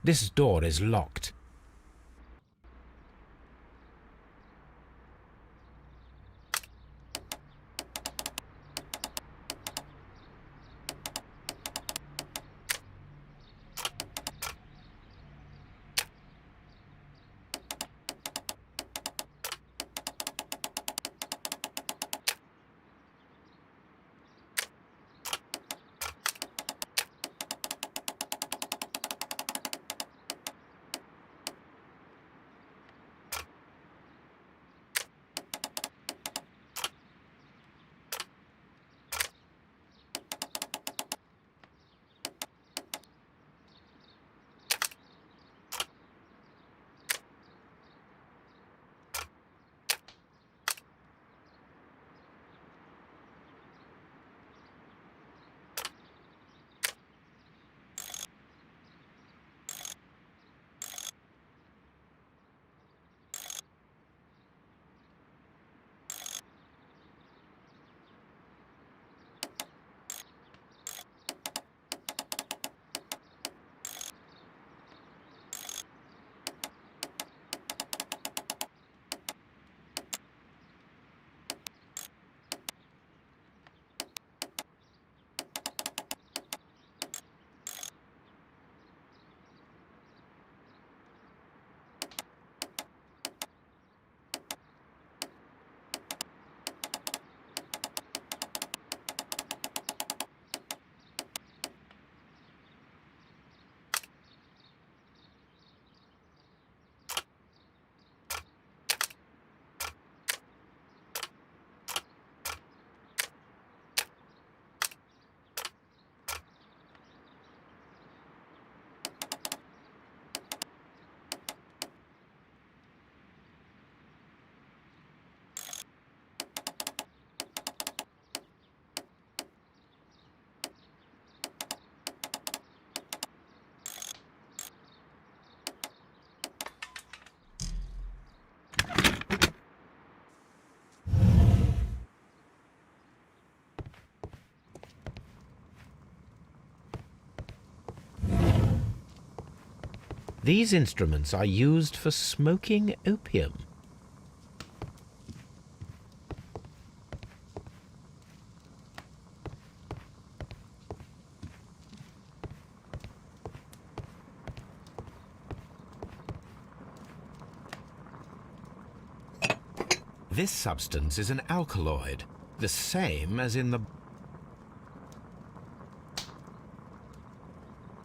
This door is locked. These instruments are used for smoking opium. This substance is an alkaloid, the same as in the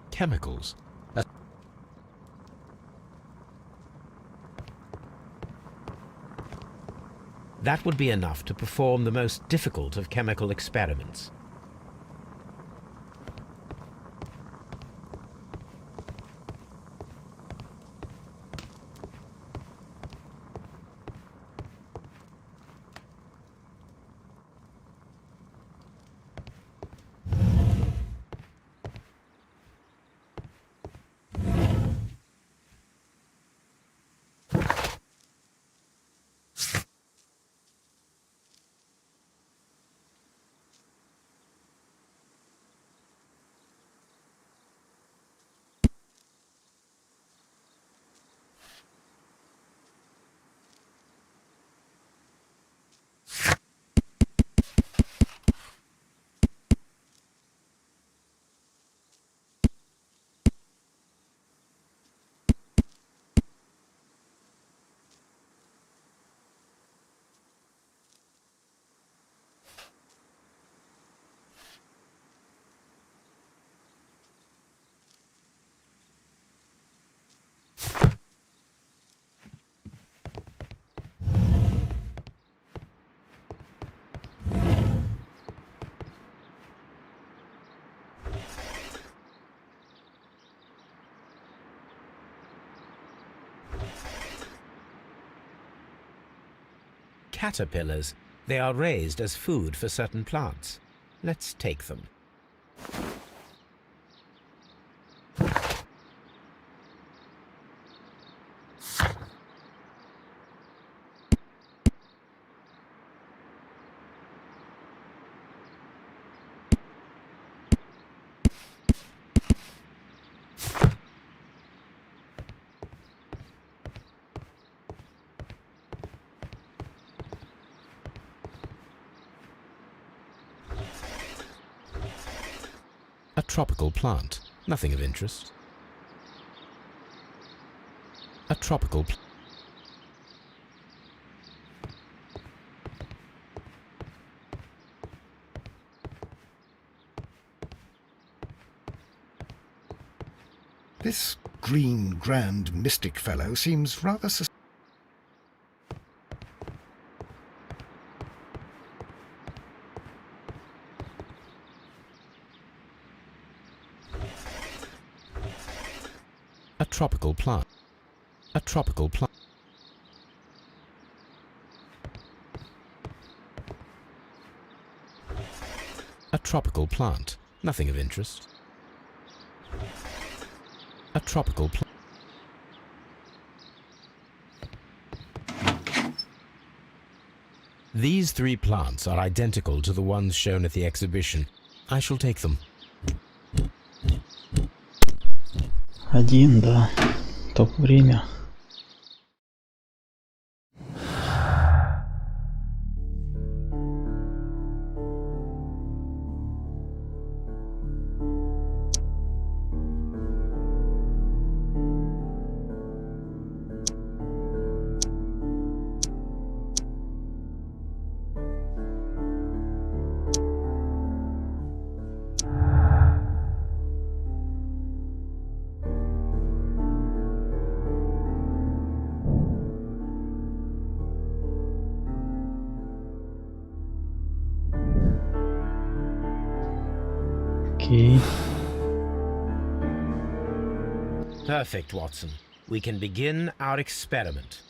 chemicals. That would be enough to perform the most difficult of chemical experiments. Caterpillars. They are raised as food for certain plants. Let's take them. tropical plant. Nothing of interest. A tropical plant. This green, grand, mystic fellow seems rather A tropical plant. A tropical plant. A tropical plant. Nothing of interest. A tropical plant. These 3 plants are identical to the ones shown at the exhibition. I shall take them. Один, да. Топ время. Окей. Perfect, Watson. We can begin our experiment.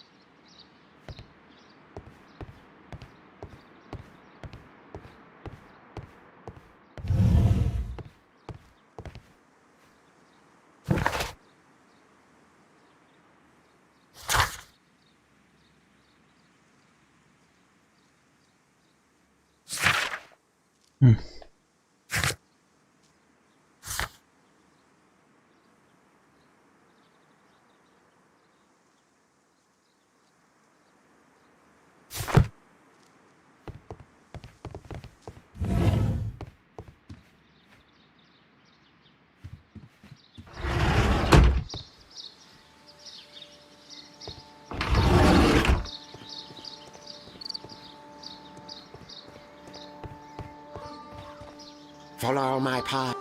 Follow my path.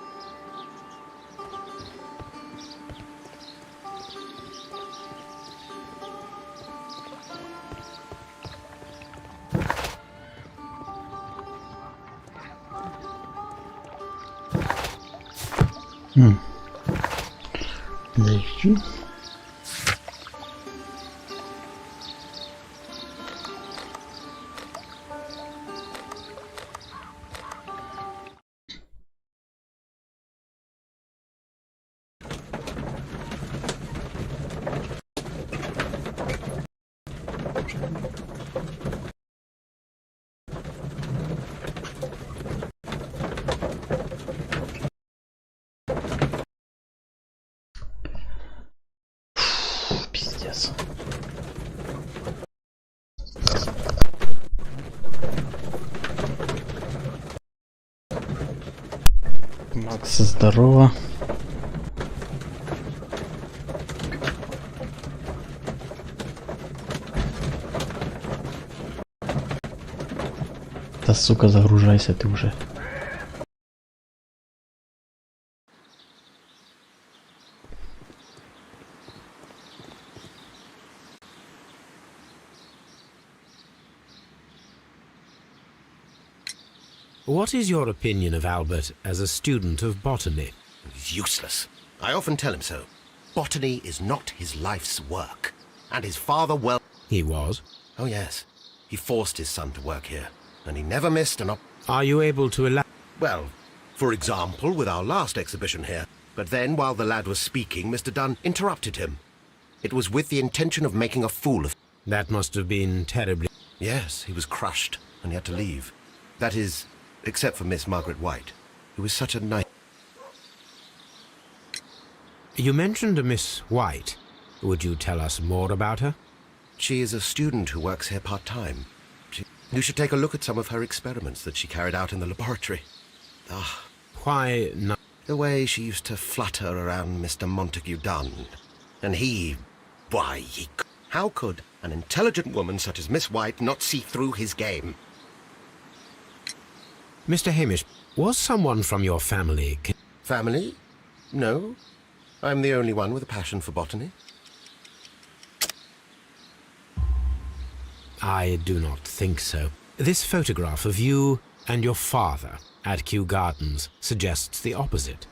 Лечу. Пиздец. Макс, здорово. Да, сука, загружайся ты уже. What is your opinion of Albert as a student of botany? He's useless. I often tell him so. Botany is not his life's work. And his father, well... He was. Oh, yes. He forced his son to work here. And he never missed an Are you able to elaborate? Well, for example, with our last exhibition here. But then, while the lad was speaking, Mr. Dunn interrupted him. It was with the intention of making a fool of... That must have been terribly... Yes, he was crushed, and he had to leave. That is, except for Miss Margaret White, who was such a nice... You mentioned a Miss White. Would you tell us more about her? She is a student who works here part-time. You should take a look at some of her experiments that she carried out in the laboratory. Ah. Why not? The way she used to flutter around Mr. Montague Dunn. And how could an intelligent woman such as Miss White not see through his game? Mr. Hamish, was someone from your family... Family? No. I'm the only one with a passion for botany. I do not think so. This photograph of you and your father at Kew Gardens suggests the opposite.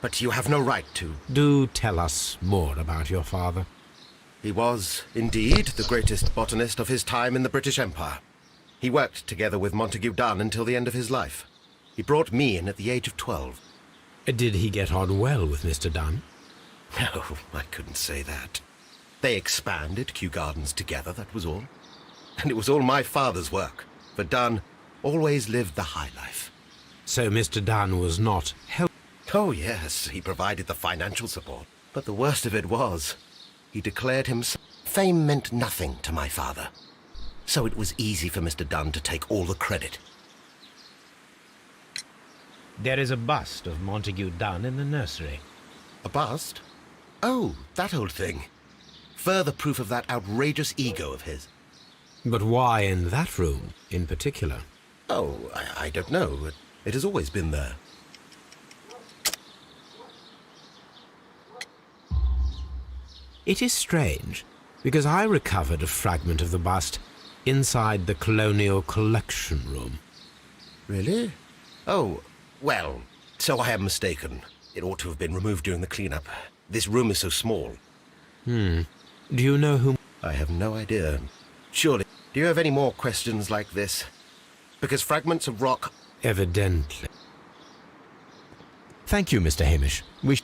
But you have no right to. Do tell us more about your father. He was, indeed, the greatest botanist of his time in the British Empire. He worked together with Montague Dunn until the end of his life. He brought me in at the age of 12. Did he get on well with Mr. Dunn? No, I couldn't say that. They expanded Kew Gardens together, that was all. And it was all my father's work, for Dunn always lived the high life. So Mr. Dunn was not helpful? Oh, yes, he provided the financial support. But the worst of it was, he declared himself... Fame meant nothing to my father. So it was easy for Mr. Dunn to take all the credit. There is a bust of Montague Dunn in the nursery. A bust? Oh, that old thing. Further proof of that outrageous ego of his. But why in that room, in particular? Oh, I don't know. It has always been there. It is strange, because I recovered a fragment of the bust inside the Colonial Collection Room. Really? Oh, well, so I am mistaken. It ought to have been removed during the cleanup. This room is so small. Do you know whom... I have no idea. Surely. Do you have any more questions like this? Because fragments of rock... Evidently. Thank you, Mr. Hamish. We...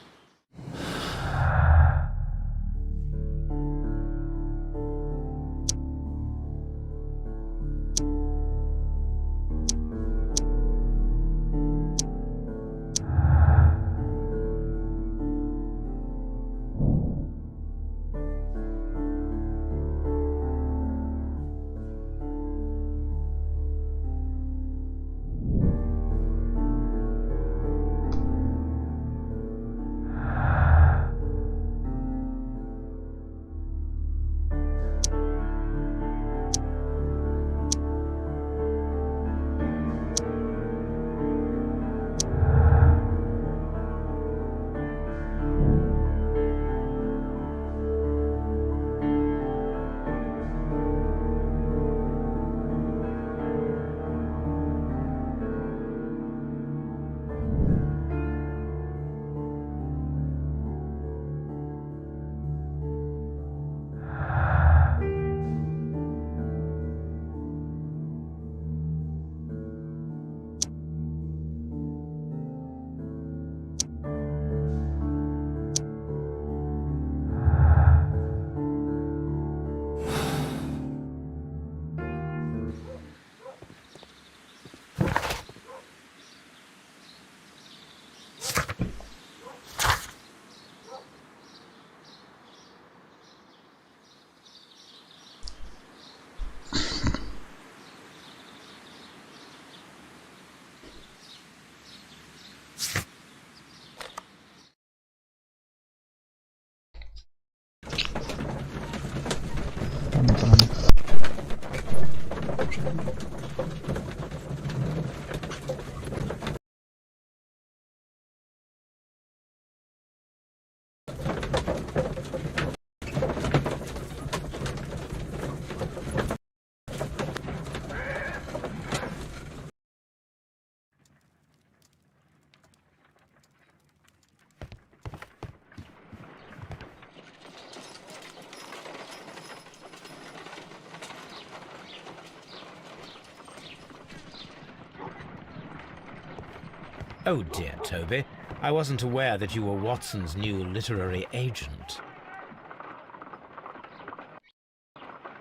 Oh dear, Toby. I wasn't aware that you were Watson's new literary agent.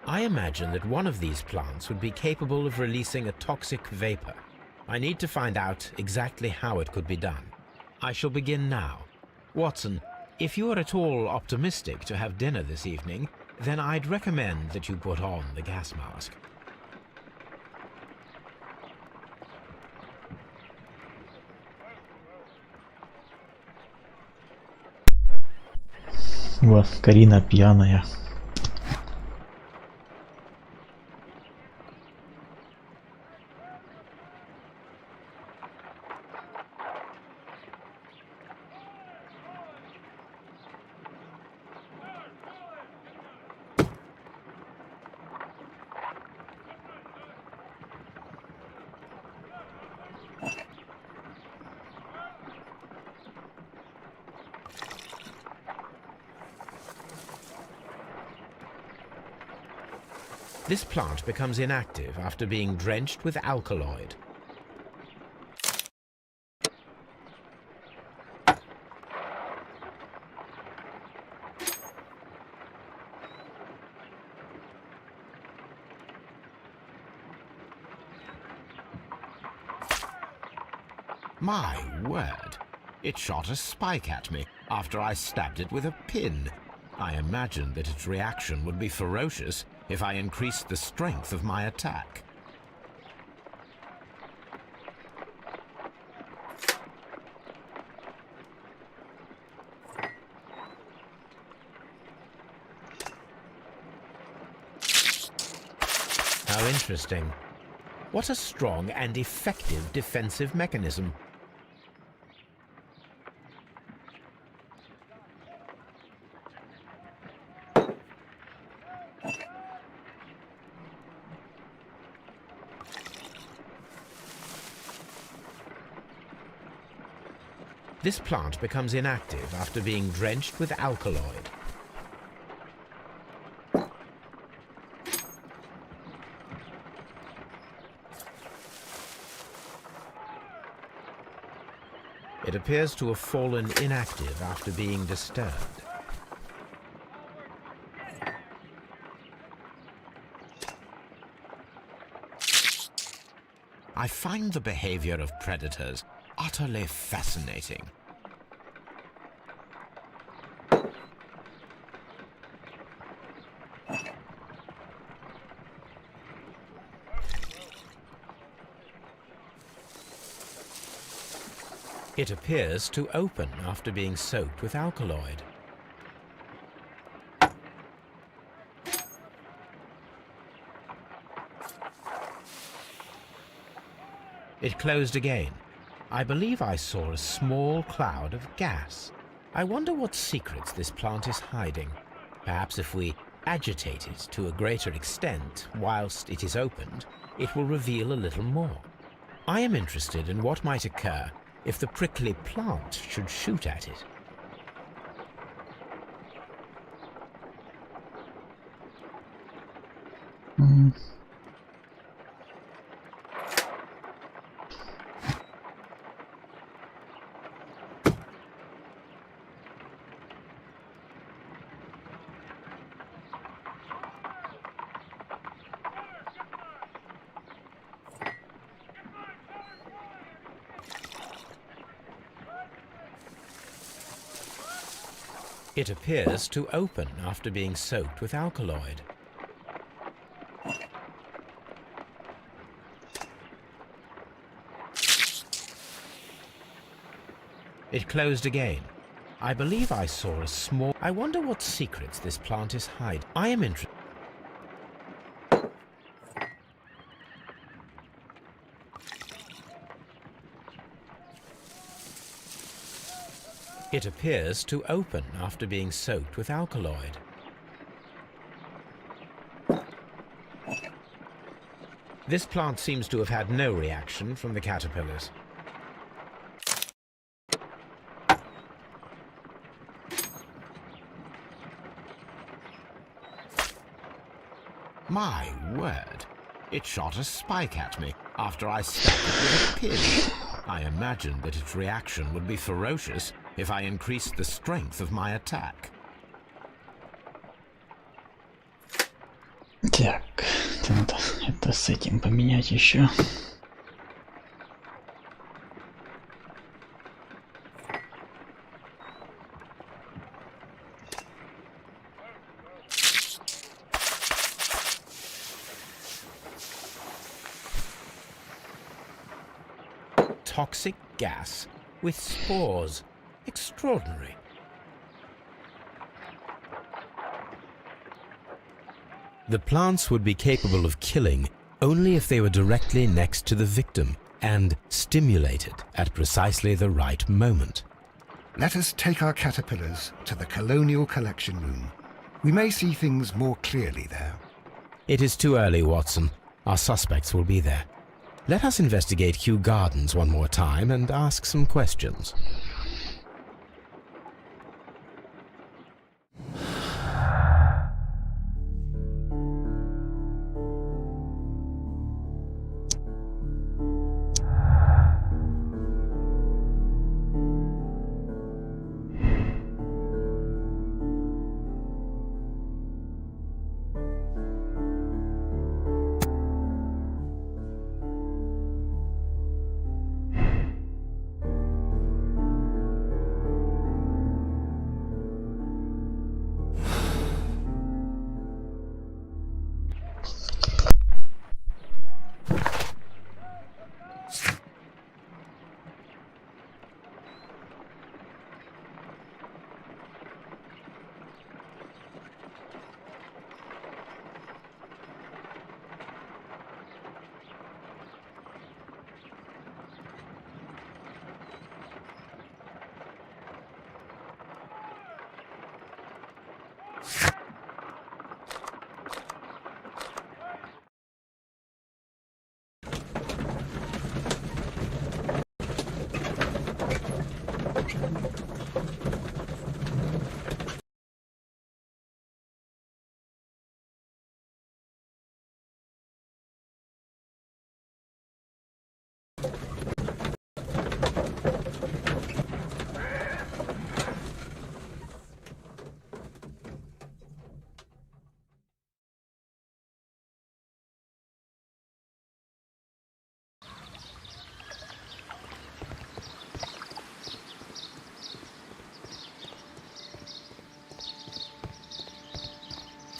I imagine that one of these plants would be capable of releasing a toxic vapor. I need to find out exactly how it could be done. I shall begin now. Watson, if you are at all optimistic to have dinner this evening, then I'd recommend that you put on the gas mask. Вот, Карина пьяная. This plant becomes inactive after being drenched with alkaloid. My word! It shot a spike at me after I stabbed it with a pin. I imagined that its reaction would be ferocious if I increased the strength of my attack. How interesting. What a strong and effective defensive mechanism. This plant becomes inactive after being drenched with alkaloid. It appears to have fallen inactive after being disturbed. I find the behavior of predators utterly fascinating. It appears to open after being soaked with alkaloid. It closed again. I believe I saw a small cloud of gas. I wonder what secrets this plant is hiding. Perhaps if we agitate it to a greater extent whilst it is opened, it will reveal a little more. I am interested in what might occur if the prickly plant should shoot at it. It appears to open after being soaked with alkaloid. It closed again. I believe I saw a small... I wonder what secrets this plant is hiding. I am interested. It appears to open after being soaked with alkaloid. This plant seems to have had no reaction from the caterpillars. My word! It shot a spike at me after I stabbed it with a pin. I imagined that its reaction would be ferocious if I increased the strength of my attack. Так, это надо это с этим поменять еще. Toxic gas with spores. Extraordinary. The plants would be capable of killing only if they were directly next to the victim and stimulated at precisely the right moment. Let us take our caterpillars to the Colonial Collection Room. We may see things more clearly there. It is too early, Watson. Our suspects will be there. Let us investigate Kew Gardens one more time and ask some questions.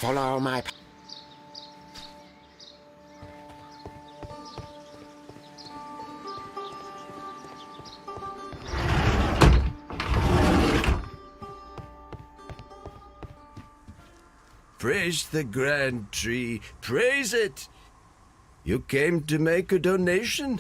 Follow my... Praise the grand tree, praise it! You came to make a donation?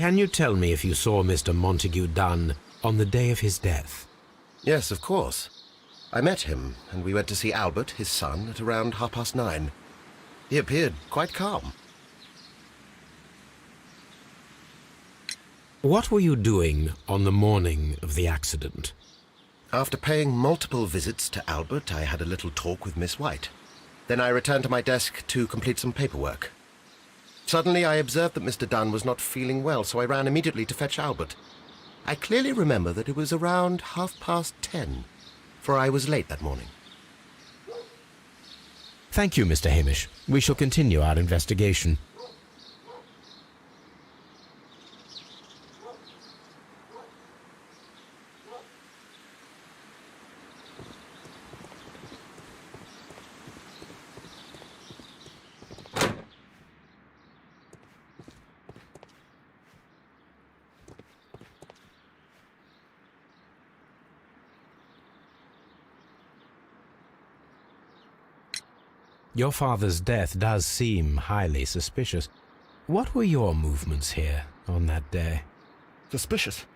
Can you tell me if you saw Mr. Montague Dunn on the day of his death? Yes, of course. I met him, and we went to see Albert, his son, at around 9:30. He appeared quite calm. What were you doing on the morning of the accident? After paying multiple visits to Albert, I had a little talk with Miss White. Then I returned to my desk to complete some paperwork. Suddenly, I observed that Mr. Dunn was not feeling well, so I ran immediately to fetch Albert. I clearly remember that it was around 10:30, for I was late that morning. Thank you, Mr. Hamish. We shall continue our investigation. Your father's death does seem highly suspicious. What were your movements here on that day? Suspicious?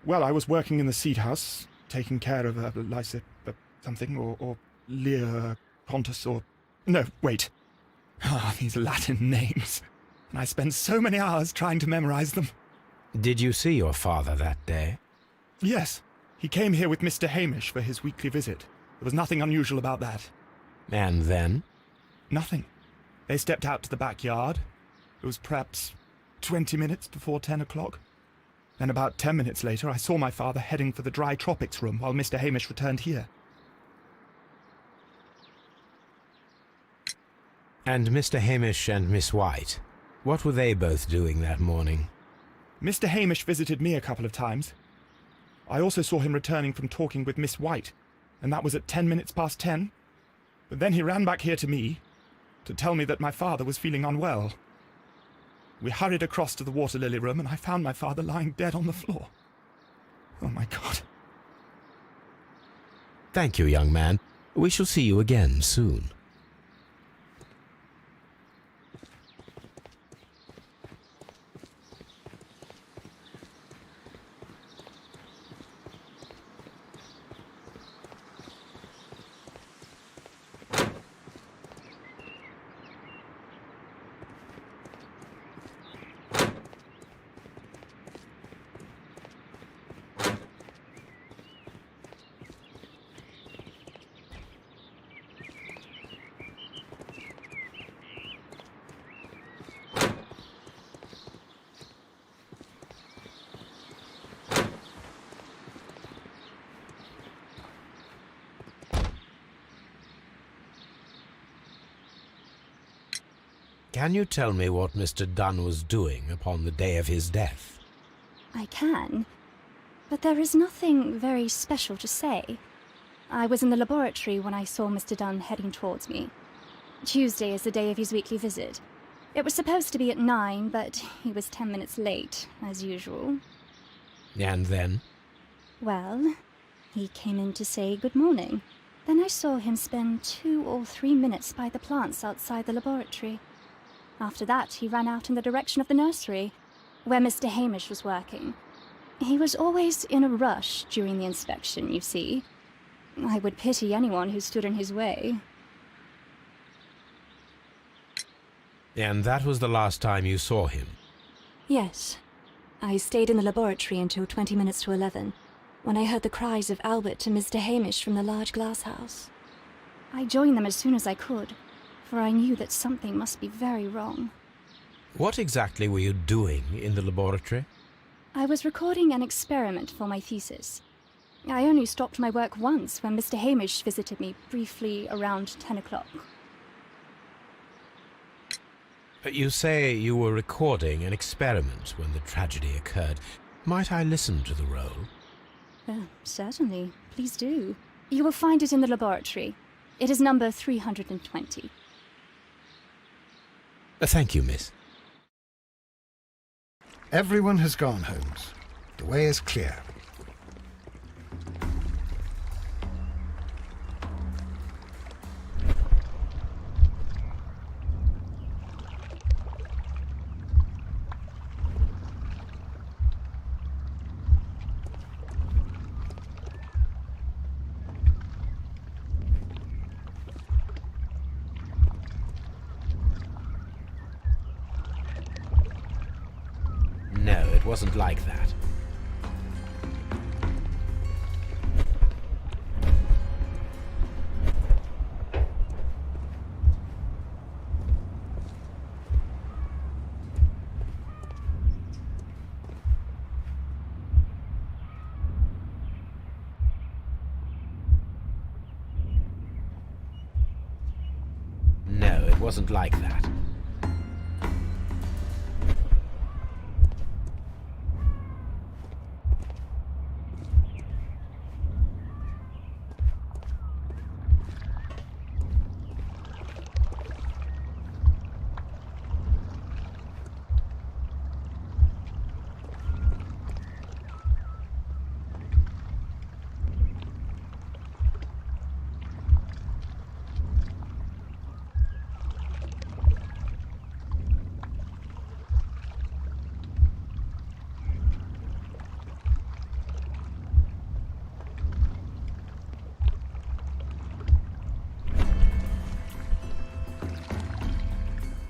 Well, I was working in the seed house, taking care of Lysa something, or Lear Pontus, or... No, wait. Ah, these Latin names. And I spent so many hours trying to memorize them. Did you see your father that day? Yes. He came here with Mr. Hamish for his weekly visit. There was nothing unusual about that. And then? Nothing. They stepped out to the backyard. It was perhaps 20 minutes before 10 o'clock. Then about 10 minutes later, I saw my father heading for the dry tropics room while Mr. Hamish returned here. And Mr. Hamish and Miss White, what were they both doing that morning? Mr. Hamish visited me a couple of times. I also saw him returning from talking with Miss White, and that was at 10 minutes past 10. But then he ran back here to me to tell me that my father was feeling unwell. We hurried across to the water lily room, and I found my father lying dead on the floor. Oh, my God. Thank you, young man. We shall see you again soon. Can you tell me what Mr. Dunn was doing upon the day of his death? I can, but there is nothing very special to say. I was in the laboratory when I saw Mr. Dunn heading towards me. Tuesday is the day of his weekly visit. It was supposed to be at 9, but he was 10 minutes late, as usual. And then? Well, he came in to say good morning. Then I saw him spend 2 or 3 minutes by the plants outside the laboratory. After that, he ran out in the direction of the nursery, where Mr. Hamish was working. He was always in a rush during the inspection, you see. I would pity anyone who stood in his way. And that was the last time you saw him? Yes. I stayed in the laboratory until 20 minutes to 11, when I heard the cries of Albert and Mr. Hamish from the large glass house. I joined them as soon as I could, for I knew that something must be very wrong. What exactly were you doing in the laboratory? I was recording an experiment for my thesis. I only stopped my work once when Mr. Hamish visited me briefly around 10 o'clock. You say you were recording an experiment when the tragedy occurred. Might I listen to the roll? Certainly. Please do. You will find it in the laboratory. It is number 320. Thank you, miss. Everyone has gone, Holmes. The way is clear. No, it wasn't like that. No, it wasn't like that.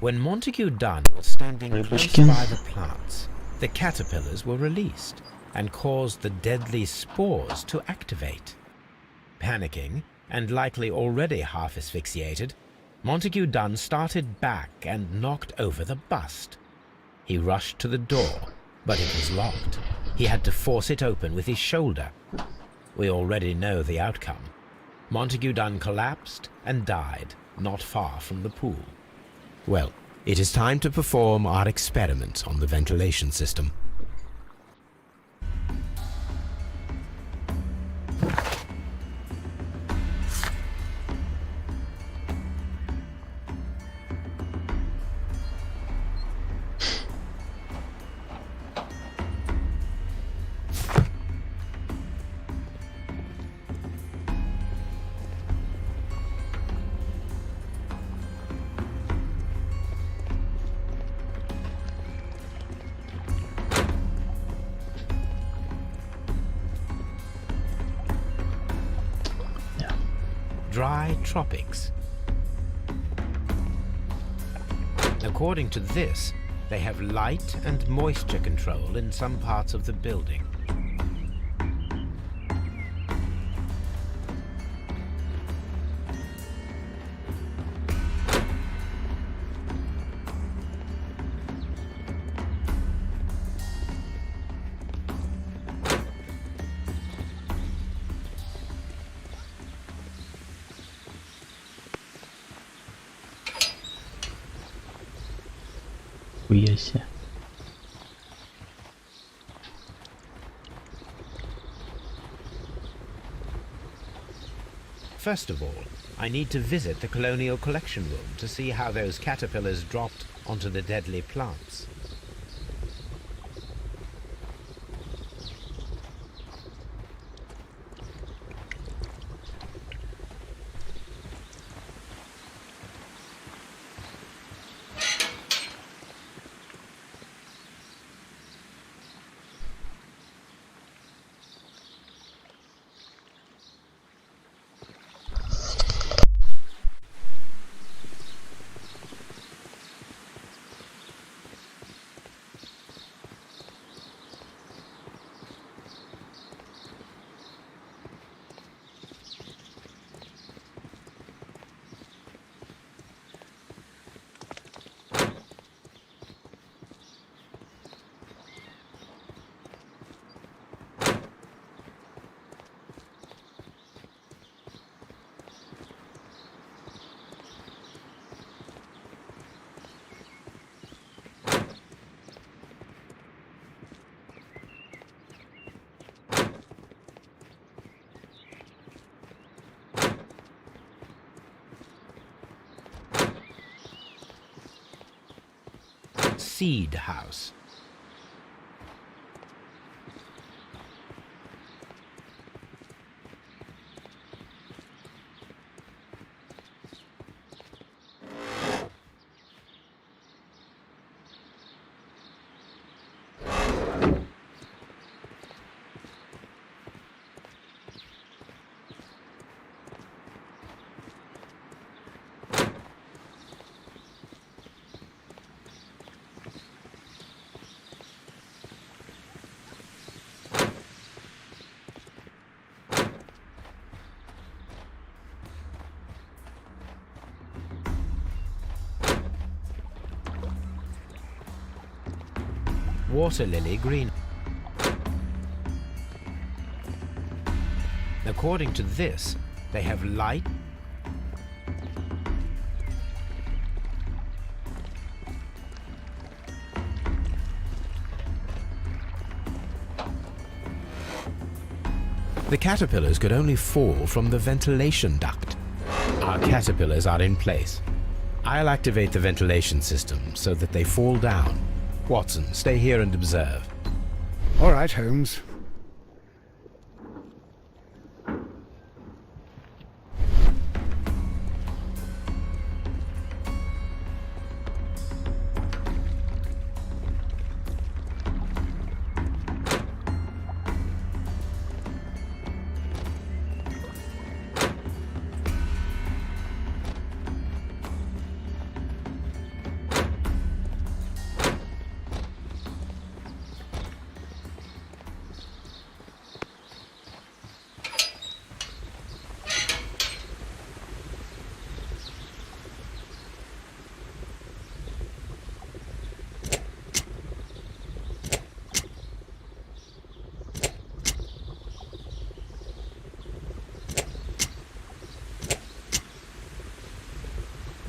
When Montague Dunn was standing close Рыбочки. by the plants, the caterpillars were released and caused the deadly spores to activate. Panicking, and likely already half asphyxiated, Montague Dunn started back and knocked over the bust. He rushed to the door, but it was locked. He had to force it open with his shoulder. We already know the outcome. Montague Dunn collapsed and died not far from the pool. Well, it is time to perform our experiment on the ventilation system. Dry tropics. According to this, they have light and moisture control in some parts of the building. Хуя себе. First of all, I need to visit the colonial collection room to see how those caterpillars dropped onto the deadly plants. Seed house. Water lily green. According to this, they have light The caterpillars could only fall from the ventilation duct. Our caterpillars are in place. I'll activate the ventilation system so that they fall down. Watson, stay here and observe. All right, Holmes.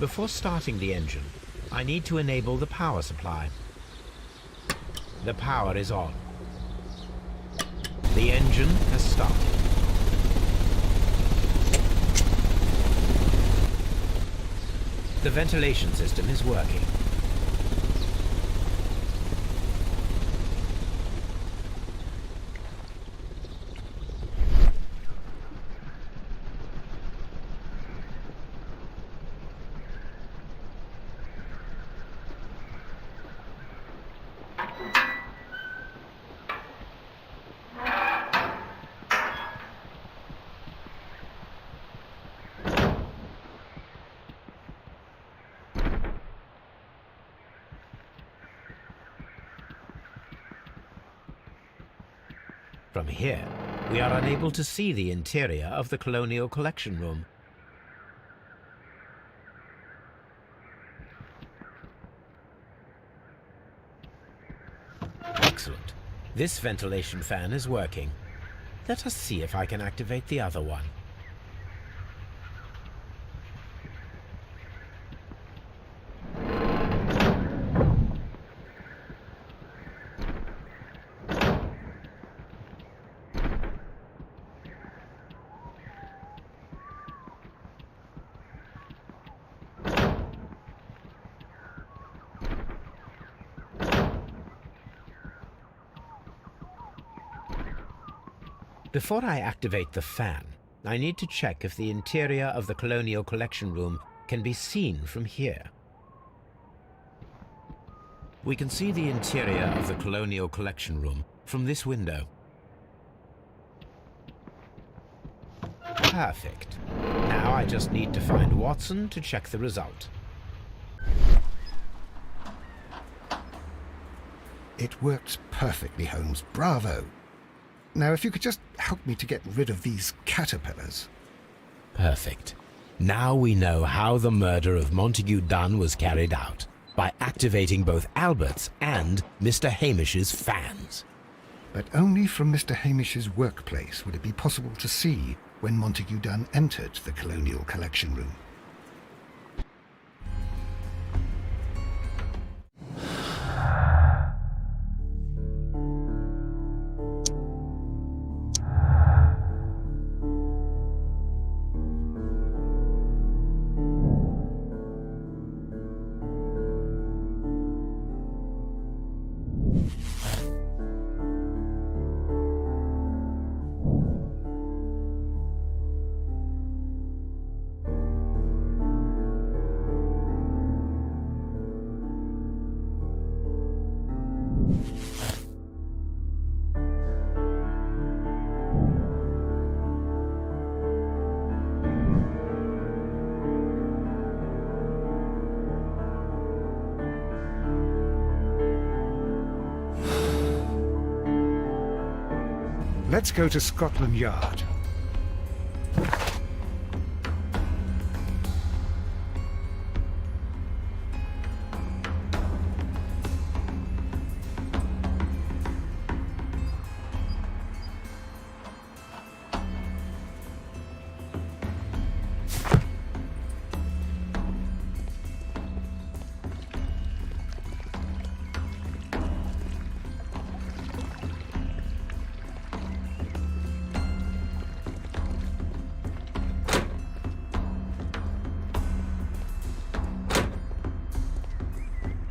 Before starting the engine, I need to enable the power supply. The power is on. The engine has started. The ventilation system is working. From here, we are unable to see the interior of the Colonial Collection Room. Excellent. This ventilation fan is working. Let us see if I can activate the other one. Before I activate the fan, I need to check if the interior of the Colonial Collection Room can be seen from here. We can see the interior of the Colonial Collection Room from this window. Perfect. Now I just need to find Watson to check the result. It works perfectly, Holmes. Bravo. Now, if you could just help me to get rid of these caterpillars. Perfect. Now we know how the murder of Montague Dunn was carried out, by activating both Albert's and Mr. Hamish's fans. But only from Mr. Hamish's workplace would it be possible to see when Montague Dunn entered the Colonial Collection Room. Let's go to Scotland Yard.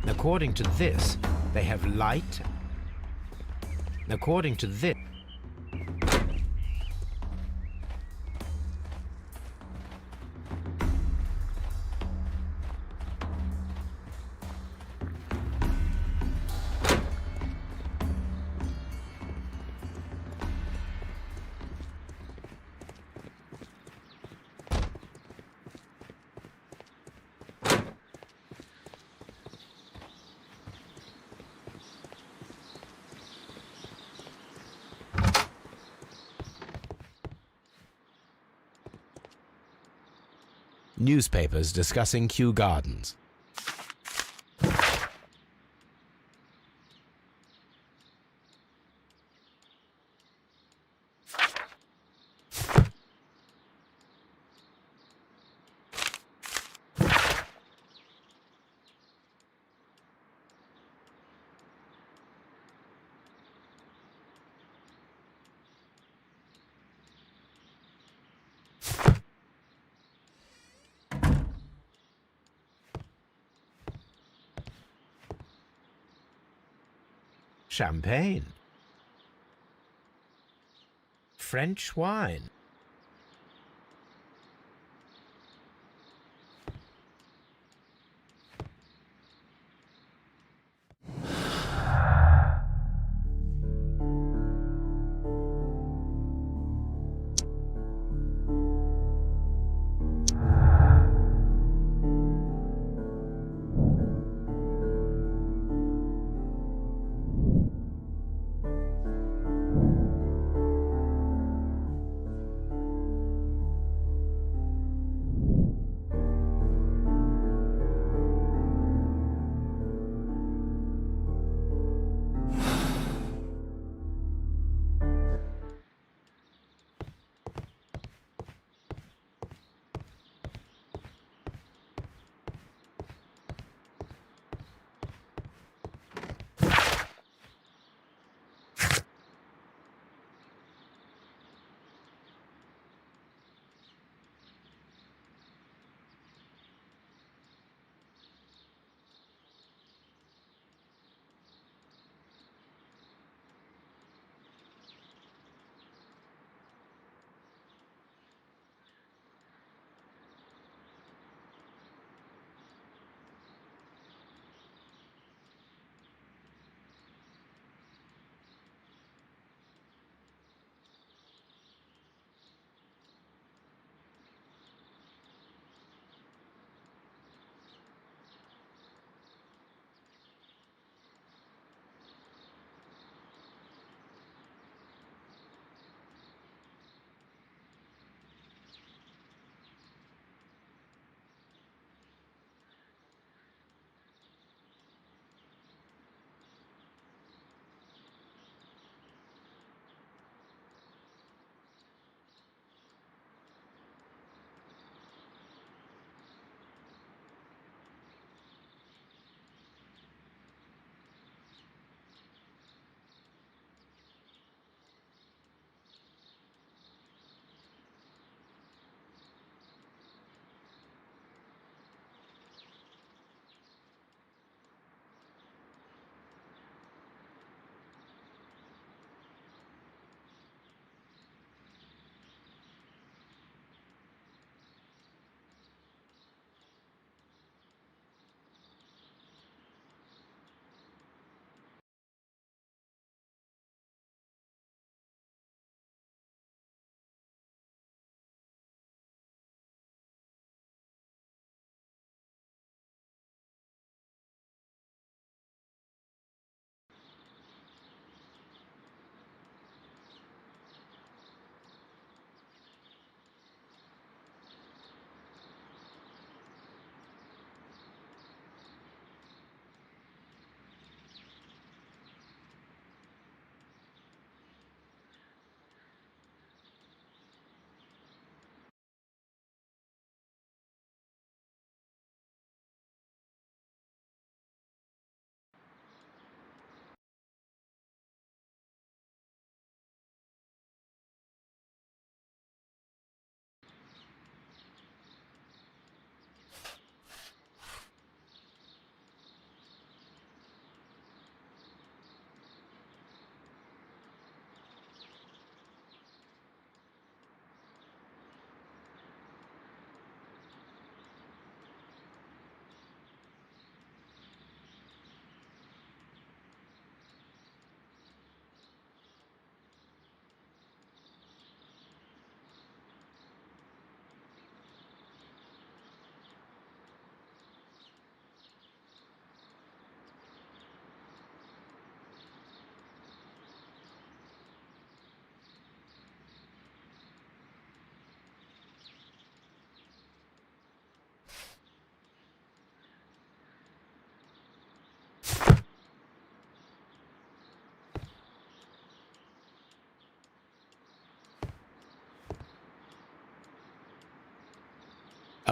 According to this, they have light. According to this, newspapers discussing Kew Gardens. Champagne. French wine.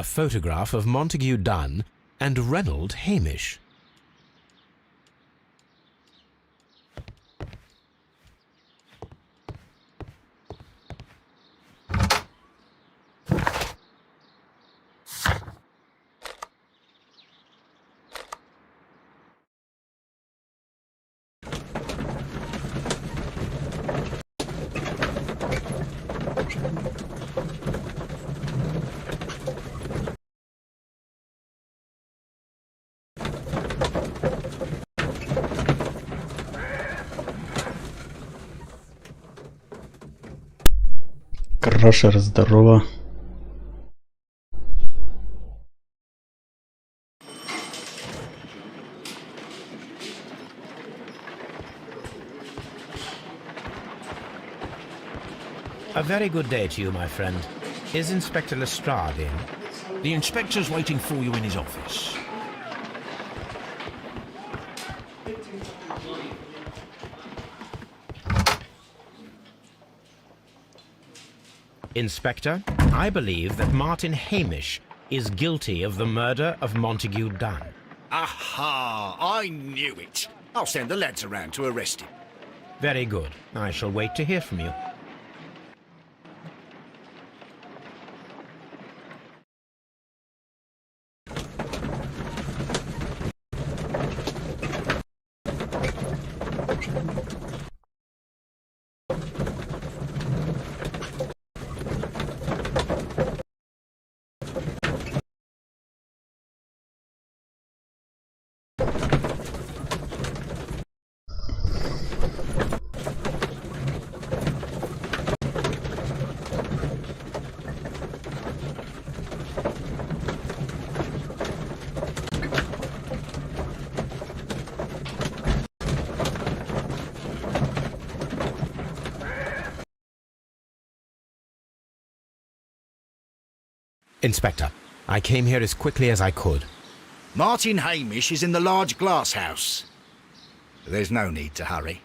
A photograph of Montague Dunn and Reynold Hamish. Крашер, здорово. A very good day to you, my friend. Is Inspector Lestrade in? The inspector's waiting for you in his office. Inspector, I believe that Martin Hamish is guilty of the murder of Montague Dunn. Aha! I knew it. I'll send the lads around to arrest him. Very good. I shall wait to hear from you. Inspector, I came here as quickly as I could. Martin Hamish is in the large glass house. There's no need to hurry.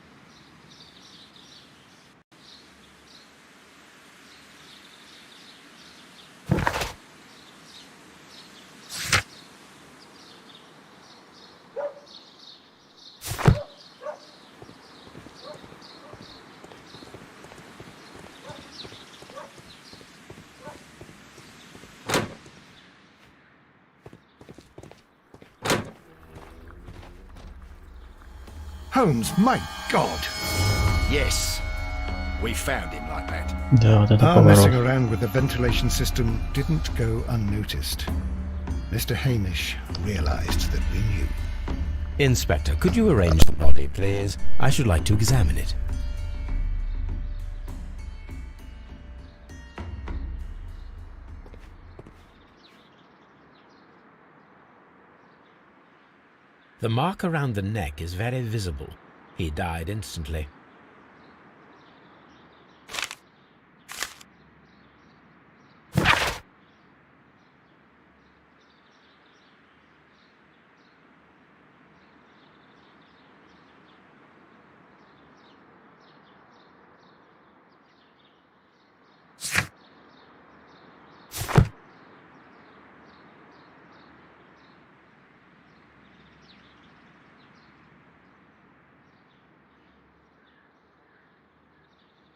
Holmes, my God! Yes, we found him like that. Да, вот это Our messing поворот. around with the ventilation system didn't go unnoticed. Mr. Hamish realized that we knew. Inspector, could you arrange the body, please? I should like to examine it. The mark around the neck is very visible. He died instantly.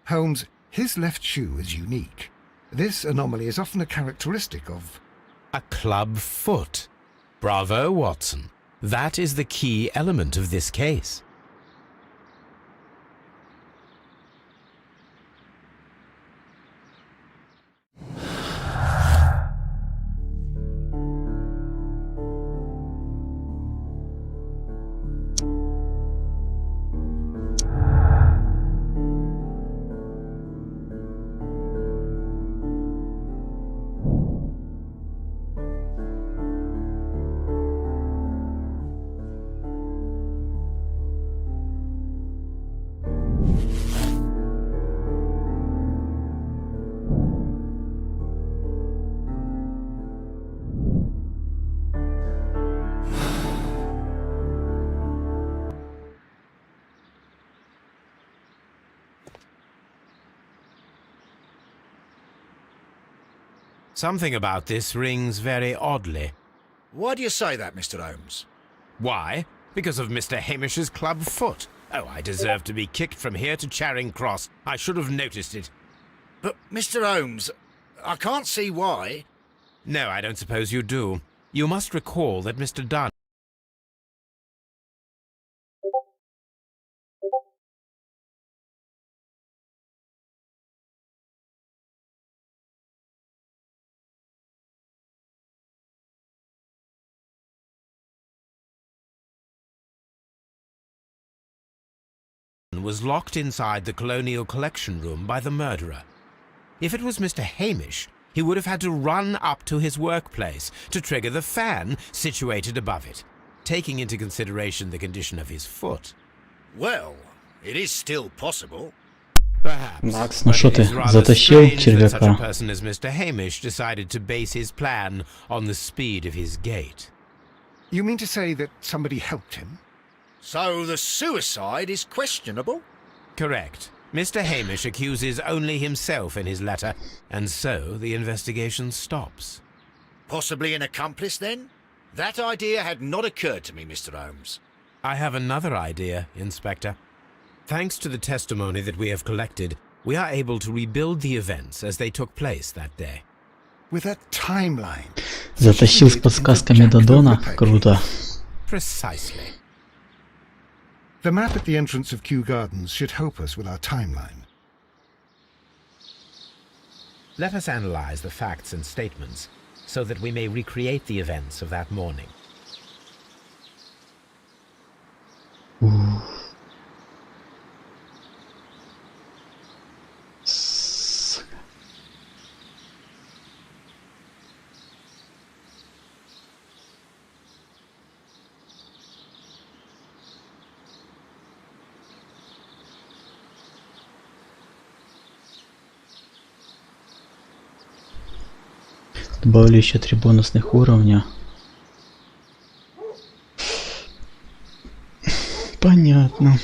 Holmes, his left shoe is unique. This anomaly is often a characteristic of... A club foot. Bravo, Watson. That is the key element of this case. Something about this rings very oddly. Why do you say that, Mr. Holmes? Why? Because of Mr. Hamish's club foot. Oh, I deserve to be kicked from here to Charing Cross. I should have noticed it. But, Mr. Holmes, I can't see why. No, I don't suppose you do. You must recall that Mr. Dunn was locked inside the Colonial Collection Room by the murderer. If it was Mr. Hamish, he would have had to run up to his workplace to trigger the fan situated above it, taking into consideration the condition of his foot. Well, it is still possible. Perhaps, Макс, ну but что it ты, is rather затащил strange that such a червяка? person as Mr. Hamish decided to base his plan on the speed of his gait. You mean to say that somebody helped him? So the suicide is questionable? Correct. Mr. Hamish accuses only himself in his letter, and so the investigation stops. Possibly an accomplice, then? That idea had not occurred to me, Mr. Holmes. I have another idea, Inspector. Thanks to the testimony that we have collected, we are able to rebuild the events as they took place that day. With a timeline. Затащил с подсказками до Дона? Круто. Precisely. The map at the entrance of Kew Gardens should help us with our timeline. Let us analyze the facts and statements so that we may recreate the events of that morning. Добавили еще 3 бонусных уровня. Понятно.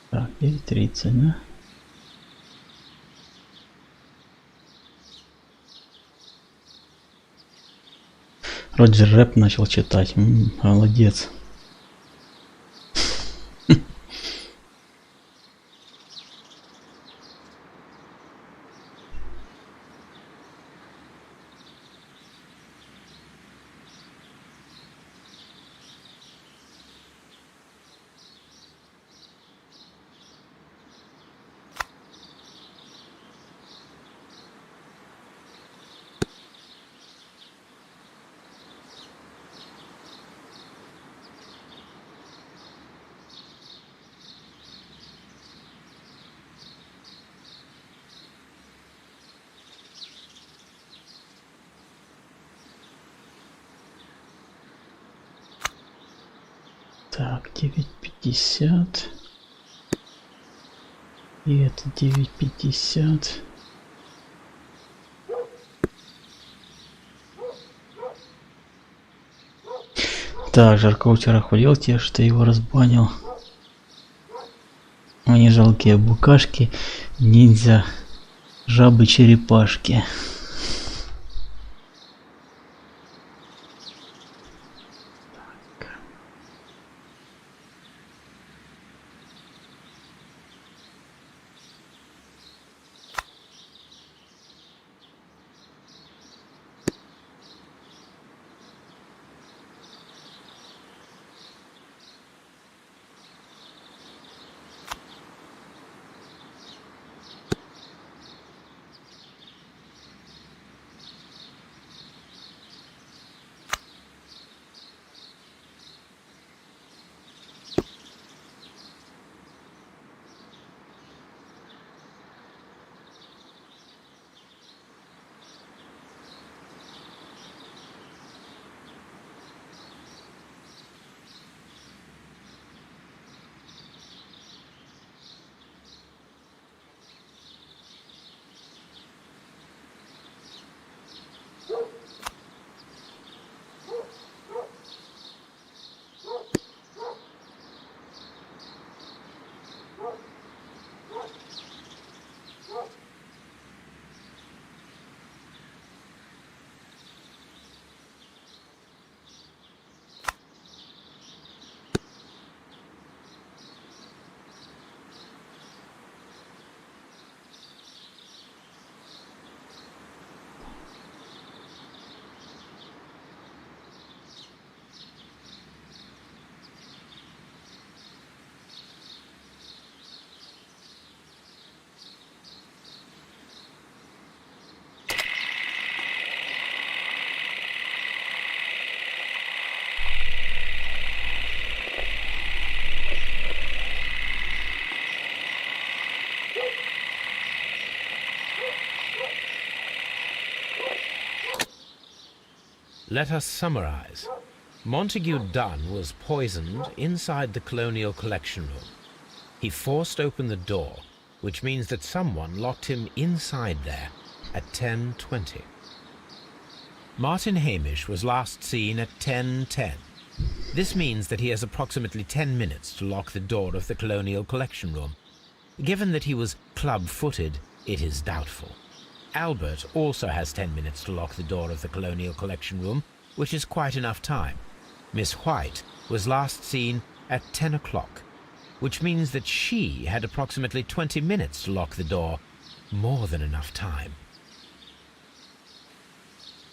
Так, 9:30, да? Роджер рэп начал читать. Молодец. Так, 9:50. И это 9:50. Так, Жарко вчера хвалил тебя, что ты его разбанил. Они жалкие букашки, ниндзя, жабы-черепашки. Let us summarize. Montague Dunn was poisoned inside the Colonial Collection Room. He forced open the door, which means that someone locked him inside there at 10:20. Martin Hamish was last seen at 10:10. This means that he has approximately 10 minutes to lock the door of the Colonial Collection Room. Given that he was club-footed, it is doubtful. Albert also has 10 minutes to lock the door of the Colonial Collection Room, which is quite enough time. Miss White was last seen at 10 o'clock, which means that she had approximately 20 minutes to lock the door. More than enough time.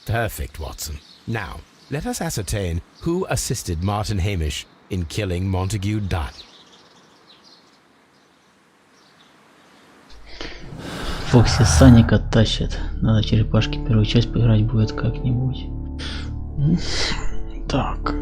Perfect, Watson. Now, let us ascertain who assisted Martin Hamish in killing Montague Dunn. Фокси Саника тащит. Надо черепашки первую часть поиграть будет как-нибудь. Так.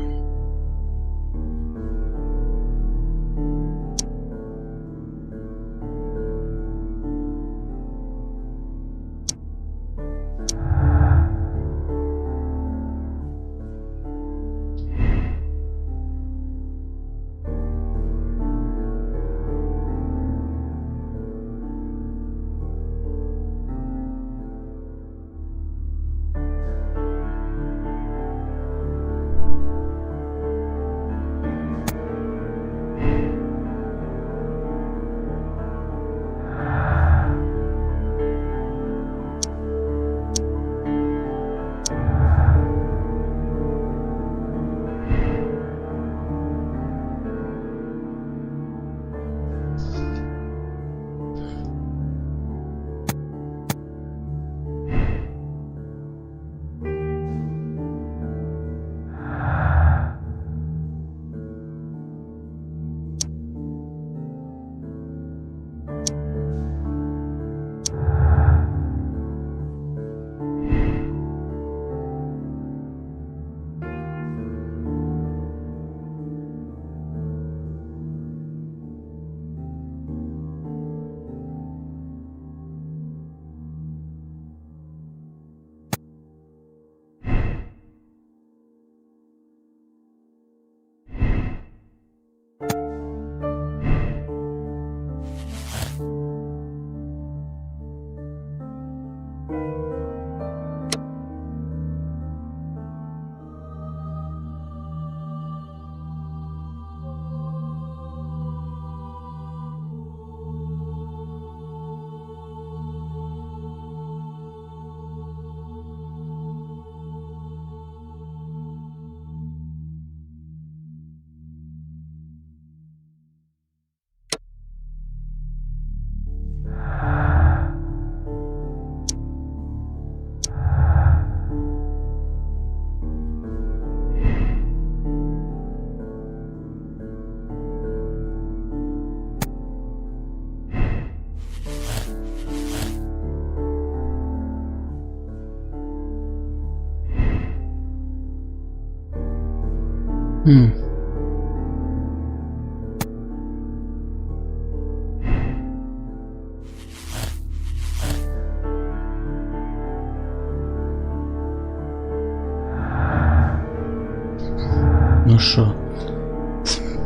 Ну шо,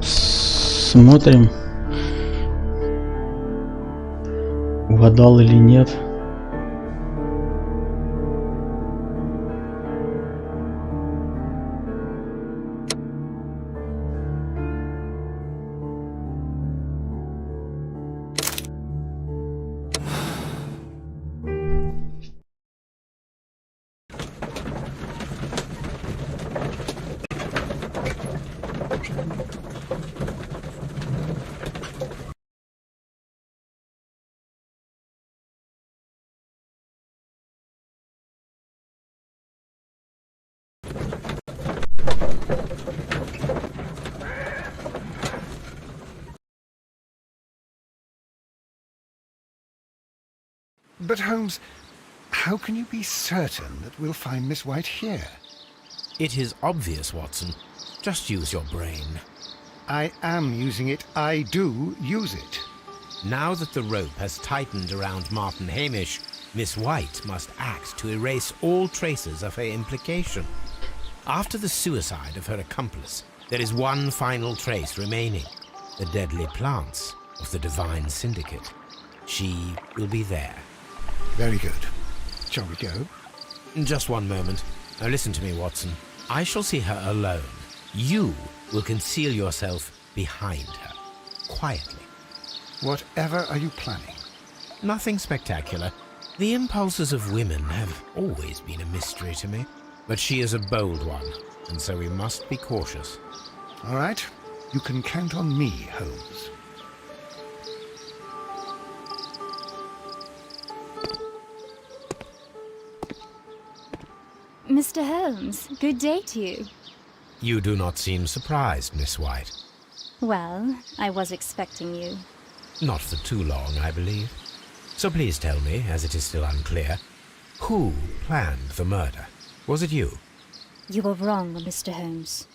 смотрим, угадал или нет. But Holmes, how can you be certain that we'll find Miss White here? It is obvious, Watson. Just use your brain. I am using it. I do use it. Now that the rope has tightened around Martin Hamish, Miss White must act to erase all traces of her implication. After the suicide of her accomplice, there is one final trace remaining. The deadly plants of the Divine Syndicate. She will be there. Very good. Shall we go? Just one moment. Now listen to me, Watson. I shall see her alone. You will conceal yourself behind her. Quietly. Whatever are you planning? Nothing spectacular. The impulses of women have always been a mystery to me. But she is a bold one, and so we must be cautious. All right. You can count on me, Holmes. Mr. Holmes, good day to you. You do not seem surprised, Miss White. Well, I was expecting you. Not for too long, I believe. So please tell me, as it is still unclear, who planned the murder? Was it you? You were wrong, Mr. Holmes.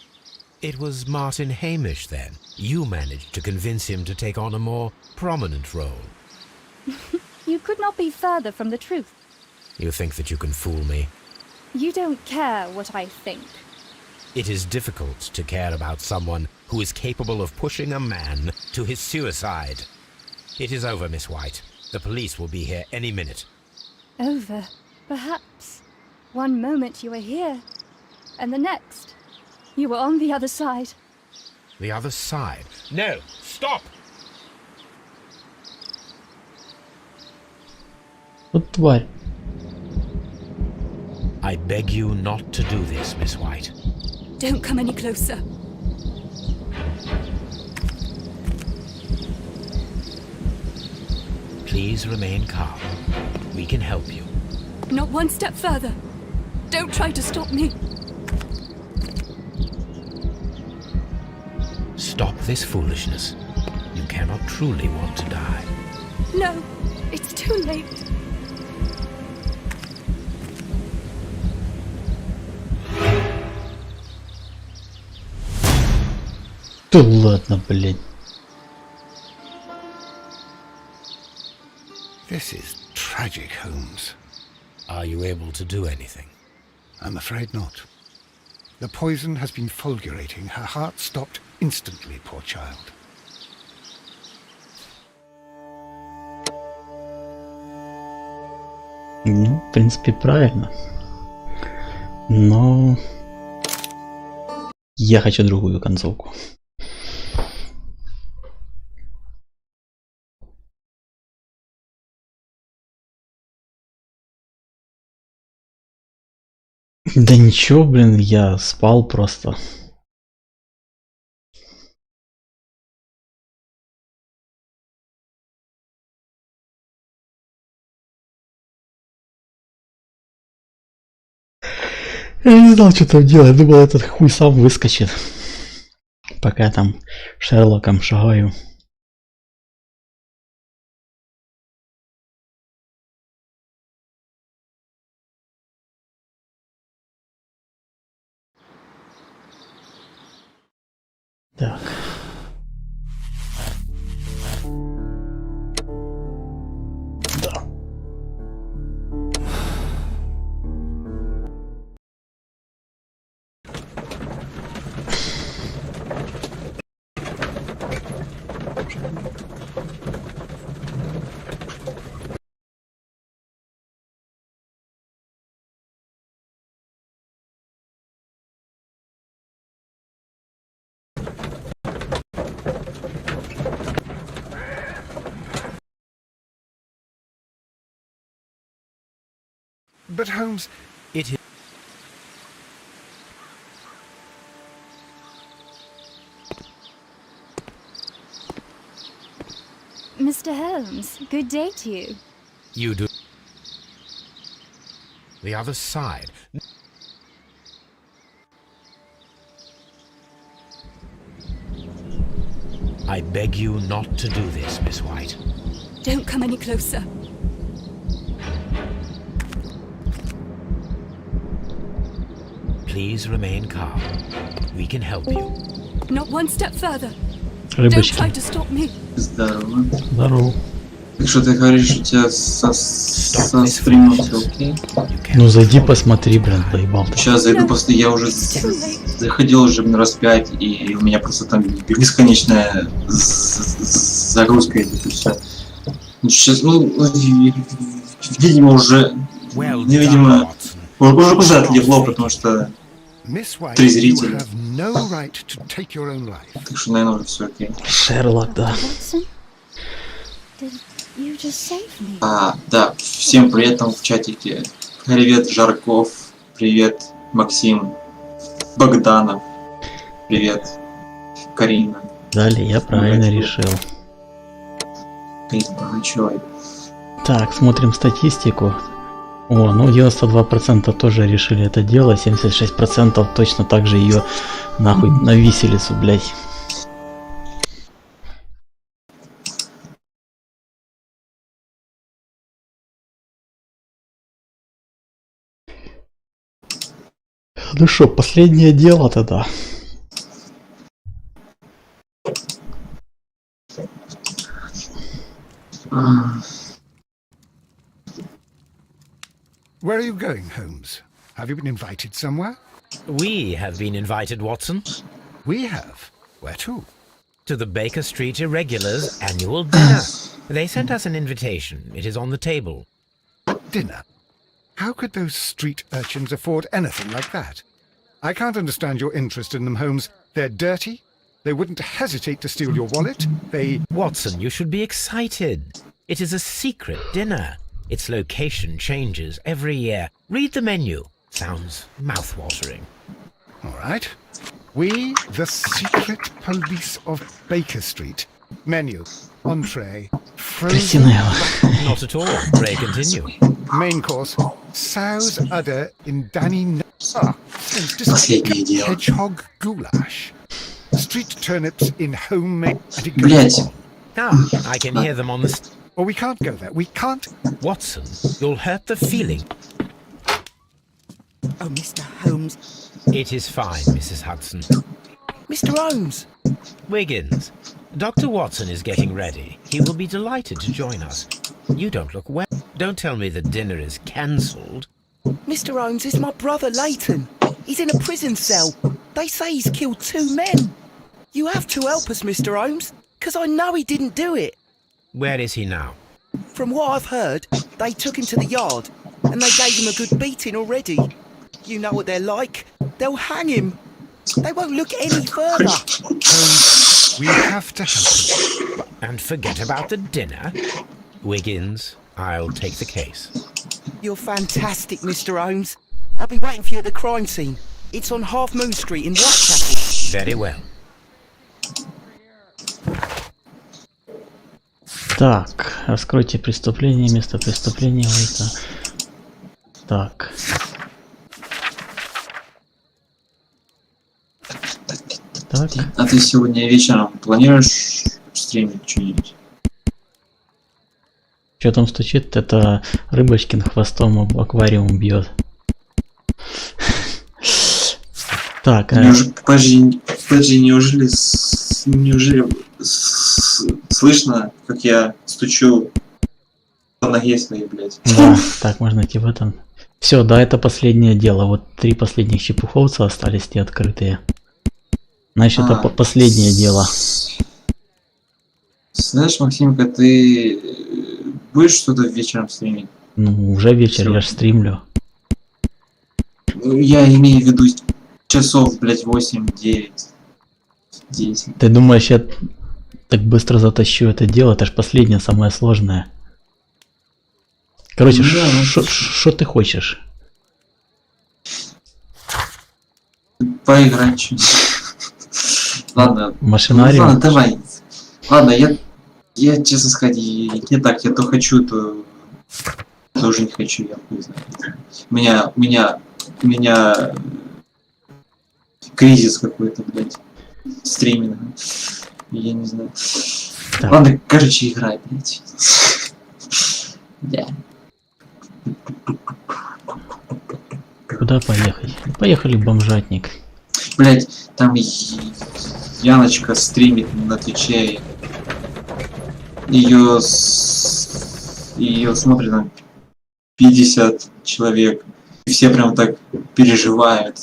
It was Martin Hamish, then. You managed to convince him to take on a more prominent role. You could not be further from the truth. You think that you can fool me? You don't care what I think. It is difficult to care about someone who is capable of pushing a man to his suicide. It is over, Miss White. The police will be here any minute. Over, perhaps. One moment you were here, and the next, you were on the other side. The other side? No! Stop! Вот тварь. I beg you not to do this, Miss White. Don't come any closer. Please remain calm. We can help you. Not one step further. Don't try to stop me. Stop this foolishness. You cannot truly want to die. No, it's too late. Да ладно, блин. This is tragic, Holmes. Are you able to do anything? I'm afraid not. The poison has been fulgurating. Her heart stopped instantly, poor child. Ну, в принципе, правильно. Но... Я хочу другую концовку. Да ничего, блин, я спал просто. Я не знал, что там делать. Думал, этот хуй сам выскочит. Пока я там Шерлоком шагаю. Так. Да. But Holmes, It is... Mr. Holmes, good day to you. You do... The other side. I beg you not to do this, Miss White. Don't come any closer. Please remain calm. We can help you. Not one step further. Don't try Рыбочки. to stop me. Здорово. Так что ты говоришь, у тебя со стримом все окей? Ну зайди посмотри, блин, поебал ты. Сейчас зайду, после я уже заходил уже раз 5, и у меня просто там бесконечная загрузка идет и все. Сейчас, видимо, уже, видимо, уже отлегло, потому что Miss White, 3 you зрителя. have no right to take your own life. Так что, наверное, уже все окей. Шерлок, да. Watson, did you just save me? Да, всем привет там в чатике. Привет, Жарков. Привет, Максим. Богданов. Привет, Карина. Далее я правильно решил. Человек. Так, смотрим статистику. О, ну 92% тоже решили это дело, 76% точно так же ее нахуй на виселицу, блять. Ну что, последнее дело тогда. Where are you going, Holmes? Have you been invited somewhere? We have been invited, Watson, We have. Where to? to the Baker Street Irregulars' annual dinner. They sent us an invitation. It is on the table. Dinner. How could those street urchins afford anything like that? I can't understand your interest in them, Holmes. They're dirty. They wouldn't hesitate to steal your wallet. They... Watson, you should be excited. It is a secret dinner. Its location changes every year. Read the menu. Sounds mouth-watering. All right. We, the secret police of Baker Street. Menu. Entree. Frozen. Not at all. Pray continue. Main course. Sow's udder in Danny... Последнее дело. Hedgehog goulash. Street turnips in homemade... Блять. Ah, I can hear them on the... Oh, we can't go there. We can't... Watson, you'll hurt the feeling. Oh, Mr. Holmes. It is fine, Mrs. Hudson. Mr. Holmes! Wiggins, Dr. Watson is getting ready. He will be delighted to join us. You don't look well. Don't tell me the dinner is cancelled. Mr. Holmes is my brother Leighton. He's in a prison cell. They say he's killed 2 men. You have to help us, Mr. Holmes, because I know he didn't do it. Where is he now? From what I've heard, they took him to the yard, and they gave him a good beating already. You know what they're like. They'll hang him. They won't look any further. We have to help him. And forget about the dinner? Wiggins, I'll take the case. You're fantastic, Mr. Holmes. I'll be waiting for you at the crime scene. It's on Half Moon Street in Whitechapel. Very well. Так, раскройте преступление, место преступления, это. Так. Так. А ты сегодня вечером планируешь стримить что-нибудь? Что там стучит? Это Рыбочкин хвостом об аквариум бьет. Так, Подожди, неужели слышно, как я стучу по ноге своей, блядь? Да, так, можно идти в этом. Все, да, это последнее дело. Вот 3 последних чепуховца остались те открытые. Значит, это последнее дело. Знаешь, Максимка, ты будешь что-то вечером стримить? Ну, уже вечер, я ж стримлю. Я имею в виду часов, блядь, 8, 9, 10. Ты думаешь, я так быстро затащу это дело? Это ж последнее, самое сложное. Короче, что ты хочешь? Поиграть чуть. Ладно. Машинариум? Ладно, давай. Ладно, я честно сказать, не так, я то хочу, то тоже не хочу, я хуй знаю. У меня кризис какой-то, блядь, стриминга. Я не знаю. Так. Ладно, короче, играй, блядь. Да. Куда поехать? Поехали в бомжатник. Блядь, там Яночка стримит на Твиче. Ее и ее смотрит там 50 человек. И все прям так переживают,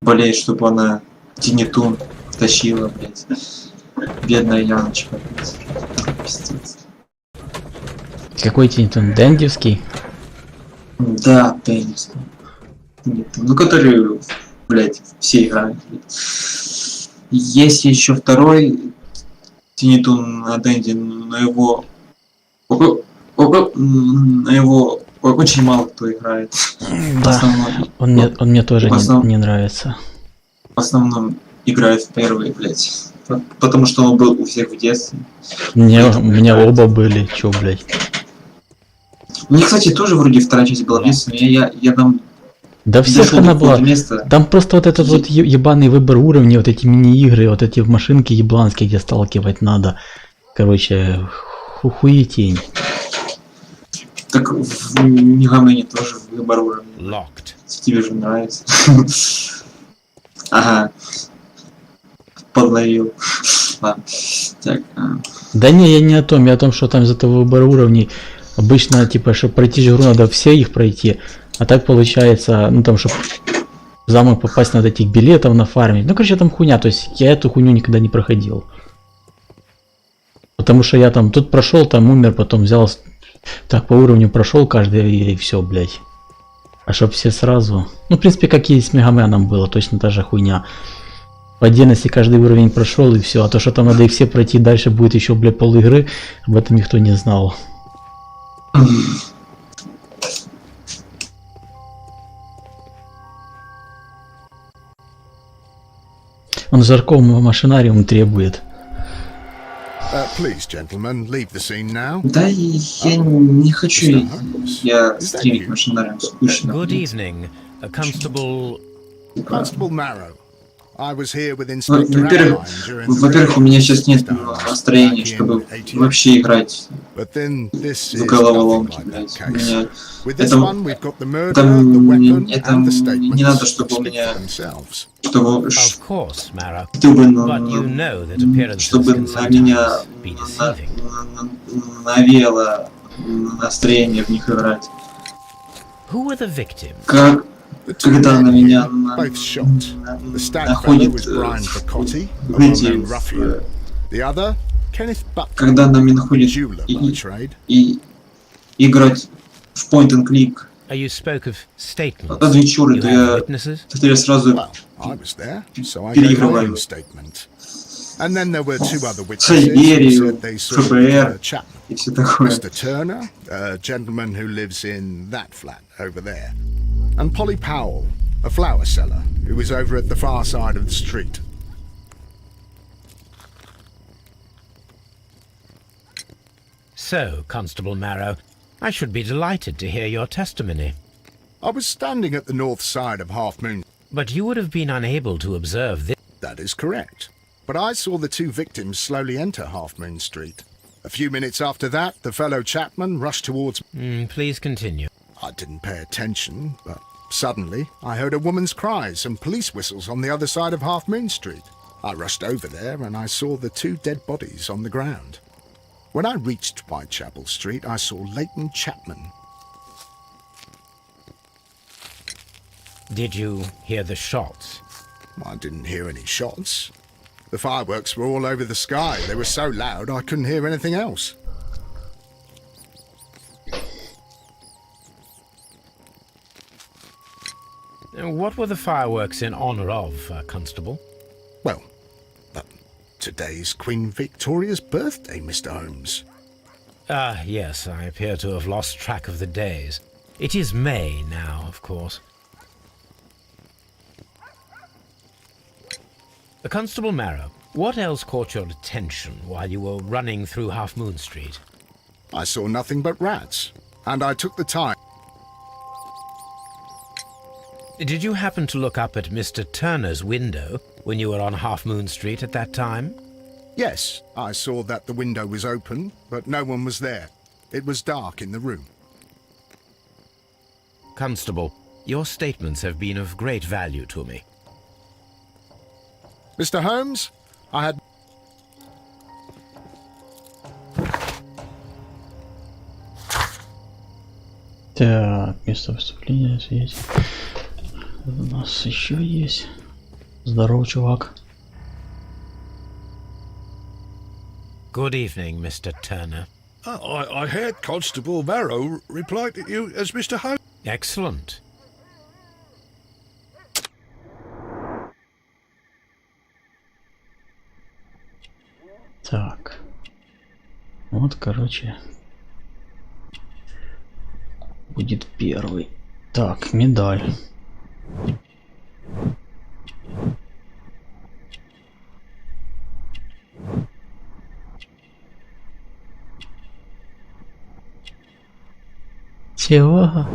болеют, чтобы она тинитун тащила, блядь. Бедная Яночка, блядь. Пиздец. Какой тинитун? Дэндивский? Да, теннис. Ну, который, блядь, все играют. Блядь. Есть еще второй тинитун на Дэнди, но его... На его очень мало кто играет. Да, он мне тоже не нравится. В основном играет в первый, блядь. Потому что он был у всех в детстве. У меня оба были, чё, блядь. Мне, кстати, тоже вроде вторая часть была в детстве, но я там... Да всех она была. Там просто вот этот вот ебаный выбор уровней, вот эти мини-игры, вот эти машинки ебланские, где сталкивать надо. Короче, хуетень. Так в Мегамене тоже выбор уровней. Тебе же нравится. Ага. Подловил. Ладно. Так. Да не, я не о том, я о том, что там за-то выбор уровней. Обычно, типа, чтобы пройти игру, надо все их пройти. А так получается, ну там, чтобы в замок попасть, надо этих билетов нафармить. Ну, короче, там хуйня. То есть я эту хуйню никогда не проходил. Потому что я там тут прошел, там умер, потом взял. Так, по уровню прошел каждый и все, блядь. А чтоб все сразу. Ну, в принципе, как и с Мегаменом было, точно та же хуйня. По отдельности каждый уровень прошел и все. А то, что там надо их все пройти, дальше будет еще, блядь, пол игры, об этом никто не знал. Он жаркого машинариум требует. Please, gentlemen, leave the scene now. Да, я не хочу, я стримить машинариум, скучно. Good evening, Constable Marrow. I was here with Inspector Во-первых, у меня сейчас нет настроения, чтобы вообще играть в головоломки, блядь. Это не надо, чтобы у меня... Чтобы на меня навело настроение в них играть. Как... Когда на меня находит когда на меня находит и играть в point and click адвенчуры, то я сразу переигрываю Сайберию, ФБР и все такое. Mr. Turner, a gentleman who lives in that flat over there. And Polly Powell, a flower seller, who is over at the far side of the street. So, Constable Marrow, I should be delighted to hear your testimony. I was standing at the north side of Half Moon. But you would have been unable to observe this. That is correct. But I saw the two victims slowly enter Half Moon Street. A few minutes after that, the fellow Chapman rushed towards... Please continue. I didn't pay attention, but suddenly I heard a woman's cries and police whistles on the other side of Half Moon Street. I rushed over there and I saw the two dead bodies on the ground. When I reached Whitechapel Street, I saw Leighton Chapman. Did you hear the shots? I didn't hear any shots. The fireworks were all over the sky. They were so loud I couldn't hear anything else. What were the fireworks in honor of, Constable? Well, today's Queen Victoria's birthday, Mr. Holmes. Yes, I appear to have lost track of the days. It is May now, of course. Constable Marrow, what else caught your attention while you were running through Half Moon Street? I saw nothing but rats, and I took the time. Did you happen to look up at Mr. Turner's window when you were on Half Moon Street at that time? Yes, I saw that the window was open, but no one was there. It was dark in the room. Constable, your statements have been of great value to me. Mr. Holmes, I had... Так, место выступления здесь. У нас еще есть. Здорово, чувак. Good evening, Mr. Turner. I heard Constable Marrow reply to you as Mr. Holmes. Excellent. Так. Вот, короче. Будет первый. Так, медаль. Чего?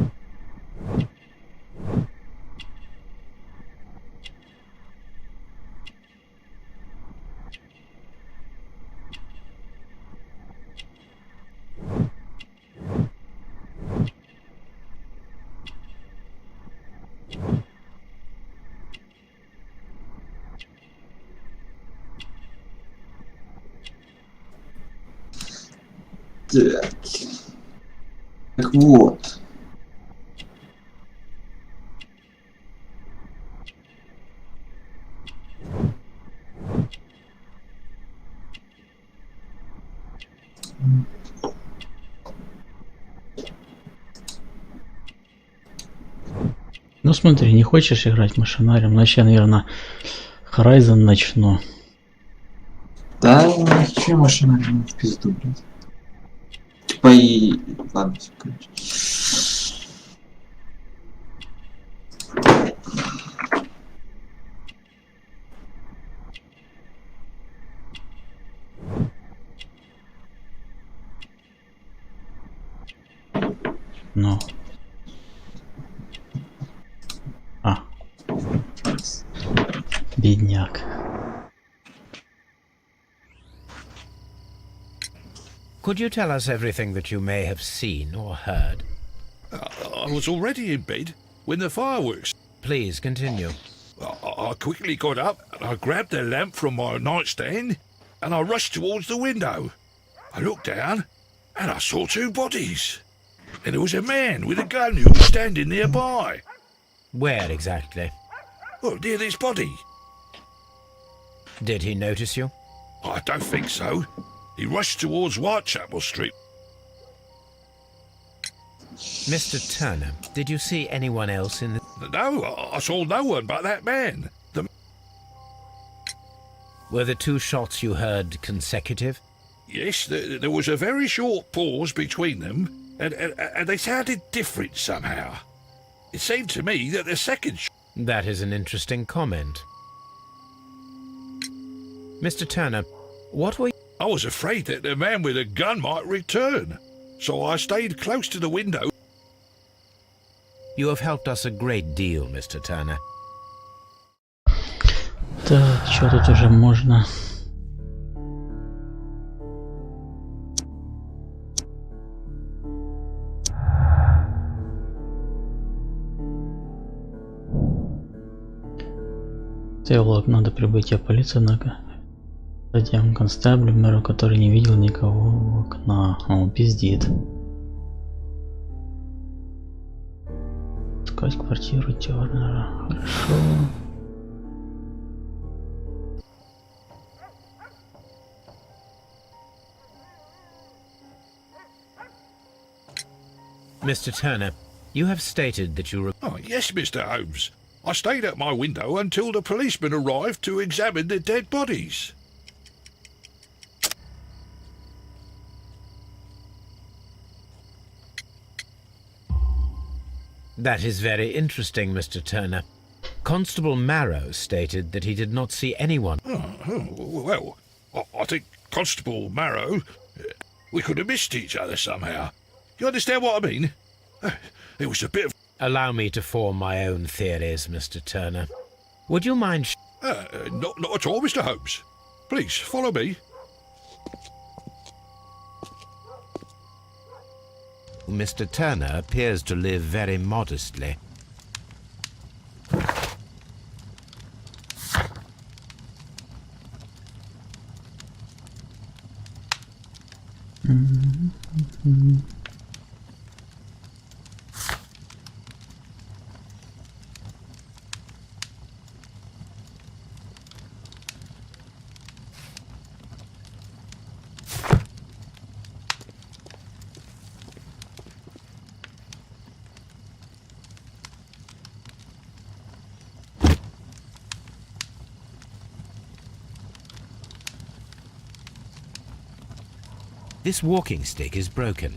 Так. Так вот. Ну смотри, не хочешь играть машинарем? Значит, я, наверное, Horizon начну. Да, че машина в пизду, блядь. Типа и... Ладно, все, короче. Ну. А. Бедняк. Could you tell us everything that you may have seen or heard? I was already in bed when the fireworks. Please continue. I quickly got up and I grabbed the lamp from my nightstand and I rushed towards the window. I looked down and I saw two bodies. And there was a man with a gun who was standing nearby. Where exactly? Well, near this body. Did he notice you? I don't think so. He rushed towards Whitechapel Street. Mr. Turner, did you see anyone else in the... No, I saw no one but that man. Were the two shots you heard consecutive? Yes, there was a very short pause between them, and they sounded different somehow. It seemed to me that the second That is an interesting comment. Mr. Turner, what were you... I was afraid that the man with a gun might return, so I stayed close to the window. You have helped us a great deal, Mr. Turner. Так, что тут уже можно? Севлок, надо прибытие полиции на затем констеблю, мэру, который не видел никого в окна. Он пиздит. Искать квартиру Тернера. Хорошо. Mr. Turner, you have stated that you... Oh, yes, Mr. Holmes. I stayed at my window until the policeman arrived to examine the dead bodies. That is very interesting, Mr. Turner. Constable Marrow stated that he did not see anyone. Well, I think Constable Marrow, we could have missed each other somehow. You understand what I mean? It was a bit of... Allow me to form my own theories, Mr. Turner. Would you mind... Not at all, Mr. Holmes. Please, follow me. Mr. Turner appears to live very modestly. This walking stick is broken.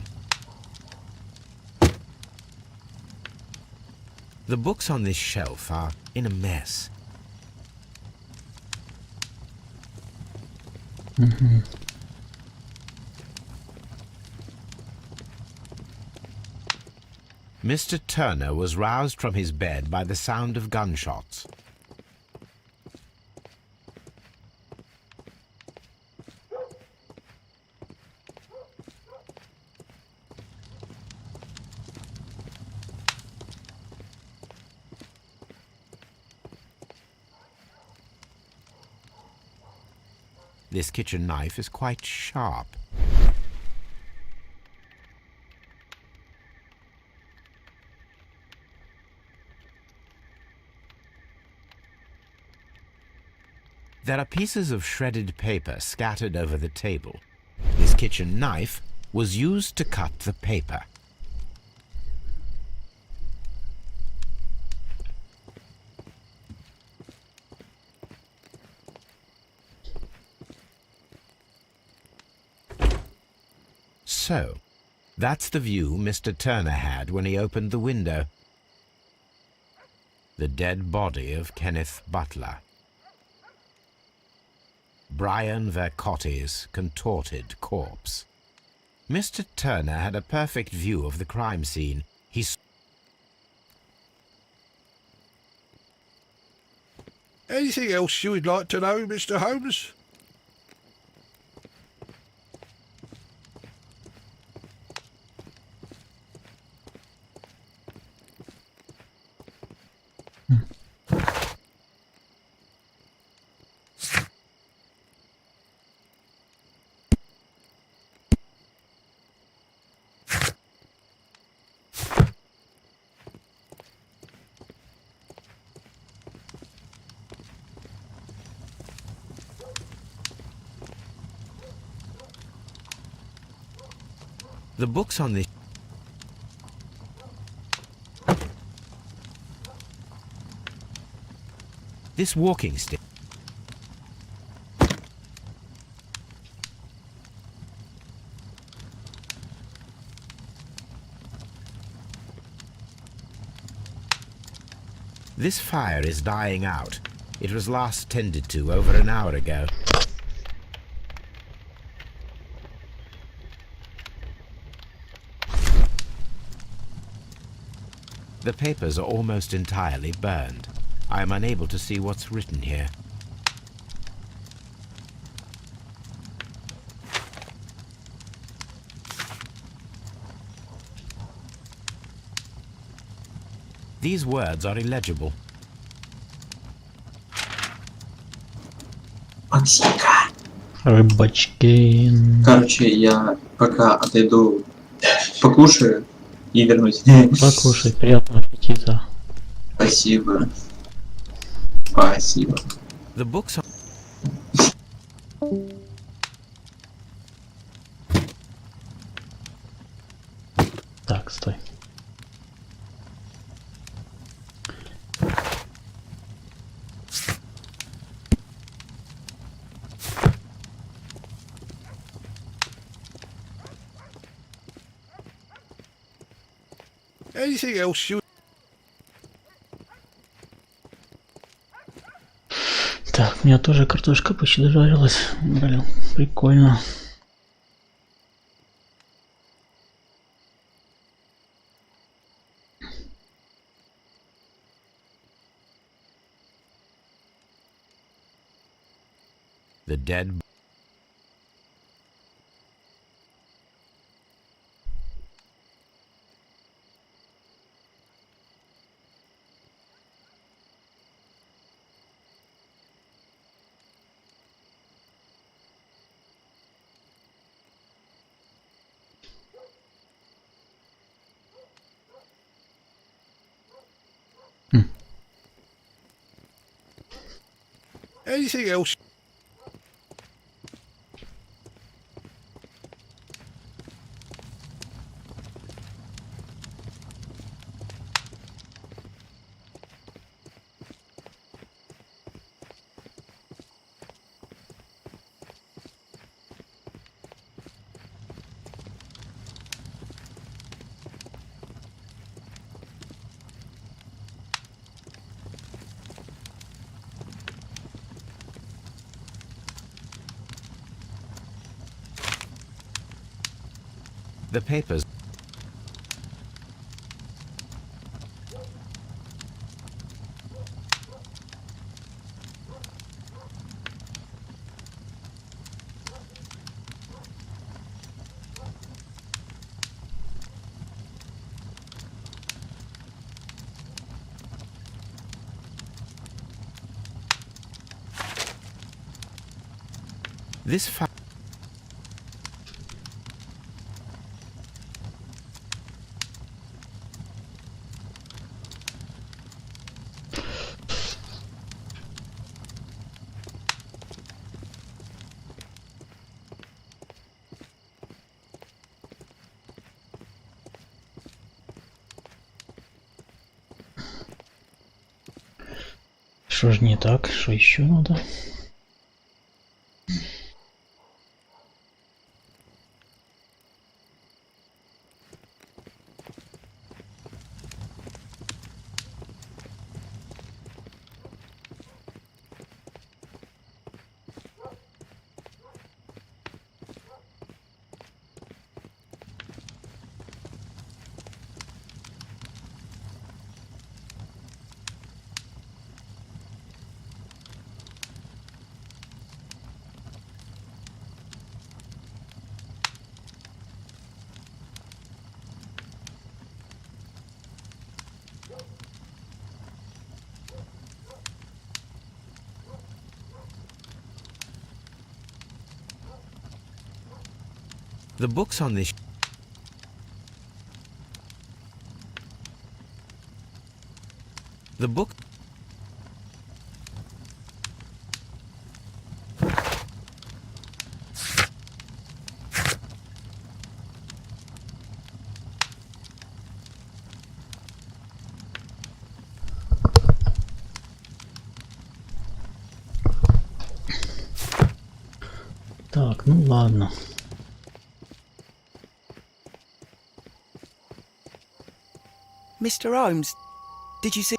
The books on this shelf are in a mess. Mr. Turner was roused from his bed by the sound of gunshots. This kitchen knife is quite sharp. There are pieces of shredded paper scattered over the table. This kitchen knife was used to cut the paper. So, that's the view Mr. Turner had when he opened the window. The dead body of Kenneth Butler. Brian Vercotti's contorted corpse. Mr. Turner had a perfect view of the crime scene. Anything else you would like to know, Mr. Holmes? The books on this walking stick. This fire is dying out. It was last tended to over an hour ago. The papers are almost entirely burned. I am unable to see what's written here. These words are illegible. Максимка. Рыбачки. Короче, я пока отойду, покушаю и вернусь. Покушай, приятного аппетита. Спасибо. Спасибо. The books are... Так, стой. Anything else you... Так, у меня тоже картошка почти дожарилась. Блин, прикольно. The dead... Anything else? The papers. This fa- Что ж не так? Что еще надо? The books on this. The book. Так, ну ладно. Mr. Holmes, did you see?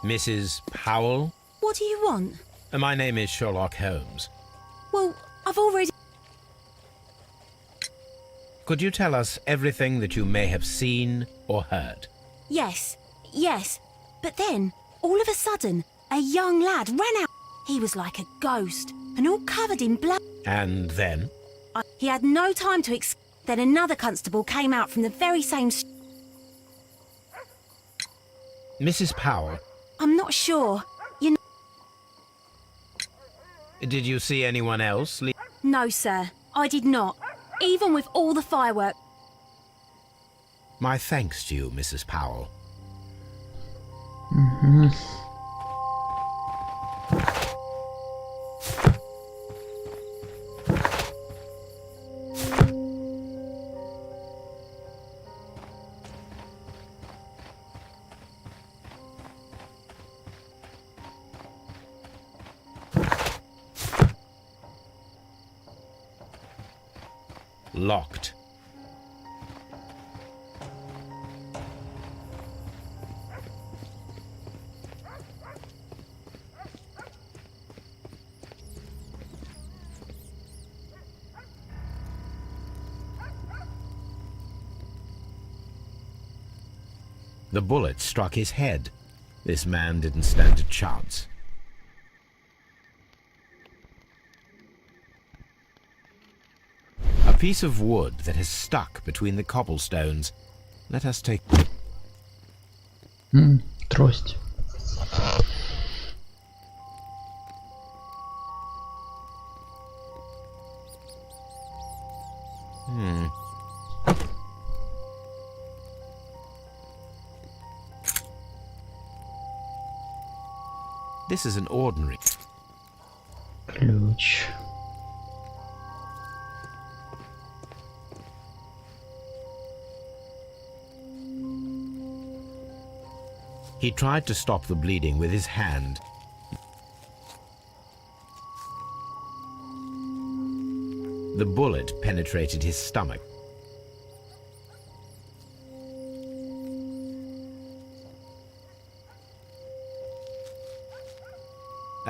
Mrs. Powell? What do you want? My name is Sherlock Holmes. Well, I've already... Could you tell us everything that you may have seen or heard? Yes, yes. But then, all of a sudden, a young lad ran out. He was like a ghost, and all covered in blood. And then? He had no time to Then another constable came out from the very same... Mrs. Powell, I'm not sure. You know... did you see anyone else? No, sir. I did not. Even with all the fireworks. My thanks to you, Mrs. Powell. Угу. Locked. The bullet struck his head. This man didn't stand a chance. A piece of wood that has stuck between the cobblestones. Let us take... Трость. This is an ordinary... Ключ. He tried to stop the bleeding with his hand. The bullet penetrated his stomach.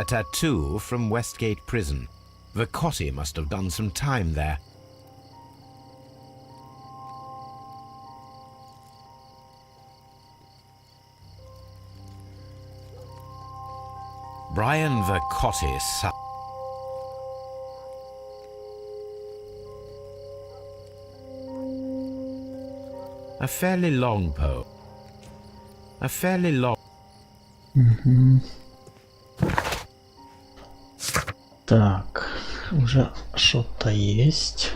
A tattoo from Westgate Prison. Vacotti must have done some time there. Brian Vacotti's son. A fairly long poem. A fairly long... Так, уже что-то есть.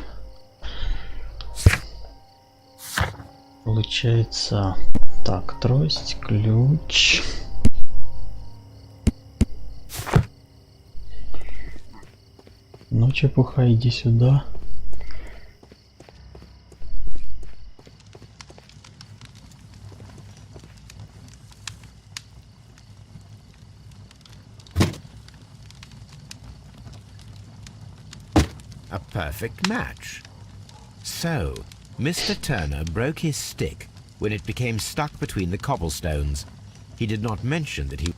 Получается, так, трость, ключ. Ну, чепуха, иди сюда. A perfect match. So, Mr. Turner broke his stick when it became stuck between the cobblestones. He did not mention that he...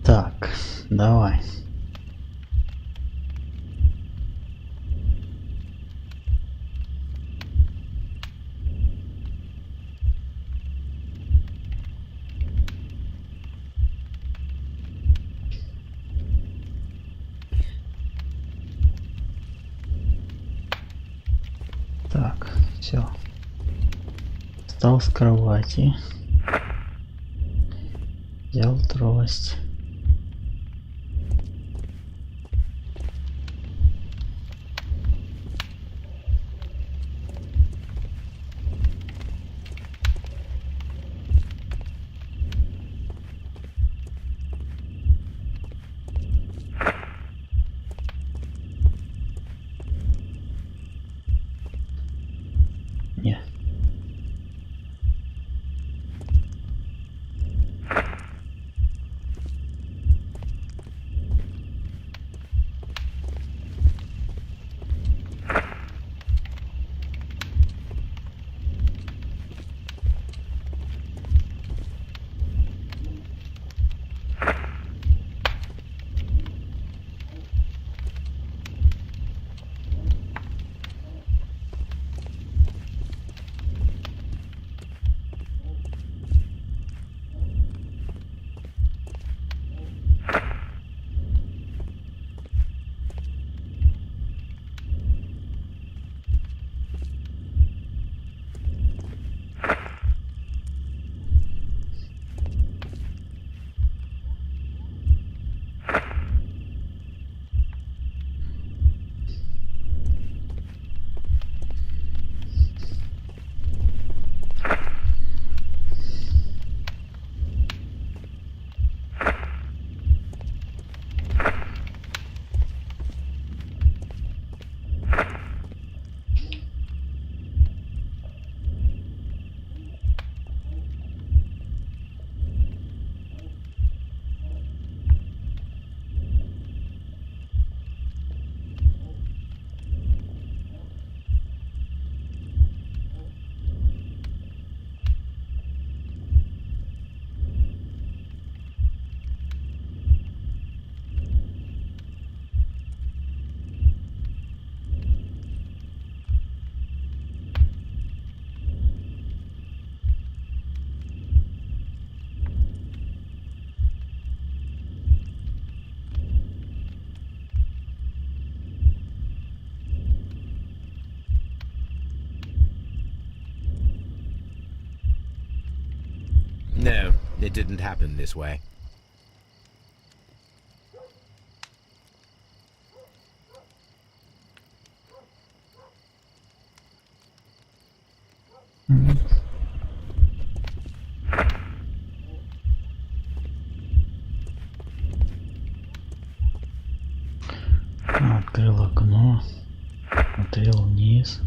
Так, давай. Так, все. Встал с кровати. Взял трость. Не. No, it didn't happen this way. Открыл окно. Смотрел вниз.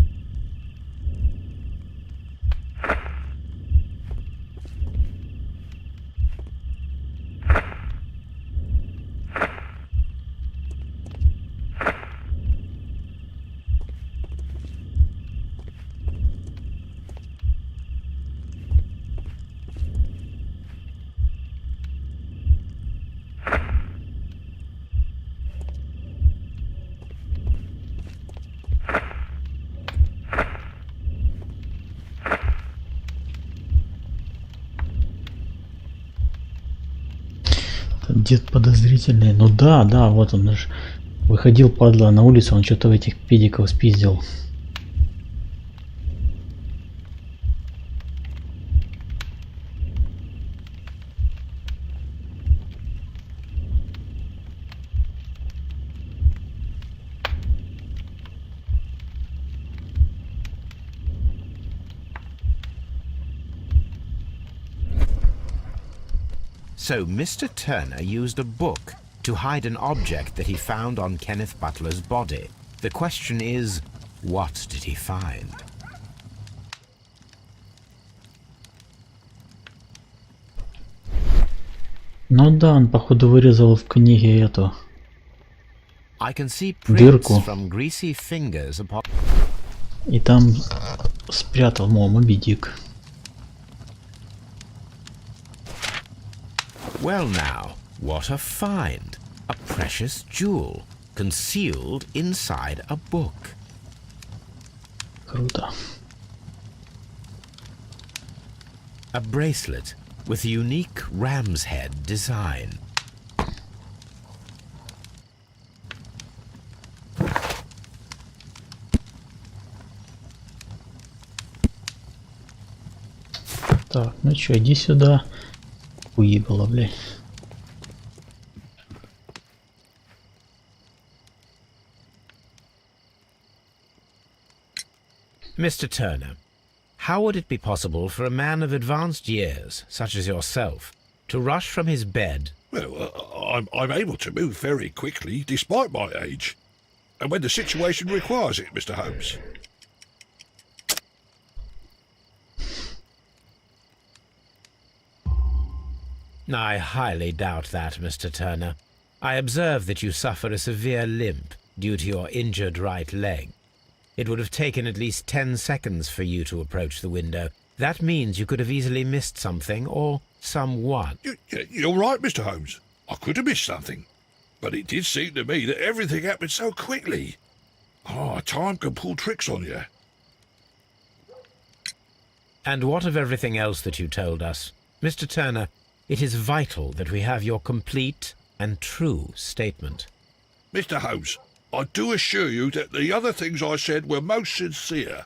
Дед подозрительный. Ну да, да, вот он же выходил, падла, на улицу, он что-то в этих педиков спиздил. So Mr. Turner used a book to hide an object that he found on Kenneth Butler's body. The question is, what did he find? Ну да, он походу вырезал в книге эту I can see prints дырку from greasy fingers upon... и там спрятал, мол, Моби Дик. Well now, what a find! A precious jewel, concealed inside a book. Круто. A bracelet with a unique ram's head design. Так, ну чё, иди сюда. Уебало, блядь. Mr. Turner, how would it be possible for a man of advanced years, such as yourself, to rush from his bed? Well, I'm able to move very quickly, despite my age. And when the situation requires it, Mr. Holmes. I highly doubt that, Mr. Turner. I observe that you suffer a severe limp due to your injured right leg. It would have taken at least 10 seconds for you to approach the window. That means you could have easily missed something or someone. You're right, Mr. Holmes. I could have missed something. But it did seem to me that everything happened so quickly. Oh, time can pull tricks on you. And what of everything else that you told us? Mr. Turner, it is vital that we have your complete and true statement. Mr. Holmes, I do assure you that the other things I said were most sincere.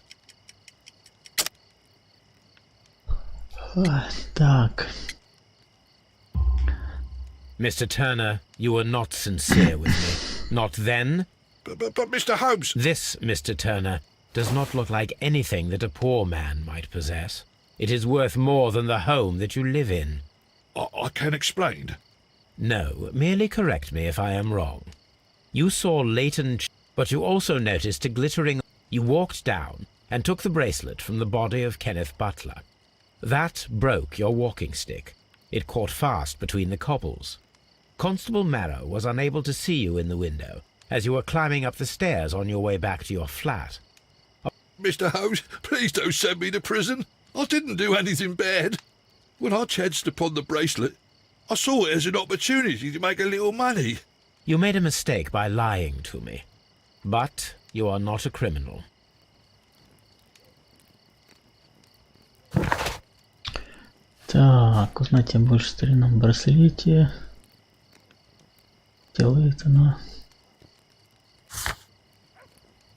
Так. Mr. Turner, you were not sincere with me. Not then. But Mr. Holmes... This, Mr. Turner, does not look like anything that a poor man might possess. It is worth more than the home that you live in. I can explain. No, merely correct me if I am wrong. You saw latent, but you also noticed a glittering... You walked down and took the bracelet from the body of Kenneth Butler. That broke your walking stick. It caught fast between the cobbles. Constable Marrow was unable to see you in the window as you were climbing up the stairs on your way back to your flat. Mr. Holmes, please don't send me to prison. I didn't do anything bad. When I chanced upon the bracelet, I saw it as an opportunity to make a little money. You made a mistake by lying to me. But you are not a criminal. Так, узнать больше о старинном браслете. Делает она.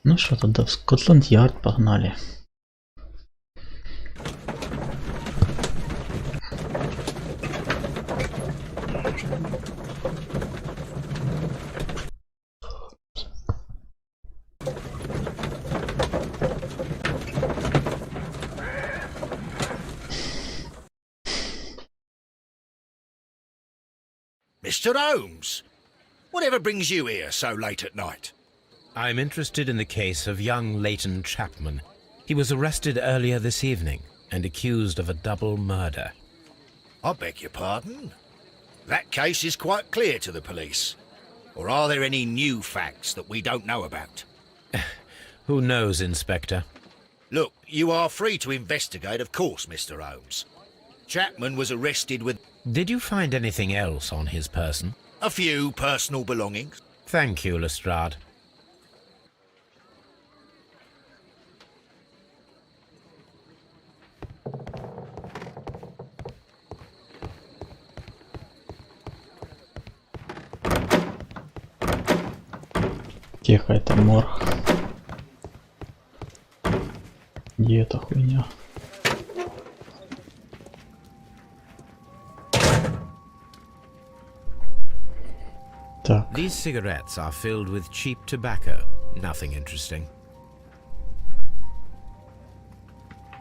Ну что, тогда в Скотланд-Ярд погнали. Mr. Holmes, whatever brings you here so late at night? I'm interested in the case of young Leighton Chapman. He was arrested earlier this evening and accused of a double murder. I beg your pardon? That case is quite clear to the police. Or are there any new facts that we don't know about? Who knows, Inspector? Look, you are free to investigate, of course, Mr. Holmes. Chapman was arrested with Did you find anything else on his person? a few personal belongings. Thank you, Lestrade. Тихо, это морг. Где эта хуйня? Так. These cigarettes are filled with cheap tobacco. Nothing interesting.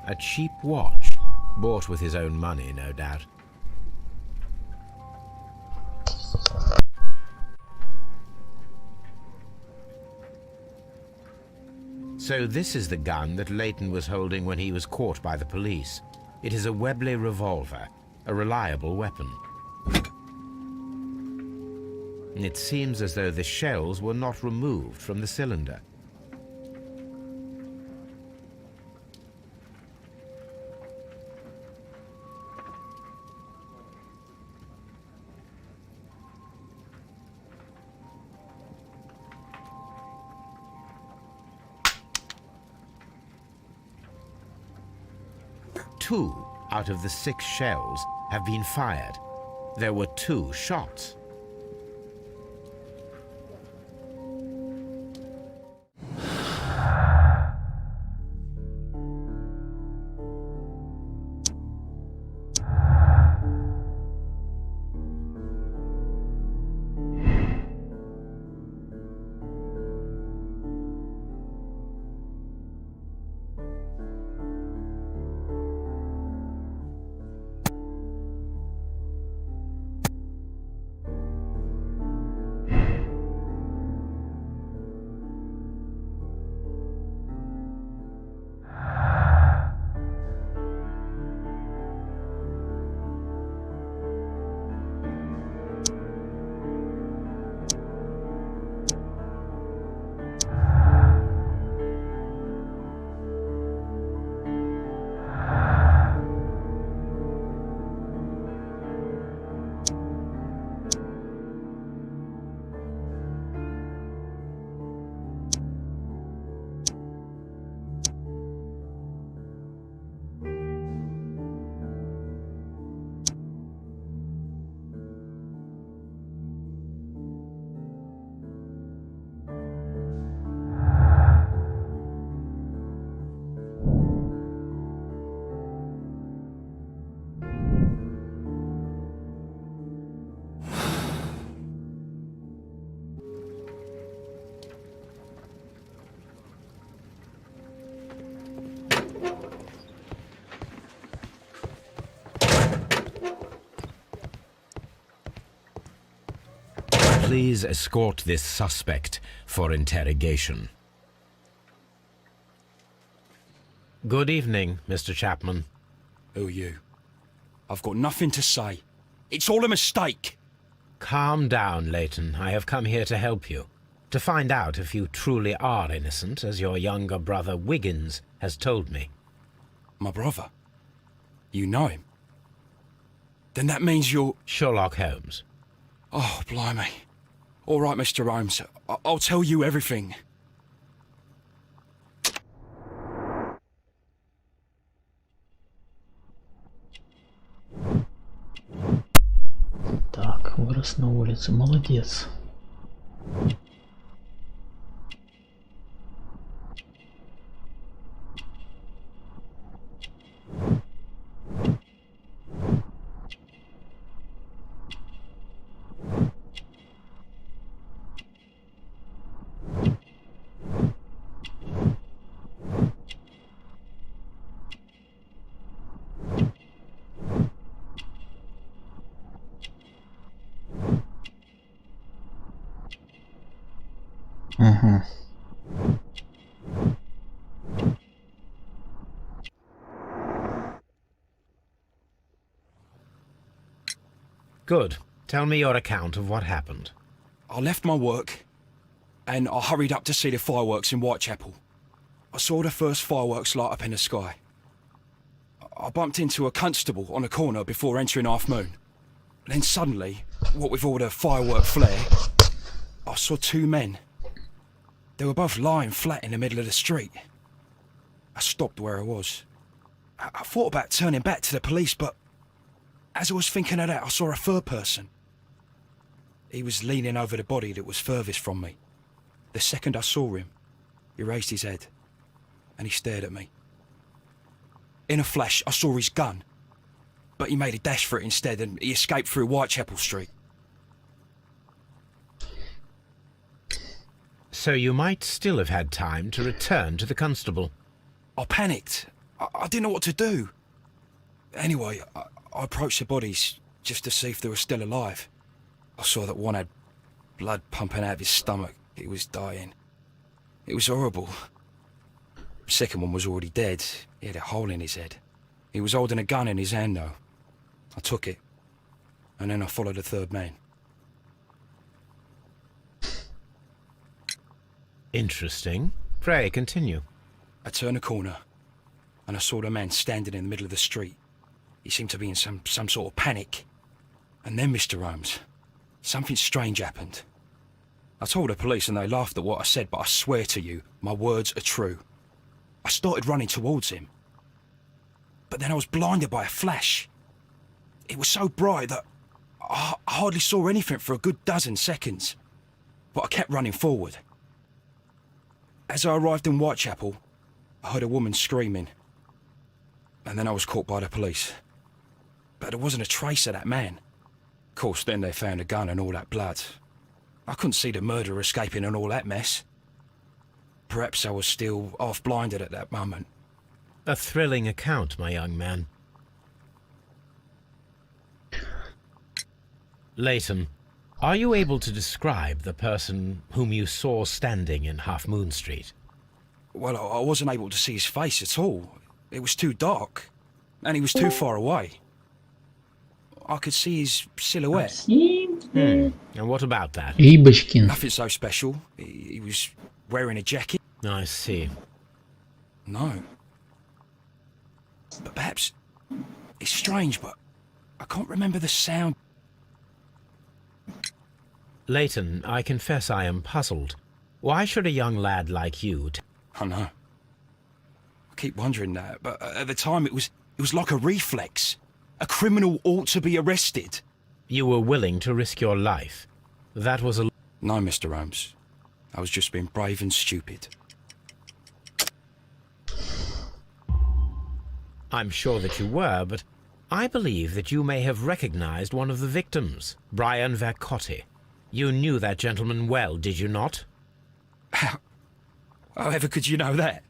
A cheap watch. Bought with his own money, no doubt. So this is the gun that Leighton was holding when he was caught by the police. It is a Webley revolver, a reliable weapon. It seems as though the shells were not removed from the cylinder. Two out of the 6 shells have been fired. There were 2 shots. Please escort this suspect for interrogation. Good evening, Mr. Chapman. Who are you? I've got nothing to say. It's all a mistake. Calm down, Leighton. I have come here to help you. To find out if you truly are innocent, as your younger brother Wiggins has told me. My brother? You know him? Then that means you're... Sherlock Holmes. Oh, blimey. All right, Mr. Holmes. I'll tell you everything. Так, вырос на улице. Молодец. Угу. Good. Tell me your account of what happened. I left my work and I hurried up to see the fireworks in Whitechapel. I saw the first fireworks light up in the sky. I bumped into a constable on a corner before entering Half Moon. Then suddenly, what with all the firework flare, I saw two men. They were both lying flat in the middle of the street. I stopped where I was. I thought about turning back to the police, but as I was thinking of that, I saw a third person. He was leaning over the body that was furthest from me. The second I saw him, he raised his head and he stared at me. In a flash, I saw his gun, but he made a dash for it instead and he escaped through Whitechapel Street. So you might still have had time to return to the constable. I panicked. I didn't know what to do. Anyway, I approached the bodies just to see if they were still alive. I saw that one had blood pumping out of his stomach. He was dying. It was horrible. The second one was already dead. He had a hole in his head. He was holding a gun in his hand though. I took it, and then I followed the third man. Interesting. Pray, continue. I turned a corner, and I saw the man standing in the middle of the street. He seemed to be in some sort of panic. And then, Mr. Holmes, something strange happened. I told the police and they laughed at what I said, but I swear to you, my words are true. I started running towards him. But then I was blinded by a flash. It was so bright that I hardly saw anything for a good dozen seconds. But I kept running forward. As I arrived in Whitechapel, I heard a woman screaming. And then I was caught by the police. But there wasn't a trace of that man. Of course, then they found a gun and all that blood. I couldn't see the murderer escaping and all that mess. Perhaps I was still half-blinded at that moment. A thrilling account, my young man. Leighton, are you able to describe the person whom you saw standing in Half Moon Street? Well, I wasn't able to see his face at all. It was too dark, and he was too far away. I could see his silhouette. And what about that? Рибочкин. Nothing so special. He was wearing a jacket. I see. No. But perhaps it's strange, but I can't remember the sound. Leighton, I confess I am puzzled. Why should a young lad like you... I know. I keep wondering that, but at the time it was like a reflex. A criminal ought to be arrested. You were willing to risk your life. That was a... No, Mr. Holmes. I was just being brave and stupid. I'm sure that you were, but I believe that you may have recognized one of the victims, Brian Vercotti. You knew that gentleman well, did you not? However could you know that?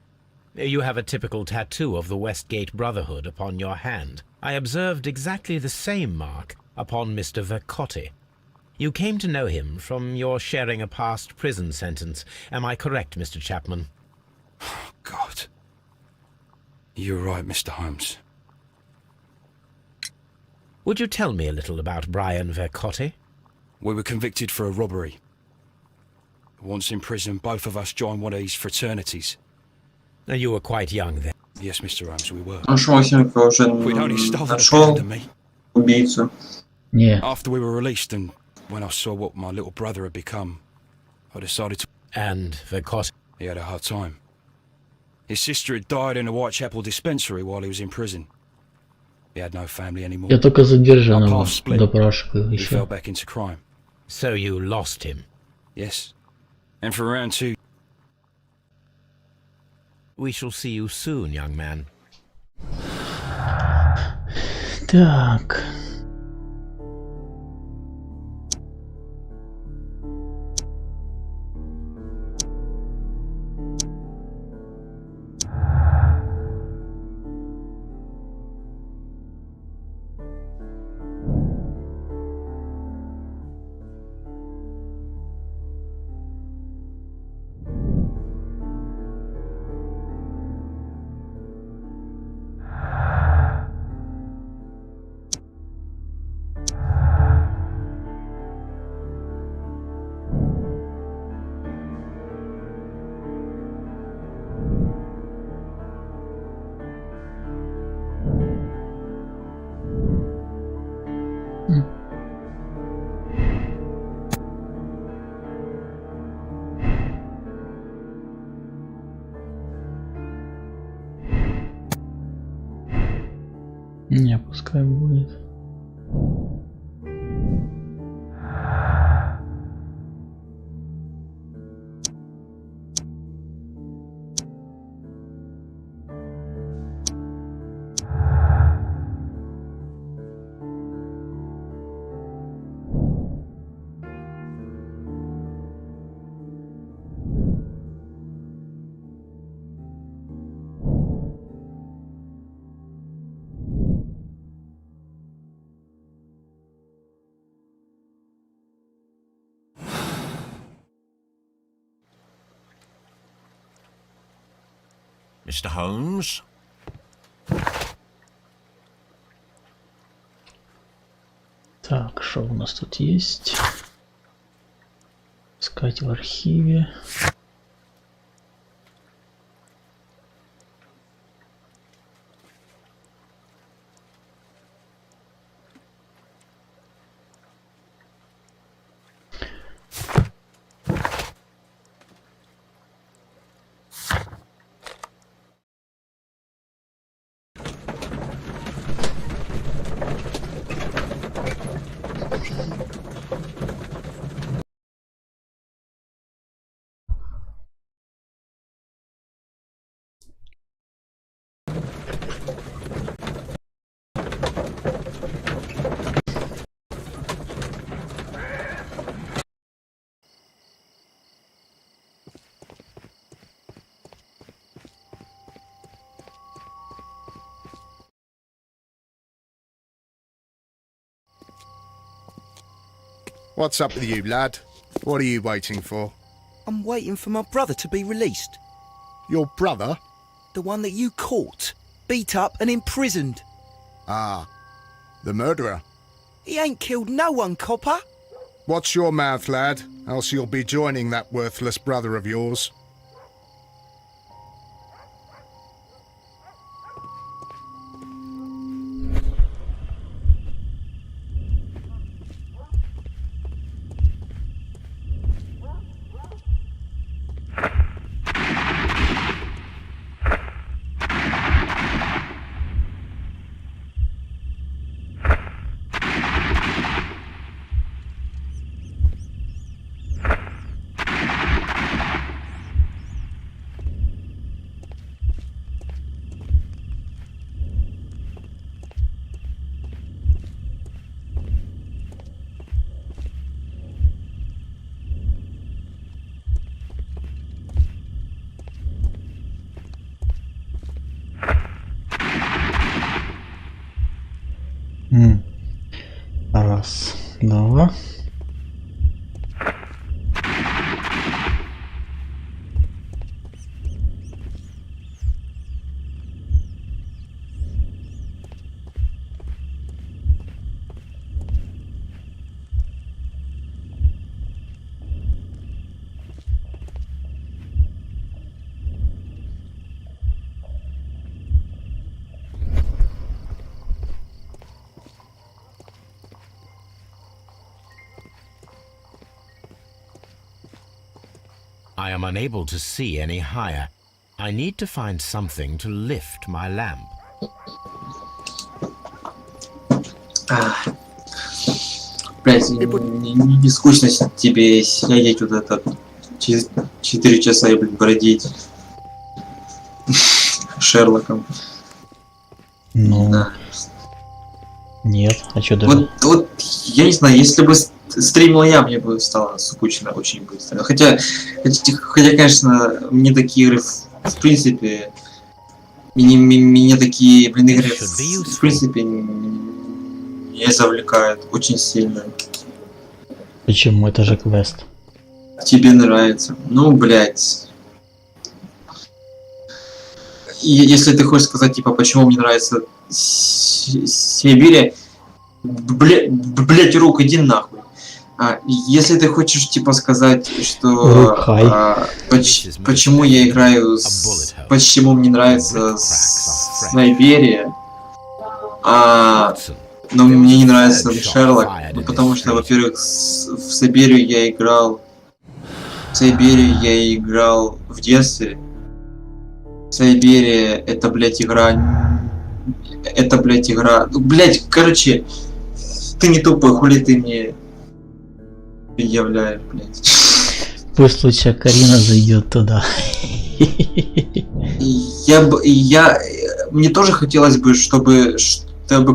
You have a typical tattoo of the Westgate Brotherhood upon your hand. I observed exactly the same mark upon Mr. Vercotti. You came to know him from your sharing a past prison sentence. Am I correct, Mr. Chapman? Oh, God. You're right, Mr. Holmes. Would you tell me a little about Brian Vercotti? We were convicted for a robbery. Once in prison, both of us joined one of these fraternities. You were quite young then. Yes, Mr. Holmes, we were. Шосенька уже We'd only stolen a нашел pound of me. убийцу. Не. After we were released and when I saw what my little brother had become, I decided to... And Vercotti? He had a hard time. His sister had died in a Whitechapel dispensary while he was in prison. He had no family anymore. Я только задержанного Our paths split. допрашиваю He еще. fell back into crime. So you lost him? Yes. And for around 2... We shall see you soon, young man. Так. Не, пускай будет. Mr. Holmes? Так, что у нас тут есть? Искать в архиве. What's up with you, lad? What are you waiting for? I'm waiting for my brother to be released. Your brother? The one that you caught, beat up and imprisoned. Ah, the murderer. He ain't killed no one, copper. Watch your mouth, lad, else you'll be joining that worthless brother of yours. Раз, два. I am unable to see any higher. I need to find something to lift my lamp. Блять, не скучно тебе сидеть вот это 4 часа и, блин, бродить Шерлоком. Ну, да. Нет, а что даже? Вот, я не знаю, если бы стримил я, мне бы стало скучно очень быстро. Хотя, конечно, мне такие игры, в принципе, меня такие, блин, игры, в принципе, не завлекают очень сильно. Почему? Это же квест. Тебе нравится. Ну, блядь. Если ты хочешь сказать, типа, почему мне нравится Сибирь, блядь, рук, иди нахуй. Если ты хочешь, типа, сказать, что почему я играю почему мне нравится Сайберия, но мне не нравится Шерлок, ну, потому что, во-первых, в Сайберию я играл в детстве. Сайберия — это, блядь, игра это, блядь, игра... Ну, блядь, короче, ты не тупой, хули ты мне предъявляешь, блядь. Пусть лучше Карина зайдет туда. Мне тоже хотелось бы, чтобы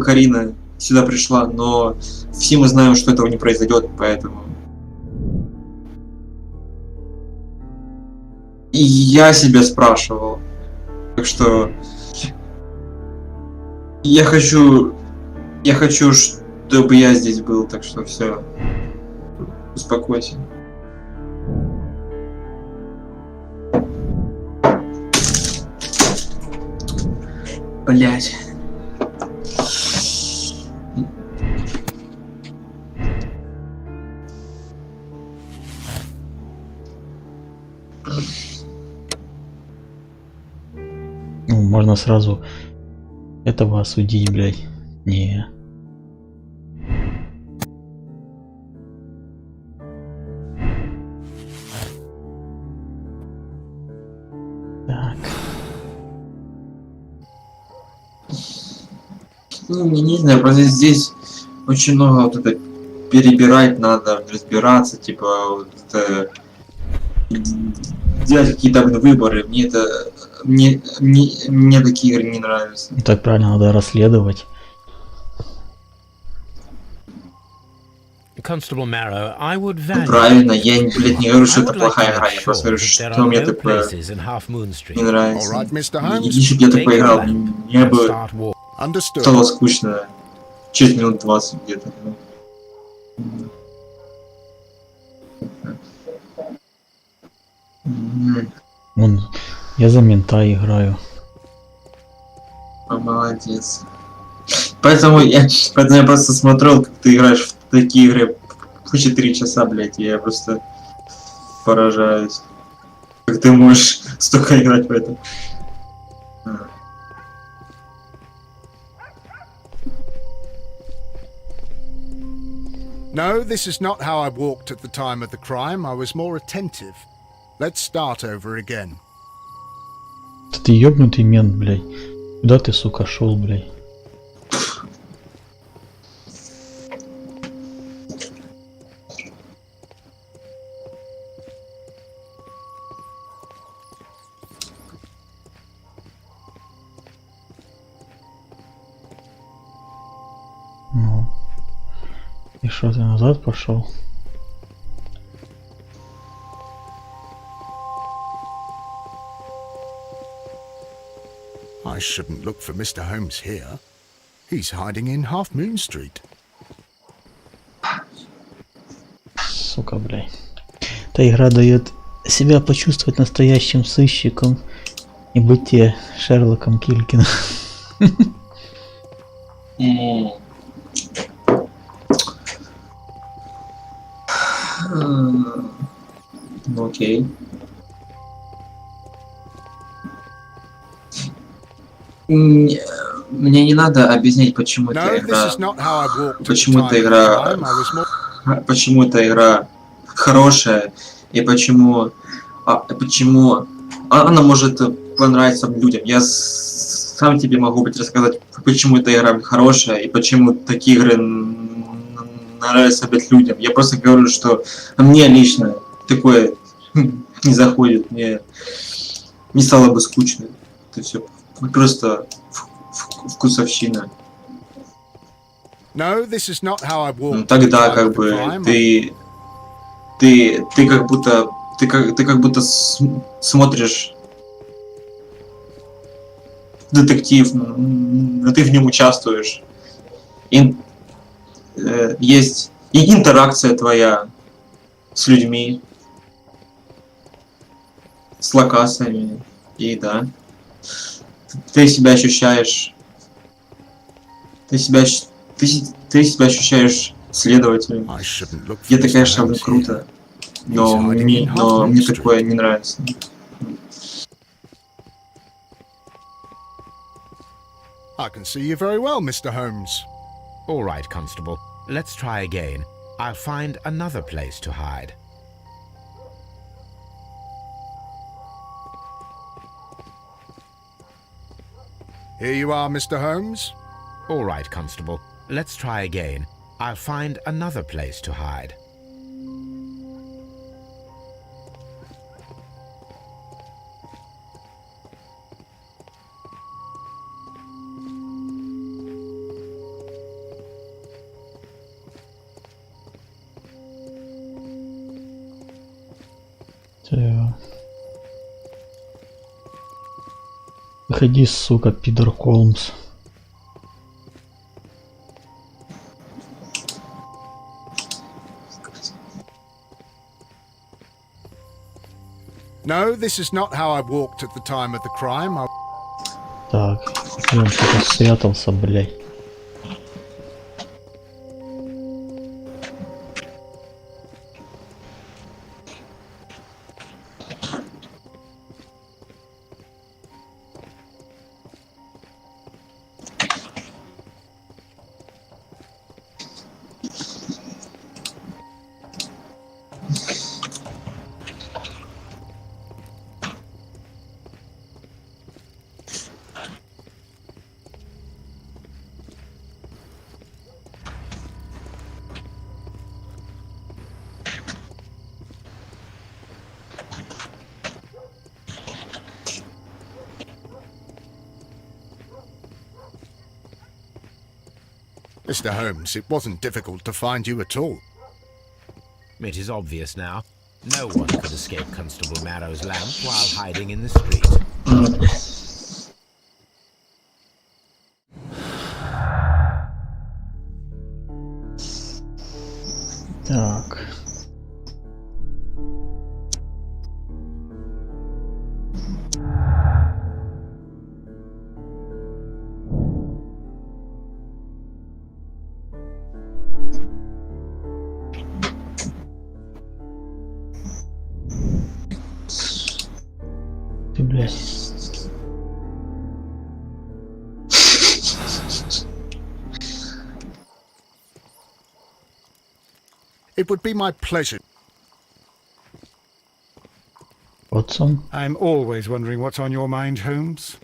Карина сюда пришла, но все мы знаем, что этого не произойдет, поэтому... И я себя спрашивал. Так что... Я хочу, чтобы я здесь был, так что все. Успокойся. Блять. Ну, можно сразу этого осудить, блядь. Не. Так. Ну, не знаю, просто здесь очень много вот это перебирать надо, разбираться, типа вот это, делать какие-то выборы. Мне такие игры не нравятся. Так правильно, надо расследовать. Constable Marrow, I would value Правильно, я, блядь, не говорю, что это I would like плохая to игра, make я просто sure говорю, that there что are мне no такое places in Half Moon Street. не нравится. All right, Mr. Holmes. Если бы я Take такое your играл, lamp мне and бы start walking. Understood. стало скучно. Через минут 20 где-то. Вон, я за мента играю. Молодец. Поэтому я просто смотрел, как ты играешь в такие игры по 4 часа, блядь, и я просто поражаюсь. Как ты можешь столько играть в это? No, this is not how I walked at the time of the crime. I was more attentive. Let's start over again. Ты ёбнутый мент, блядь. Куда ты, сука, шел, блядь? Ну. И что, ты назад пошел? I shouldn't look for Mr. Holmes here. He's hiding in Half Moon Street. Сука, блядь. Эта игра дает себя почувствовать настоящим сыщиком и быть тебе Шерлоком Килькиным. Окей. Мне не надо объяснять, почему эта игра хорошая и почему она может понравиться людям. Я сам тебе могу рассказать, почему эта игра хорошая и почему такие игры нравятся людям. Я просто говорю, что мне лично такое не заходит, мне не стало бы скучно. Это все просто вкусовщина. No, this is not how I walked. Тогда как бы ты как будто смотришь детектив, но ты в нем участвуешь. Есть и интеракция твоя с людьми, с локациями, и да, ты себя ощущаешь, ты себя ощущаешь следователем. И это, конечно, круто, но мне такое не нравится. I can see you very well, Mr. Holmes. All right, Constable. Let's try again. I'll find another place to hide. Here you are, Mr. Holmes. All right, Constable. Let's try again. I'll find another place to hide. Выходи, сука, пидор Холмс. No, this is not how I walked at the time of the crime. Так, я что-то спрятался, блядь. Mr. Holmes, it wasn't difficult to find you at all. It is obvious now. No one could escape Constable Marrow's lamp while hiding in the street. Так. Ты, блядь. It would be my pleasure. Watson? I'm always wondering what's on your mind, Holmes.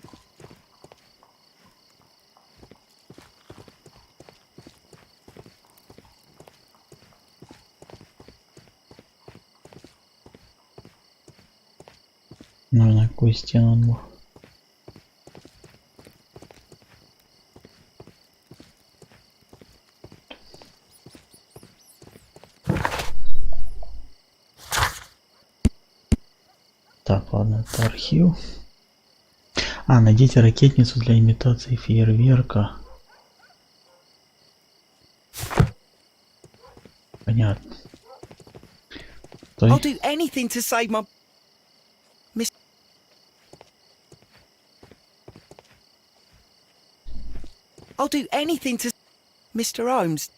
Ну, на какую стену он мог? Так, ладно, это архив. А, найдите ракетницу для имитации фейерверка. Понятно. I'll do anything to save my... Miss... I'll do anything to... Mr. Holmes.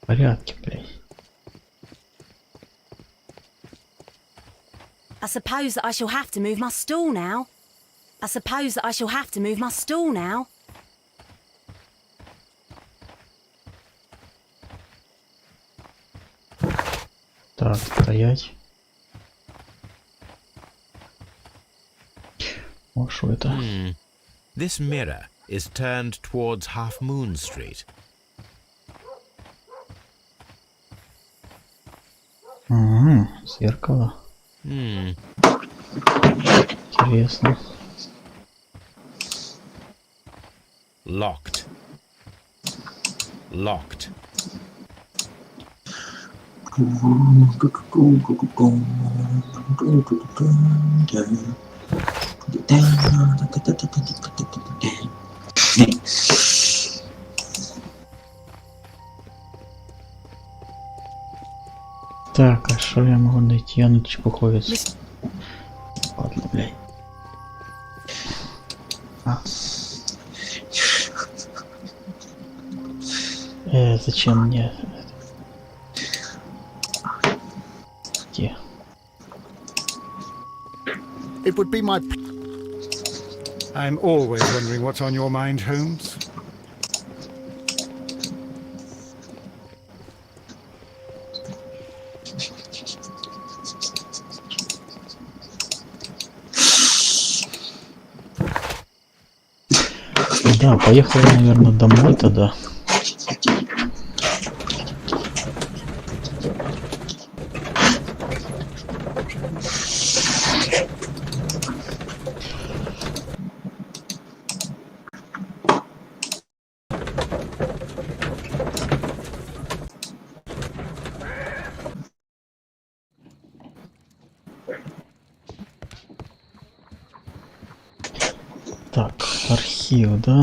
В порядке, блядь. I suppose that I shall have to move my stool now. I suppose that I shall have to move my stool now. Так, стоять. О, что это? This mirror is turned towards Half Moon Street. Зеркало. Интересно. Locked. Locked. Так, а что я могу найти? А ну чепуховец. Ладно, блядь. А. Зачем мне? Где? It would be my... I'm always wondering what's on your mind, Holmes. Да, поехали, наверное, домой тогда. Так, архив, да?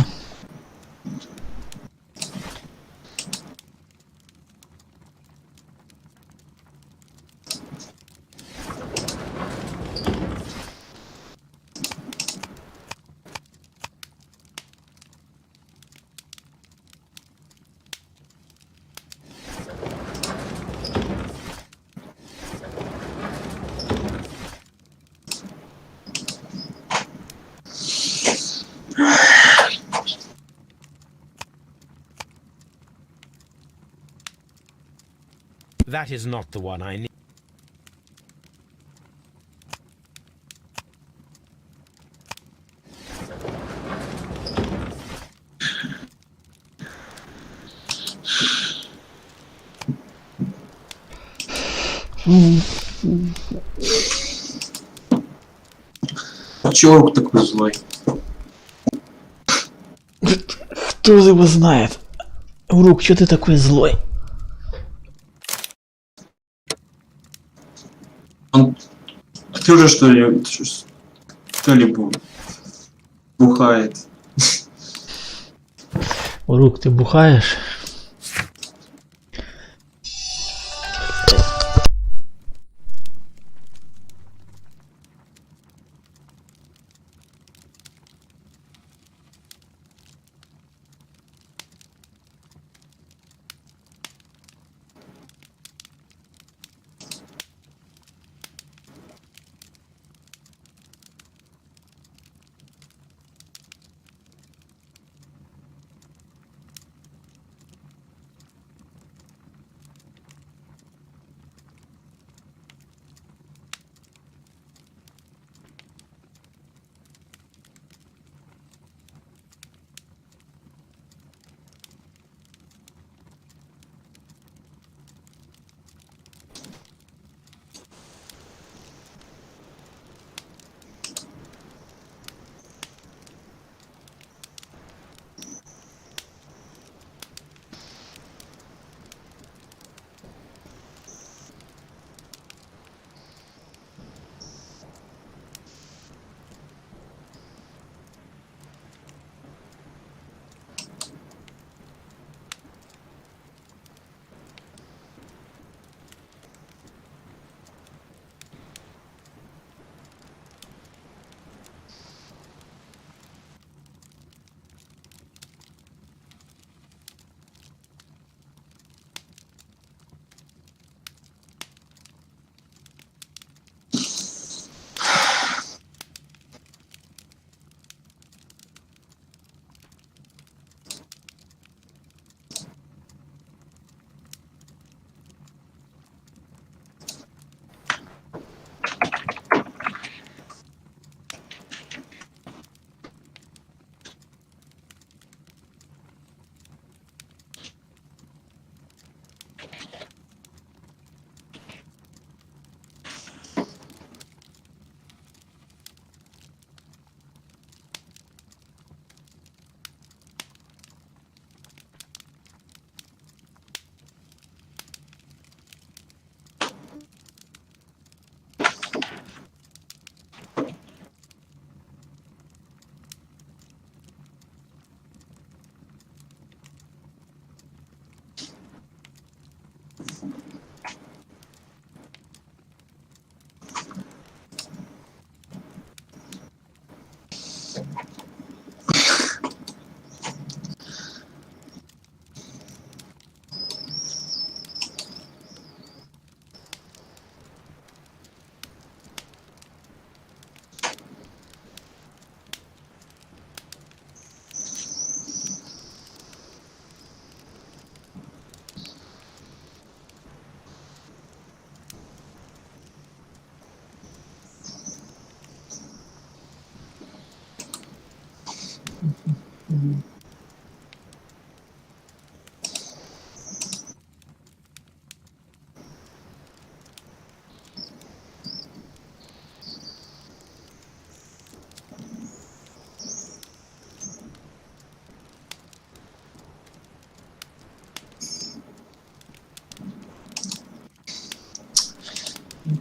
That is not the one I need. Чего рук такой злой? Кто его знает? Урук, что ты такой злой? Он... Ты уже что ли бухает? Урук, ты бухаешь?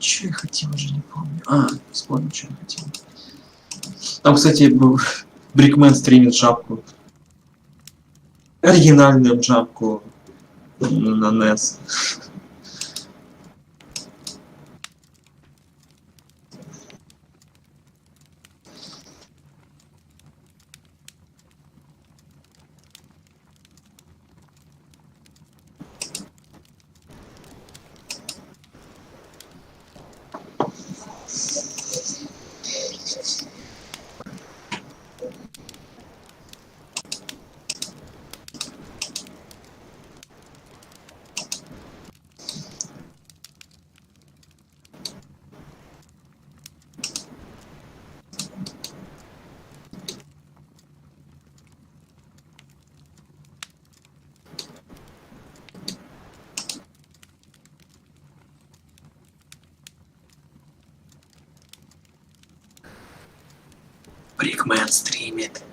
Что я хотел, уже не помню. Вспомнил, что я хотел. Там, кстати, был Брикмен стримит жабку. Оригинальную жабку на NES. Брикмен стримит.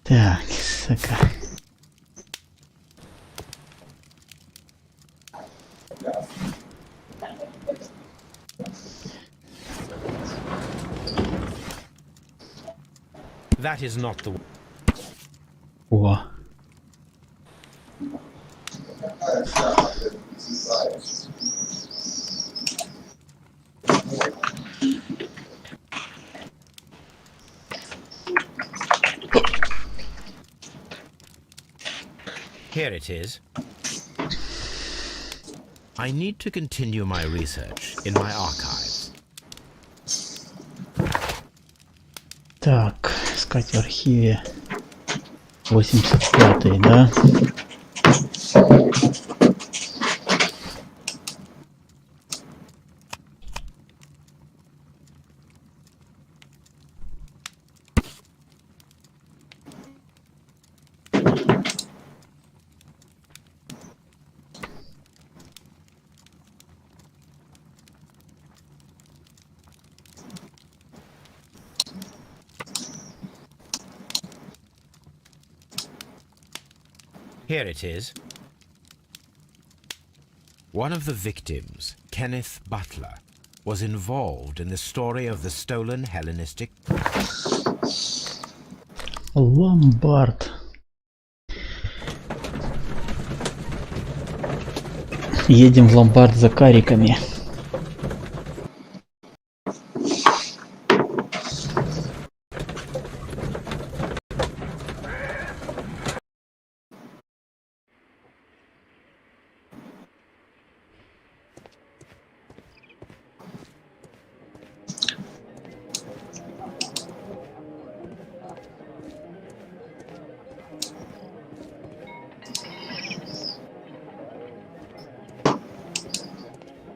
Так, сука. That is not the... О. Here it is. I need to continue my research in my archives. Так, искать в архиве. 85-й, да? Here it is. One of the victims, Kenneth Butler, was involved in the story of the stolen Hellenistic... Ломбард. Едем в ломбард за кариками.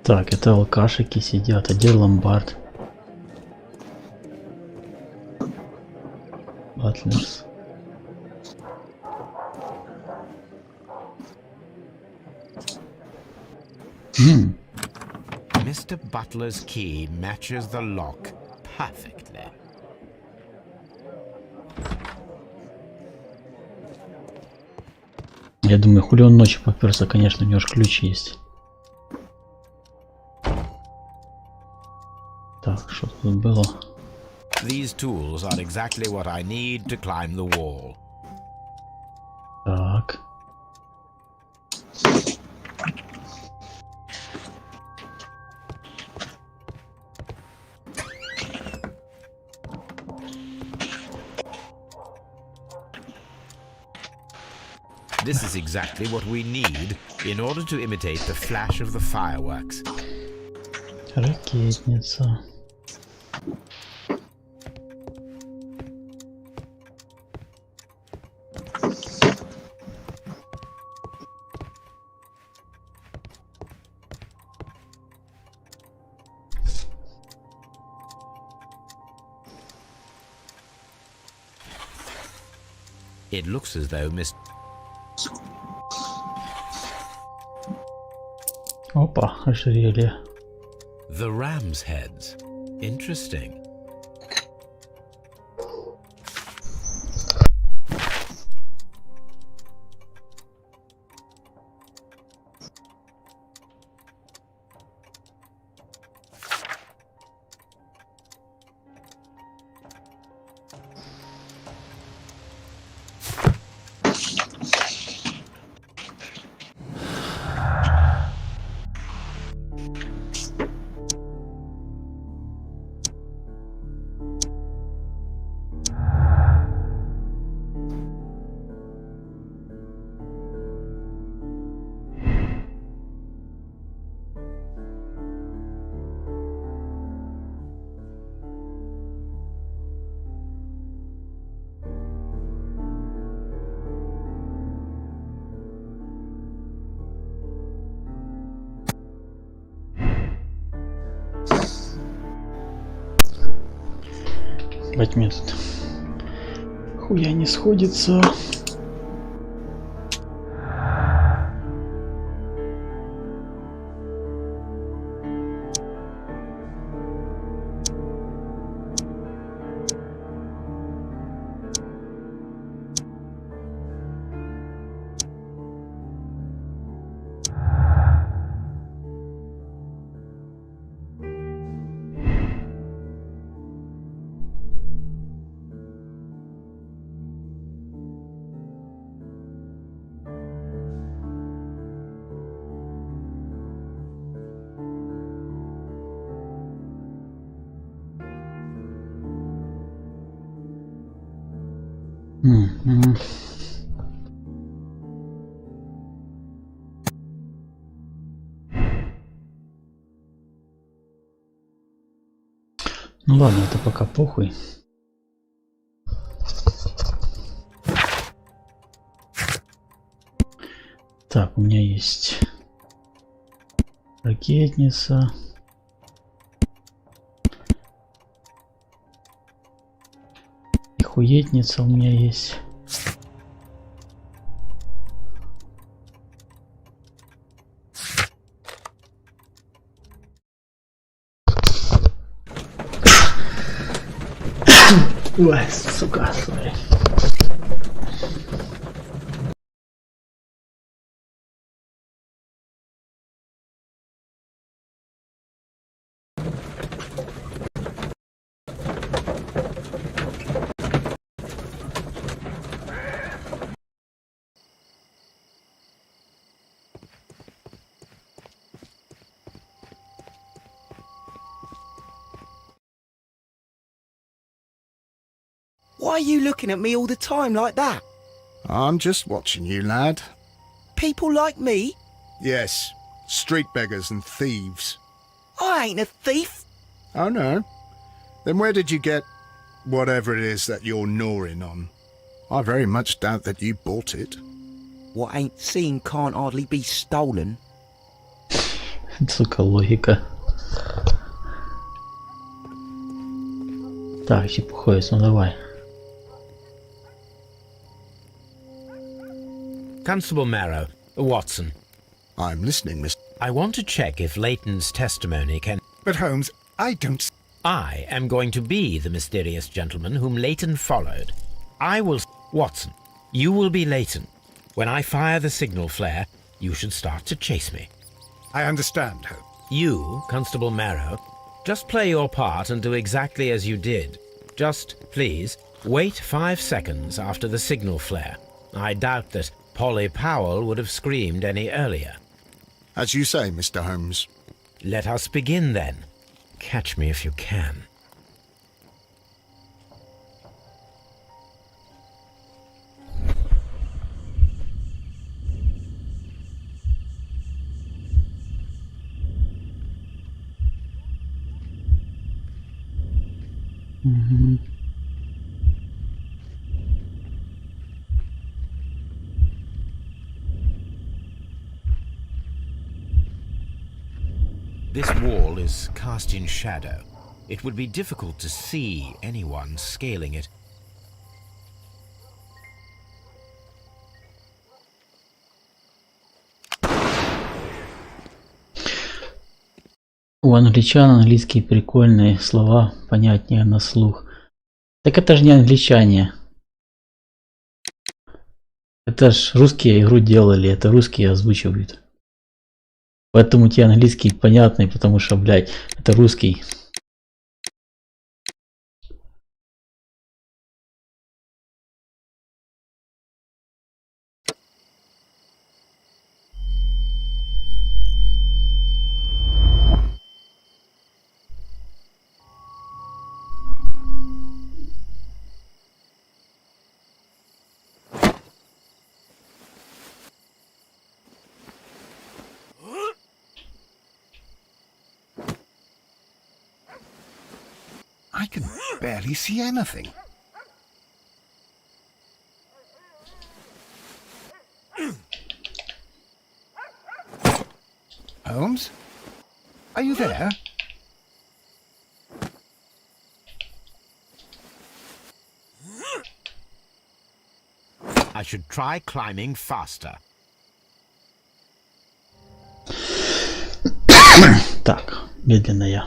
Так, это алкашики сидят, а где ломбард? Батлерс. Mr. Butler's key matches the lock perfectly. Я думаю, хули он ночью попёрся, конечно, у него же ключ есть. Так, что тут было? These tools are exactly what I need to climb the wall. Так. This is exactly what we need in order to imitate the flash of the fireworks. Ракетница. It looks as though Miss... Опа, ожерелье. The ram's heads. Interesting. Бать, мне тут хуя не сходится. Мгм. Ну ладно, это пока похуй. Так, у меня есть ракетница. И хуетница у меня есть. Ой, сука, сори. Why are you looking at me all the time like that? I'm just watching you, lad. People like me? Yes, street beggars and thieves. I ain't a thief. Oh no? Then where did you get whatever it is that you're gnawing on? I very much doubt that you bought it. What ain't seen can't hardly be stolen. Сука, логика. Так, чепухоец, ну давай. Constable Marrow, Watson. I'm listening, Miss. I want to check if Leighton's testimony can... But Holmes, I don't... I am going to be the mysterious gentleman whom Leighton followed. I will... Watson, you will be Leighton. When I fire the signal flare, you should start to chase me. I understand, Holmes. You, Constable Marrow, just play your part and do exactly as you did. Just, please, wait 5 seconds after the signal flare. I doubt that Polly Powell would have screamed any earlier. As you say, Mr. Holmes. Let us begin then. Catch me if you can. Угу. This wall is cast in shadow. It would be difficult to see anyone scaling it. У англичан английские прикольные слова, понятнее на слух. Так это же не англичане. Это ж русские игру делали, это русские озвучивают. Поэтому те английские понятные, потому что, блядь, это русский. I can barely see anything. Holmes? Are you there? I should try climbing faster. Так, медленно я.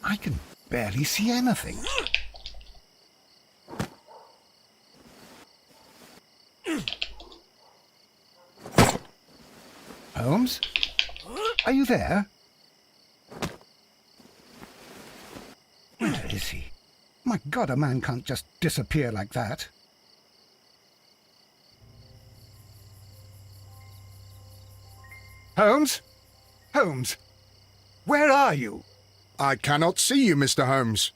I can barely see anything. Holmes? Are you there? Where is he? My God, a man can't just disappear like that. Holmes? Holmes? Where are you? I cannot see you, Mr. Holmes.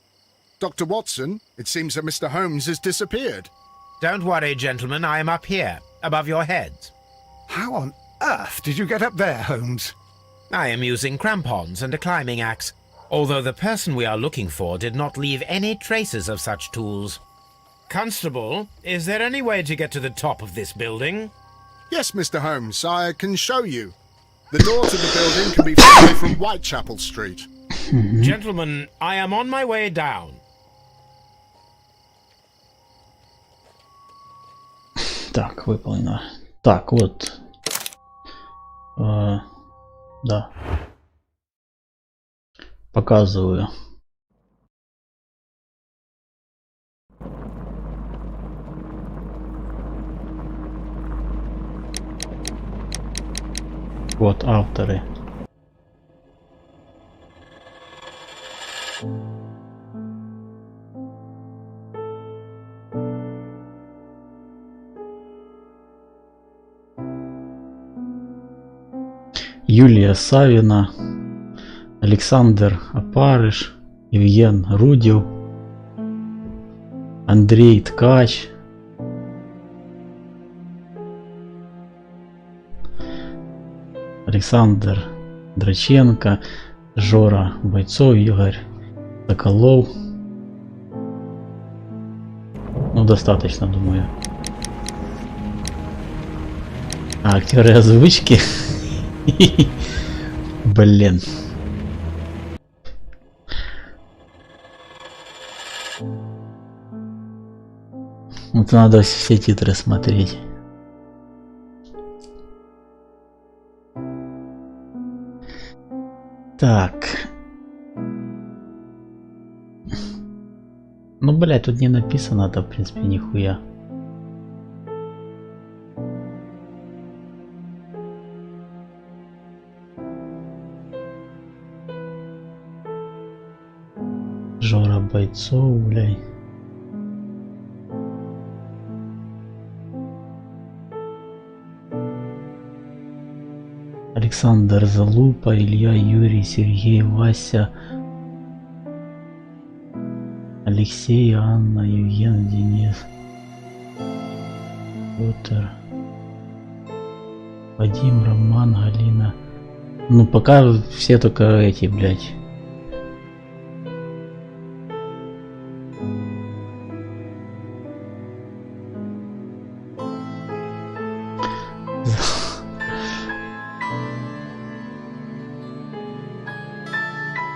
Dr. Watson, it seems that Mr. Holmes has disappeared. Don't worry, gentlemen, I am up here, above your heads. How on earth did you get up there, Holmes? I am using crampons and a climbing axe, although the person we are looking for did not leave any traces of such tools. Constable, is there any way to get to the top of this building? Yes, Mr. Holmes, I can show you. The door to the building can be found from Whitechapel Street. Gentlemen, I am on my way down. Так, выполнено. Так, вот. Да. Показываю. Вот авторы. Юлия Савина, Александр Опарыш, Евген Рудев, Андрей Ткач, Александр Драченко, Жора Бойцов, Игорь Соколов. Ну, достаточно, думаю. А, актеры озвучки. Блин. Вот надо все титры смотреть. Так. Ну, блядь, тут не написано-то, в принципе, нихуя. Жора Бойцов, блядь. Александр Залупа, Илья, Юрий, Сергей, Вася, Алексей, Анна, Евген, Денис. Петр. Вадим, Роман, Галина. Ну, пока все только эти, блядь.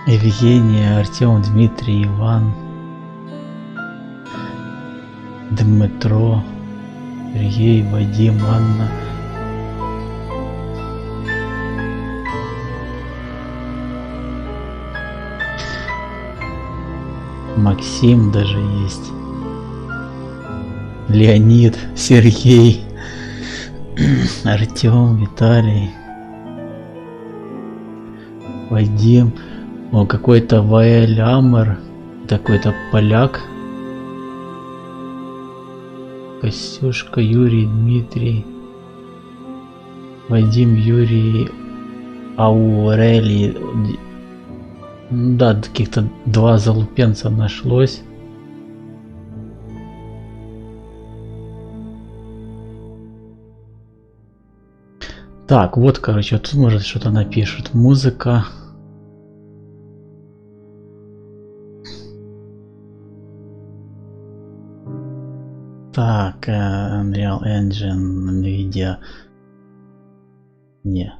Евгения, Артем, Дмитрий, Иван, Дмитро, Сергей, Вадим, Анна. Максим даже есть. Леонид, Сергей, Артем, Виталий, Вадим. О, какой-то Ваэль Амер, какой-то поляк. Костюшка, Юрий, Дмитрий, Вадим, Юрий, Аурелий. Да, каких-то два залупенца нашлось. Так, вот, короче, вот тут может что-то напишут. Музыка. Так, Unreal Engine, NVIDIA. Не.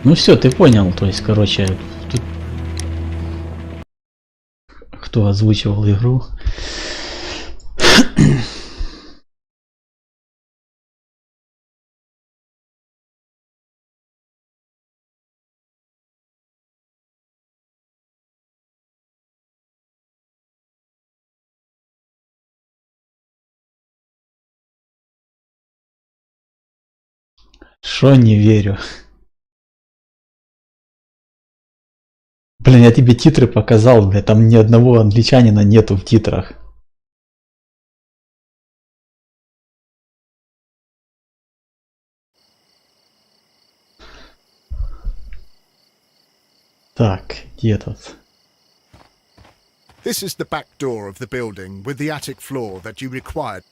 Ну все, ты понял, то есть, короче, тут... Кто озвучивал игру? Шо не верю? Блин, я тебе титры показал, бля, там ни одного англичанина нету в титрах. Так, где тут? This is the back door of the building with the attic floor that you required.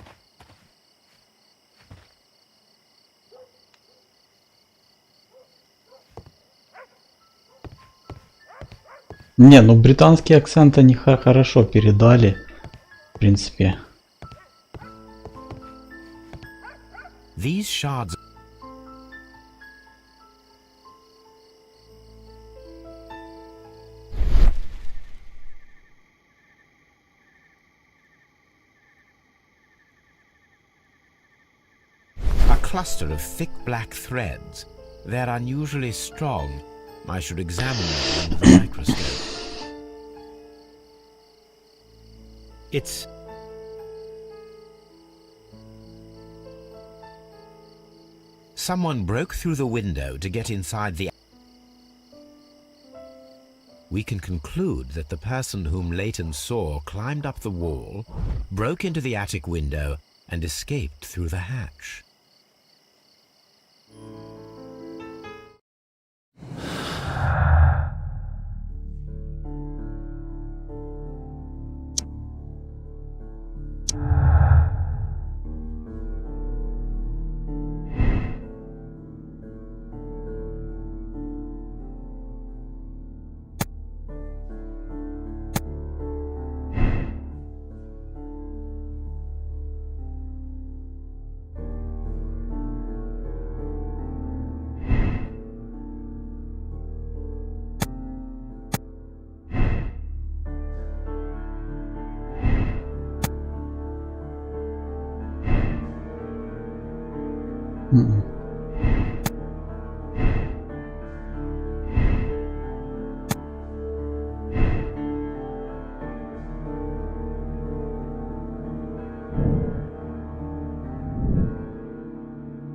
Не, ну британский акцент они хорошо передали, в принципе. These shards a cluster of thick black threads. They're unusually strong. I should examine them under the microscope. It's... Someone broke through the window to get inside the... We can conclude that the person whom Leighton saw climbed up the wall, broke into the attic window, and escaped through the hatch.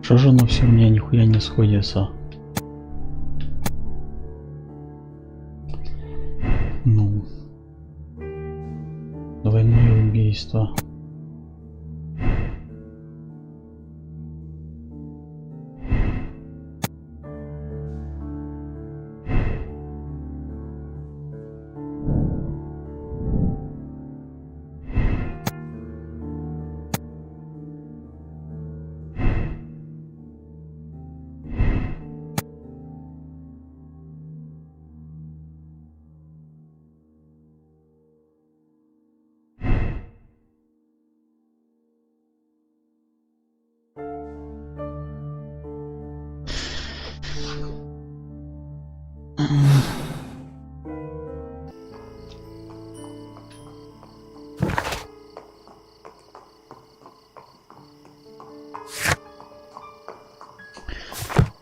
Что же оно все у меня нихуя не сходится? Ну. Двойное убийство.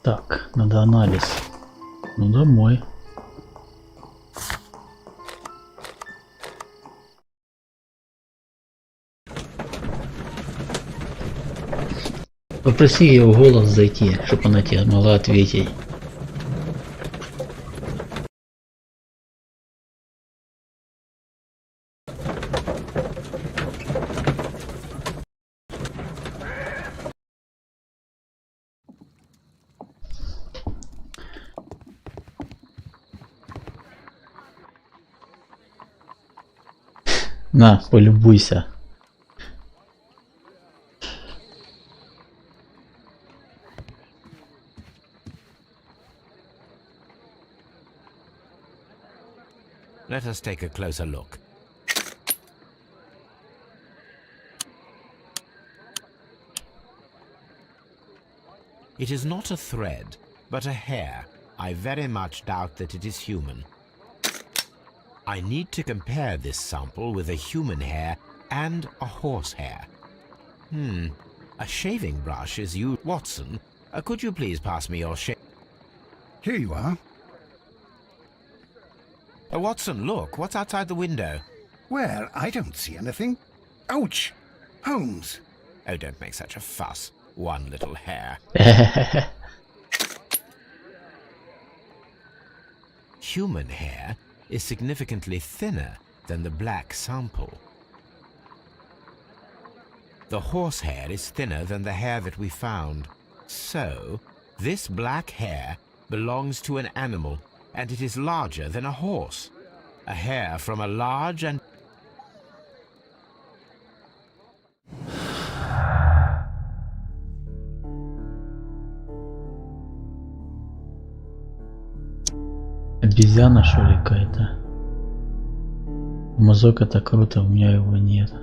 Так, надо анализ. Ну, домой. Попроси ее в голос зайти, чтобы она тебе могла ответить. На, полюбуйся. Let us take a closer look. It is not a thread, but a hair. I very much doubt that it is human. I need to compare this sample with a human hair and a horse hair. A shaving brush is used. Watson, could you please pass me your Here you are. Watson, look, what's outside the window? Well, I don't see anything. Ouch! Holmes! Oh, don't make such a fuss. One little hair. Human hair is significantly thinner than the black sample. The horse hair is thinner than the hair that we found. So, this black hair belongs to an animal, and it is larger than a horse. A hair from a large and... Обезьяна, что ли, какая-то? Мазок, это круто, у меня его нет.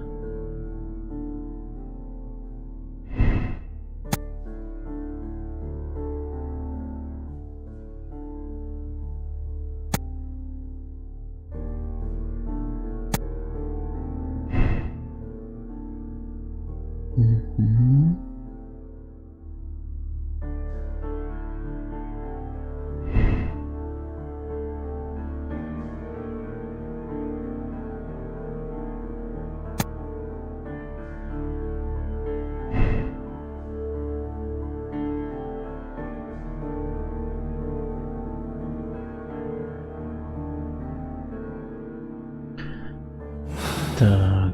Так.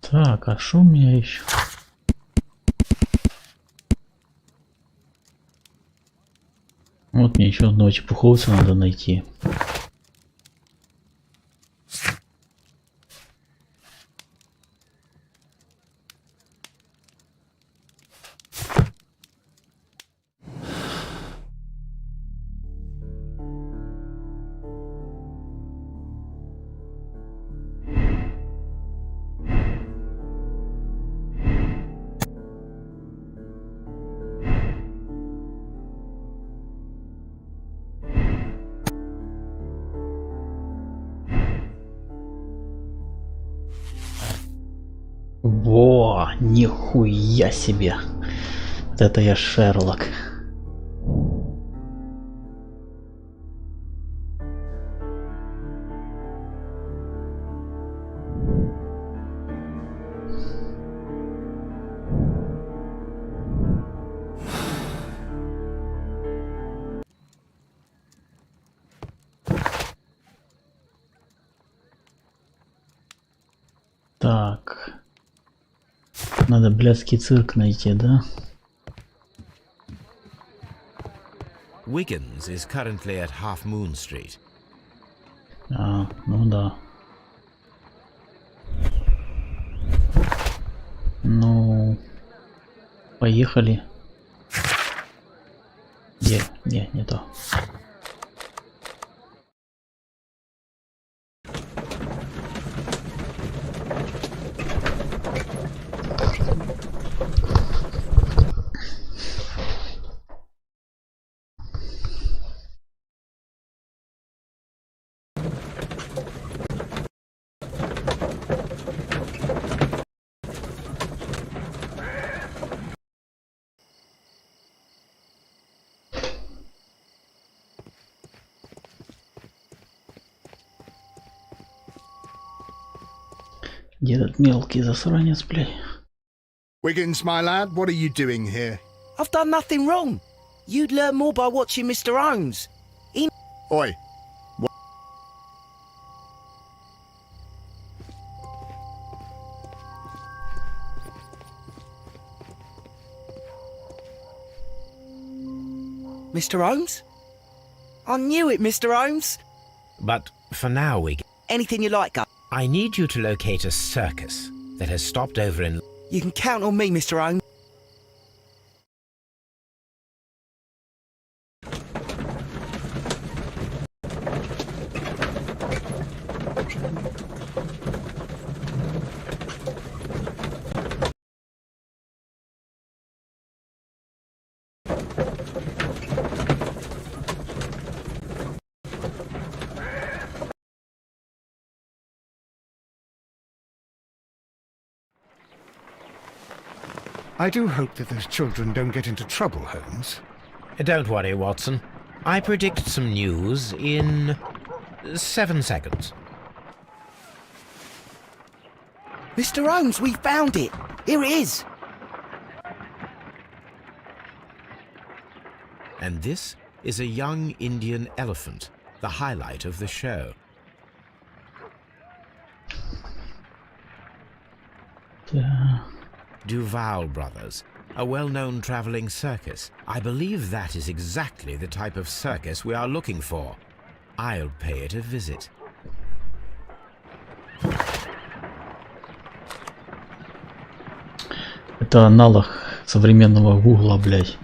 Так, а что у меня еще? Вот мне еще одного чепуховца надо найти. Во, нихуя себе. Вот это я Шерлок. Так. Надо блядский цирк найти, да? Wiggins is currently at Half Moon Street. А, ну да. Ну... Поехали. Не то. Где этот мелкий засранец, блядь? Wiggins, my lad, what are you doing here? I've done nothing wrong. You'd learn more by watching Mr. Holmes. Oi. Mr. Holmes? I knew it, Mr. Holmes. But for now, Anything you like, I need you to locate a circus that has stopped over in... You can count on me, Mr. Holmes. I do hope that those children don't get into trouble, Holmes. Don't worry, Watson. I predict some news in 7 seconds. Mr. Holmes, we found it. Here it is. And this is a young Indian elephant, the highlight of the show. Duval Brothers, a well-known traveling circus. I believe that is exactly the type of circus we are looking for. I'll pay it a visit. Это аналог современного гугла, блядь.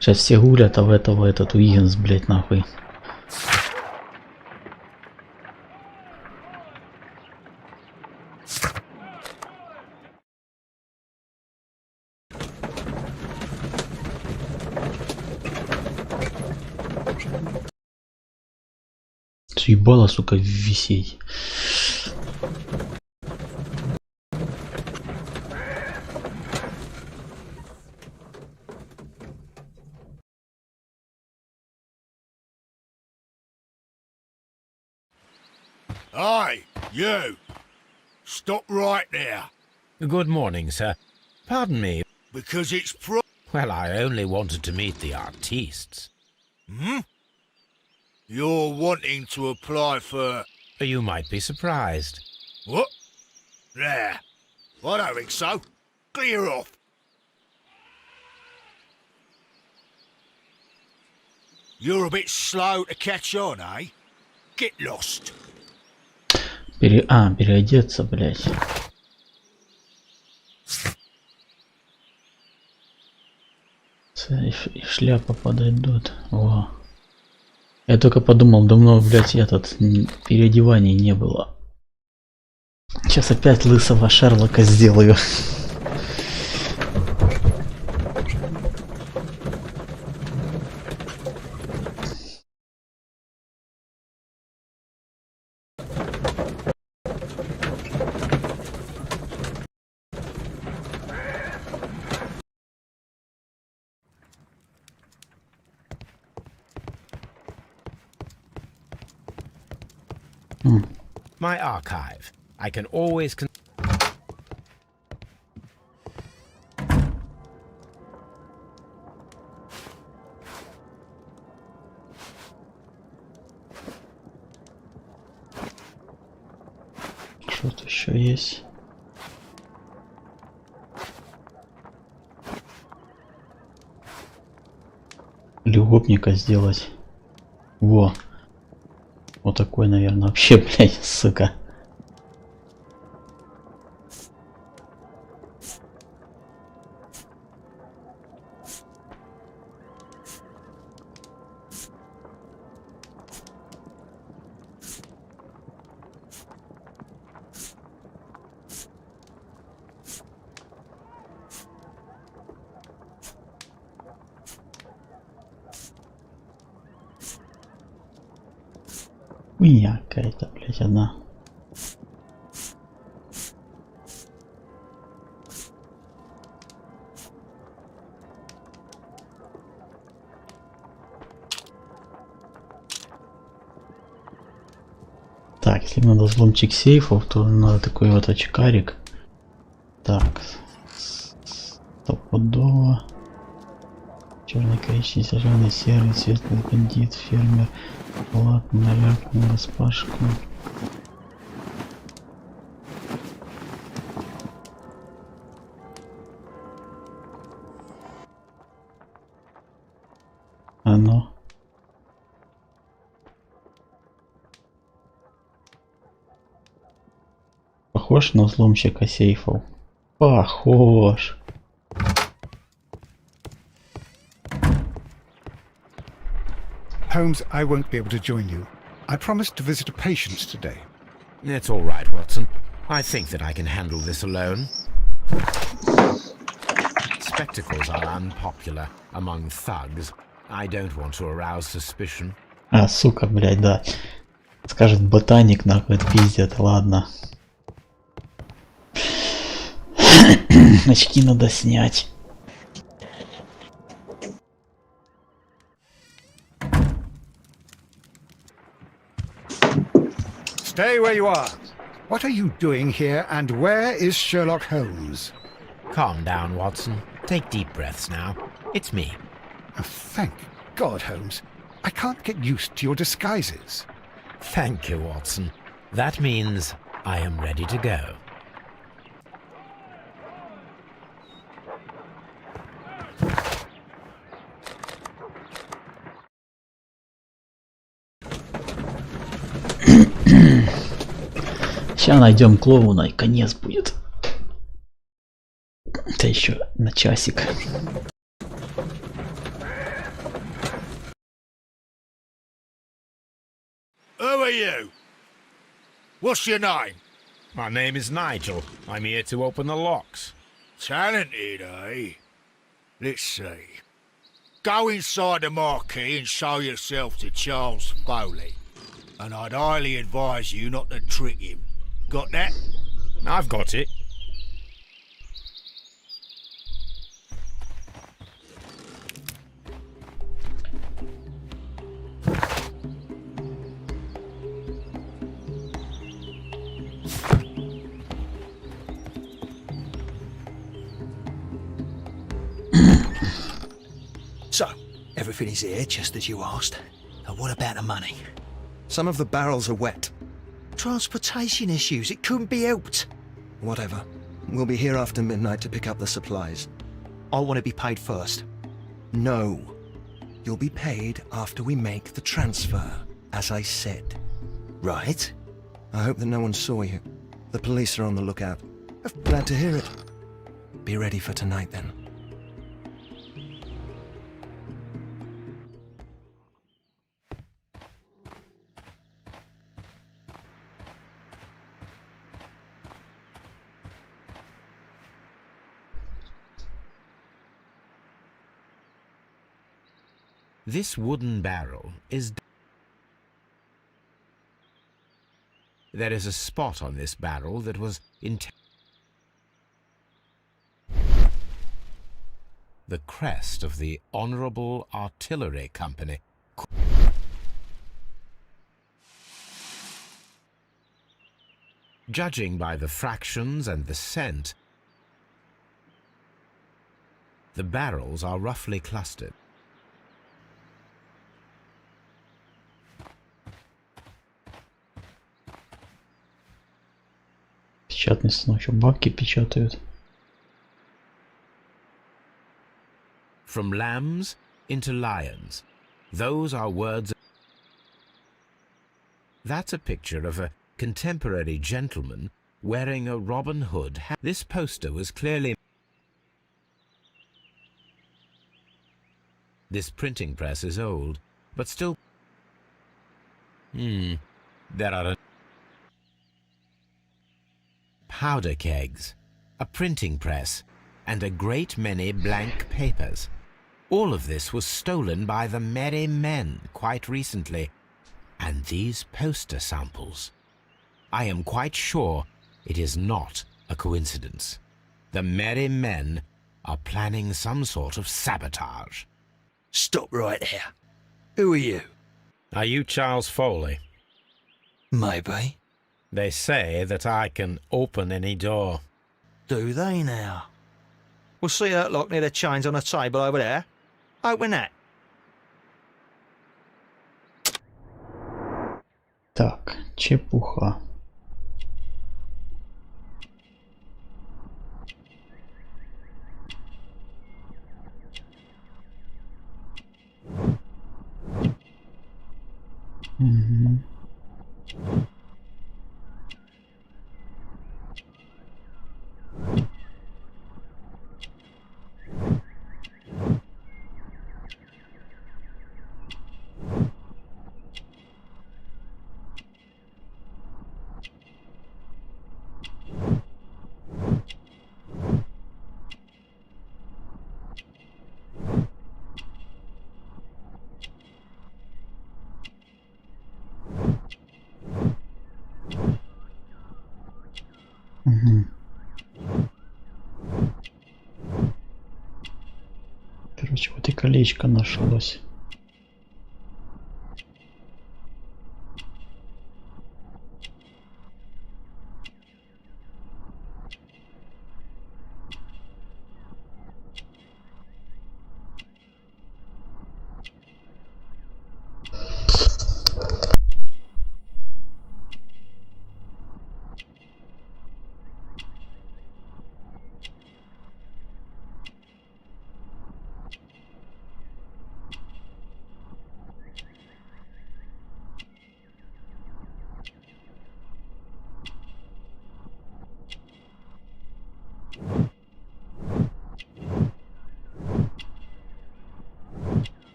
Сейчас все гуглят, а в этого этот Уиггинс, блядь, нахуй. Съебало, сука, висеть. Aye, you! Stop right there. Good morning, sir. Pardon me. Because it's Well, I only wanted to meet the artistes. Hmm? You're wanting to apply for... You might be surprised. What? There. I don't think so. Clear off. You're a bit slow to catch on, eh? Get lost. Переодеться, блядь. И шляпа подойдут. О. Я только подумал, давно, блядь, этот переодеваний не было. Сейчас опять лысого Шерлока сделаю. My archive. I can always... Что-то еще есть. Или гопника сделать. Во. Вот такой, наверное, вообще, блядь, сука. Хуйня какая-то, блядь, одна. Так, если надо взломчик сейфов, то надо такой вот очкарик. Так. Стопудово. Черный, коричневый, зеленый, серый, светлый, бандит, фермер, лак, моряк, нараспашку. А ну. Похож на взломщика сейфов? Похож. Holmes, I won't be able to join you. I promised to visit a patient today. It's all right, Watson. I think that I can handle this alone. Spectacles are unpopular among thugs. I don't want to arouse suspicion. А, сука, блядь, да. Скажет ботаник, нахуй, пиздят, ладно. Очки надо снять. Stay where you are. What are you doing here, and where is Sherlock Holmes? Calm down, Watson. Take deep breaths now. It's me. Oh, thank God, Holmes. I can't get used to your disguises. Thank you, Watson. That means I am ready to go. Сейчас найдем клоуна и конец будет. Это еще на часик. Who are you? What's your name? My name is Nigel. I'm here to open the locks. Talented, eh? Let's see. Go inside the marquee and show yourself to Charles Foley. And I'd highly advise you not to trick him. Got that? I've got it. So, everything is here just as you asked. And what about the money? Some of the barrels are wet. Transportation issues, it couldn't be helped. Whatever. We'll be here after midnight to pick up the supplies. I want to be paid first. No. You'll be paid after we make the transfer, as I said. Right. I hope that no one saw you. The police are on the lookout. Glad to hear it. Be ready for tonight, then. This wooden barrel is... There is a spot on this barrel that was the crest of the Honourable Artillery Company. Judging by the fractions and the scent, the barrels are roughly clustered. Печатный станок, еще бабки печатают. From lambs into lions. Those are words. That's a picture of a contemporary gentleman wearing a Robin Hood hat. This poster was clearly... This printing press is old, but still... There are powder kegs, a printing press, and a great many blank papers. All of this was stolen by the merry men quite recently. And these poster samples. I am quite sure it is not a coincidence. The merry men are planning some sort of sabotage. Stop right there. Who are you? Are you Charles Foley? Maybe. They say that I can open any door. Do they now? We'll see Sherlock near the chains on a table over there. Open that. Так, чепуха. Угу. Угу. Короче, вот и колечко нашлось.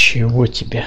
Чего тебе?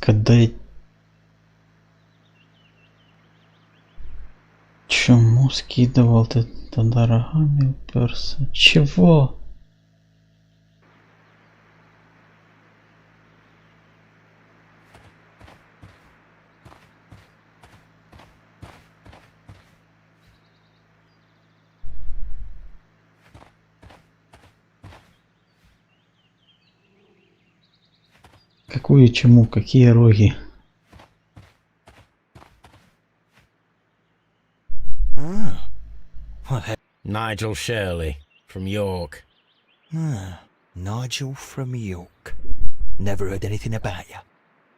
Когда я... Чему скидывал ты тогда рогами уперся? Чего? Какую чему? Какие роги? What Nigel Shirley from York. Nigel from York. Never heard anything about you.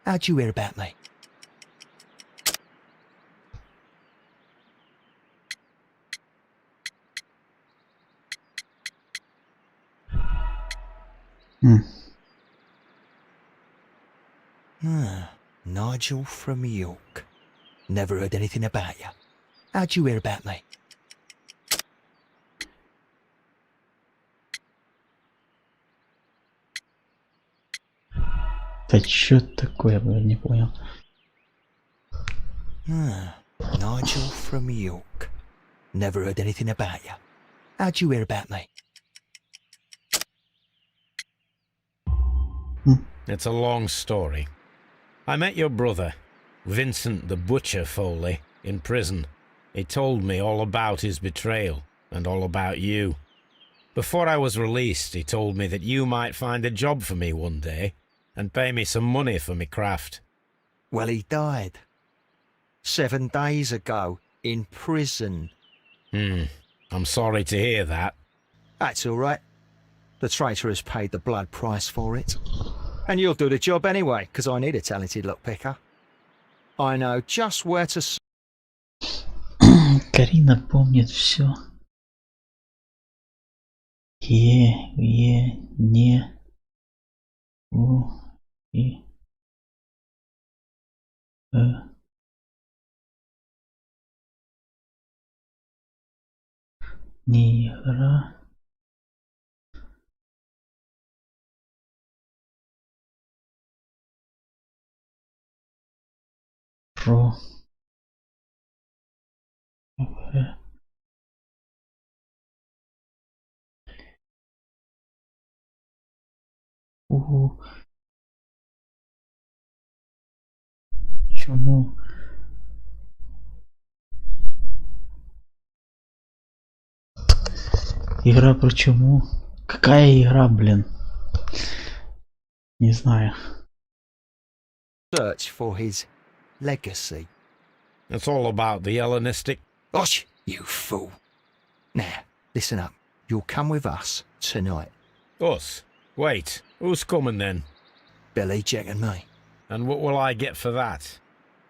How'd you hear about me? Nigel from York. Never heard anything about you. How'd you hear about me? Да чё такое, блядь, не понял. Nigel from York. Never heard anything about you. How'd you hear about me? It's a long story. I met your brother, Vincent the Butcher Foley, in prison. He told me all about his betrayal and all about you. Before I was released, he told me that you might find a job for me one day and pay me some money for me craft. Well, he died 7 days ago in prison. I'm sorry to hear that. That's all right. The traitor has paid the blood price for it. And you'll do the job anyway, because I need a talented lockpicker. I know just where to... Карина помнит все. Не, у, и, не игра. Про. Чому? Игра про чему? Какая игра, блин? Не знаю. Search for his legacy. It's all about the Hellenistic... Osh, you fool. Now, listen up. You'll come with us tonight. Us? Wait, who's coming then? Billy, Jack and me. And what will I get for that?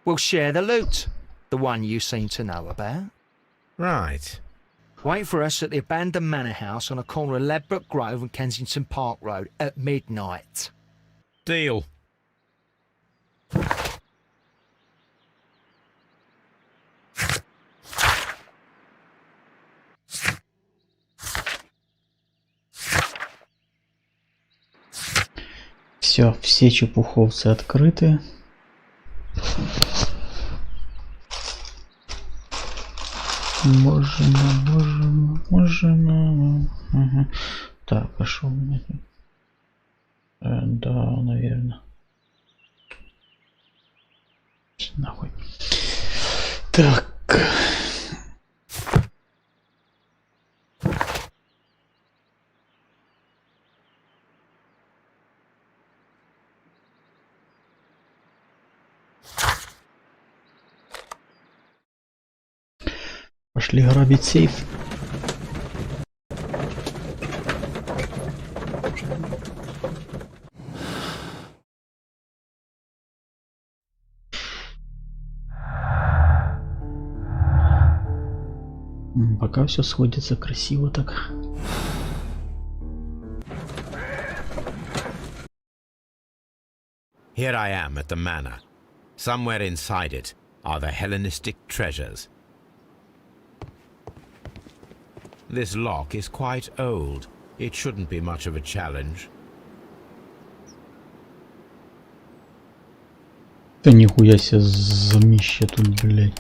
We'll share the loot. The one you seem to know about. Right. Wait for us at the abandoned manor house on the corner of Ladbroke Grove and Kensington Park Road at midnight. Deal. Все чепуховцы открыты. Можем. Ага. Так, пошел. Да, наверное. Нахуй. Так. Пошли грабить сейф. Пока все сходится красиво так. Here I am at the manor. Somewhere inside it are the Hellenistic treasures. This lock is quite old. It shouldn't be much of a challenge. Да нихуя себе замище тут, блядь.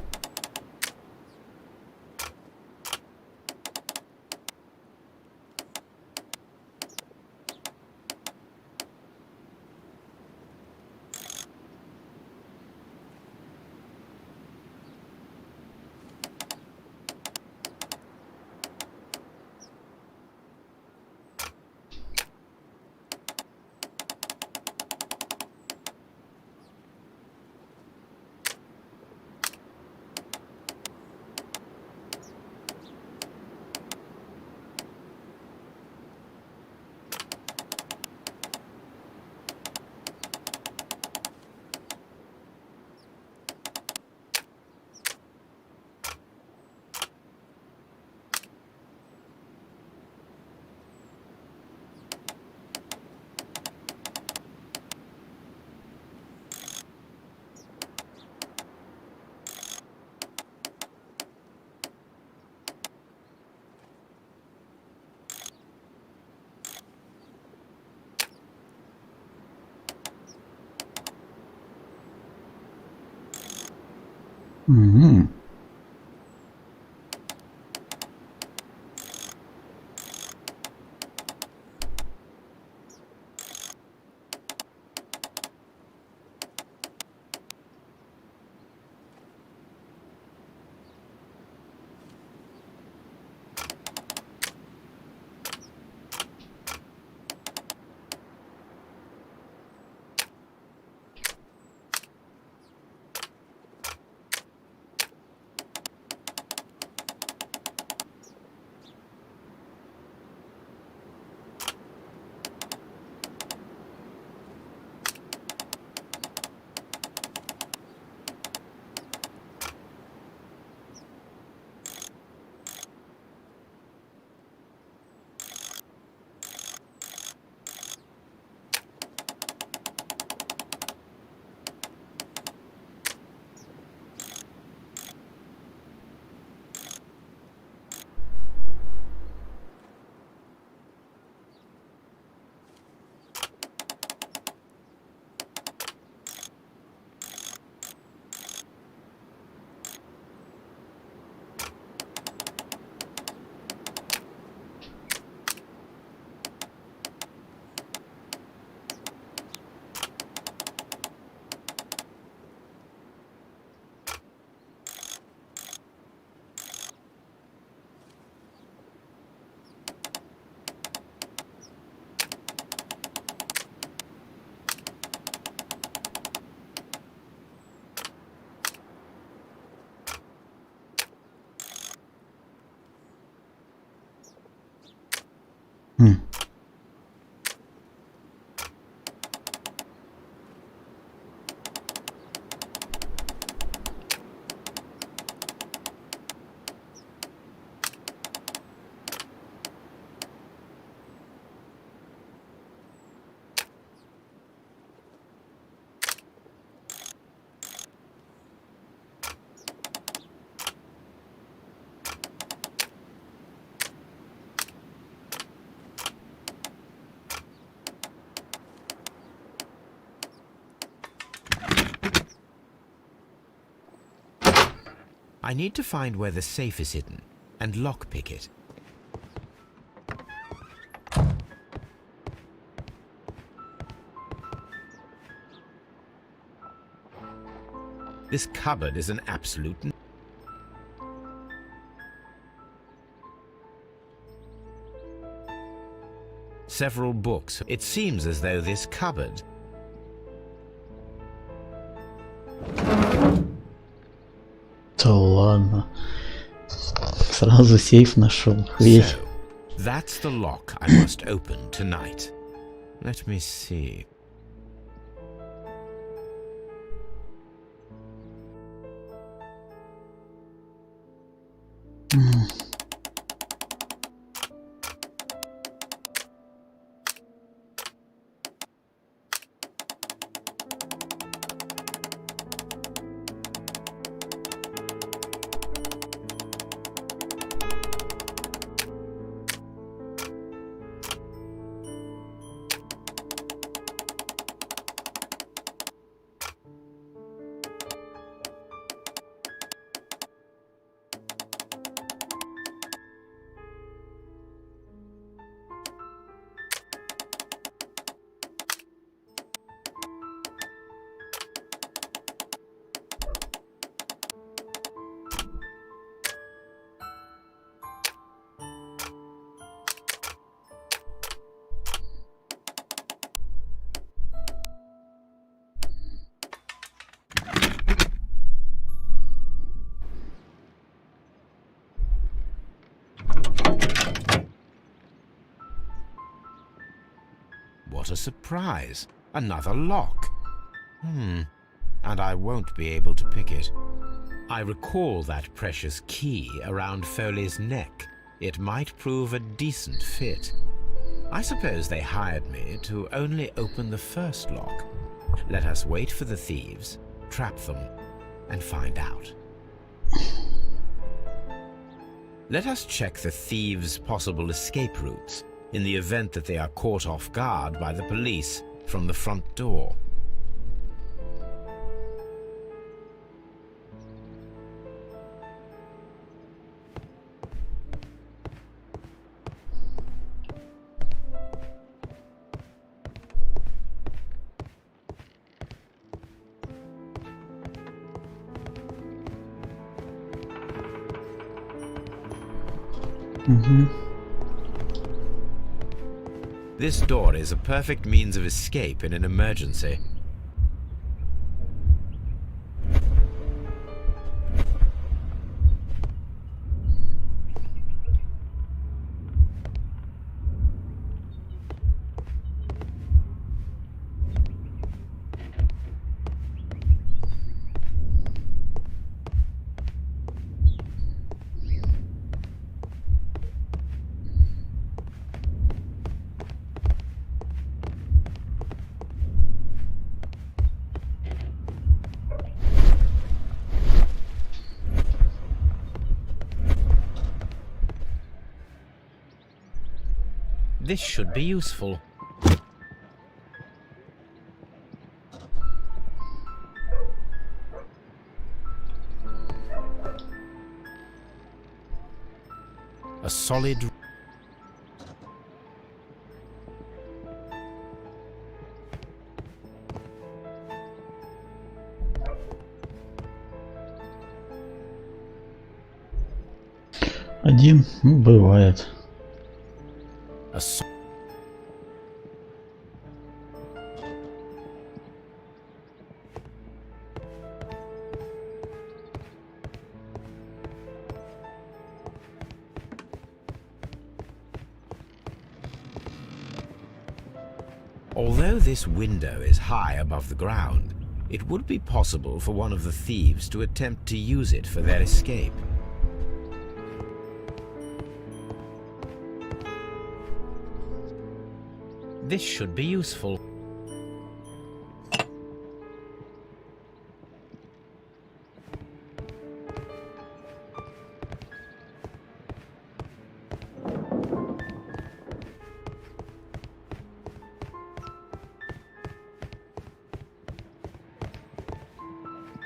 Угу. I need to find where the safe is hidden and lockpick it. This cupboard is an absolute... Several books. It seems as though this cupboard... Да ладно. Сразу сейф нашел. So, that's the lock I must open tonight. Let me see. What a surprise! Another lock. And I won't be able to pick it. I recall that precious key around Foley's neck. It might prove a decent fit. I suppose they hired me to only open the first lock. Let us wait for the thieves, trap them, and find out. Let us check the thieves' possible escape routes in the event that they are caught off guard by the police from the front door. This door is a perfect means of escape in an emergency. This should be useful. A solid... Один? Ну, бывает. Although this window is high above the ground, it would be possible for one of the thieves to attempt to use it for their escape. This should be useful.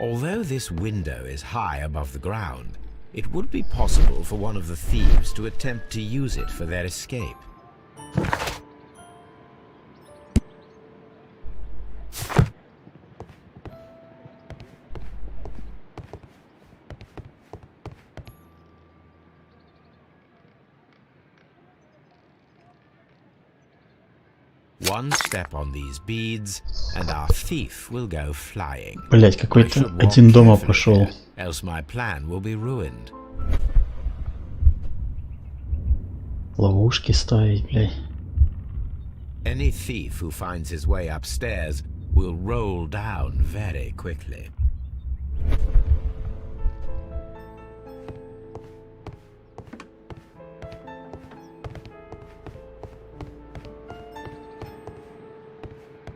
Although this window is high above the ground, it would be possible for one of the thieves to attempt to use it for their escape. One step on these beads, and our thief will go flying. Блять, какой-то один дома пошел. Else my plan will be ruined. Ловушки ставить, блядь. Any thief who finds his way upstairs will roll down very quickly.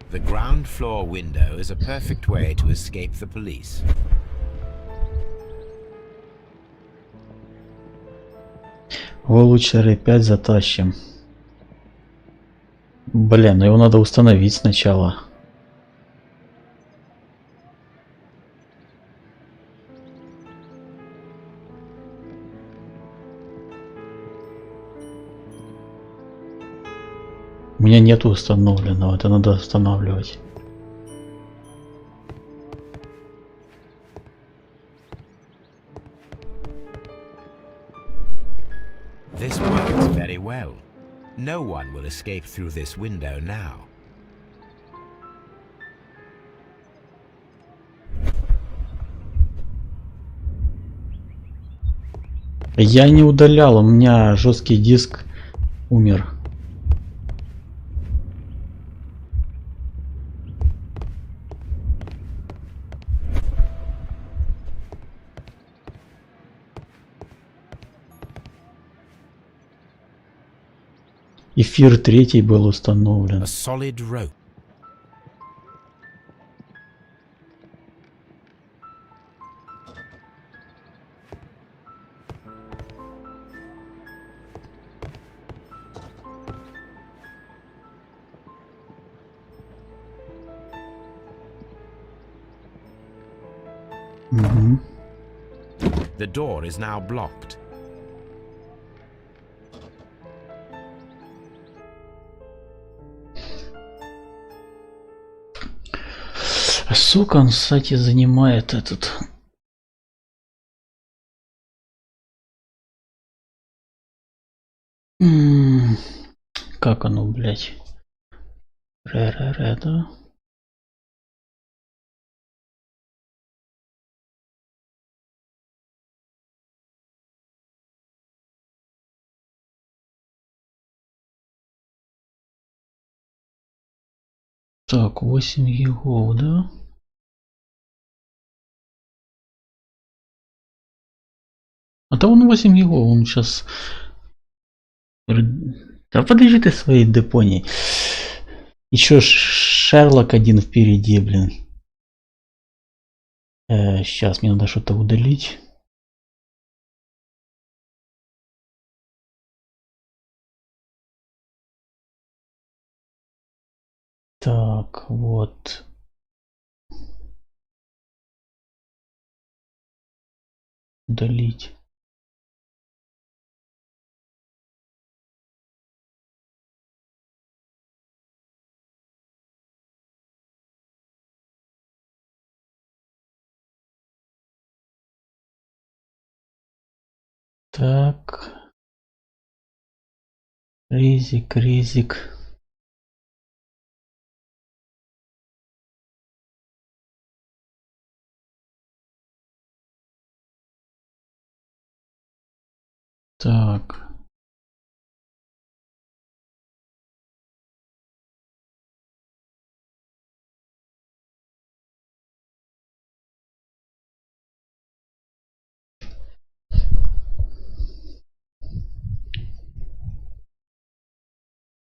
The ground floor window is a perfect way to escape the police. Его лучше R5 затащим. Блин, его надо установить сначала. У меня нету установленного, это надо устанавливать. This works very well. No one will escape through this window now. Я не удалял, у меня жесткий диск умер. Эфир 3 был установлен. A solid rope. The door is now blocked. Сука, он, кстати, занимает этот как оно, блядь? Ре-ре-ре, да? Так, 8 егов, да? А то он 8 егов, он сейчас... Да подожди ты своей депонией. Еще Шерлок один впереди, блин. Сейчас мне надо что-то удалить. Так, вот. Удалить. Так. Резик, резик. Так.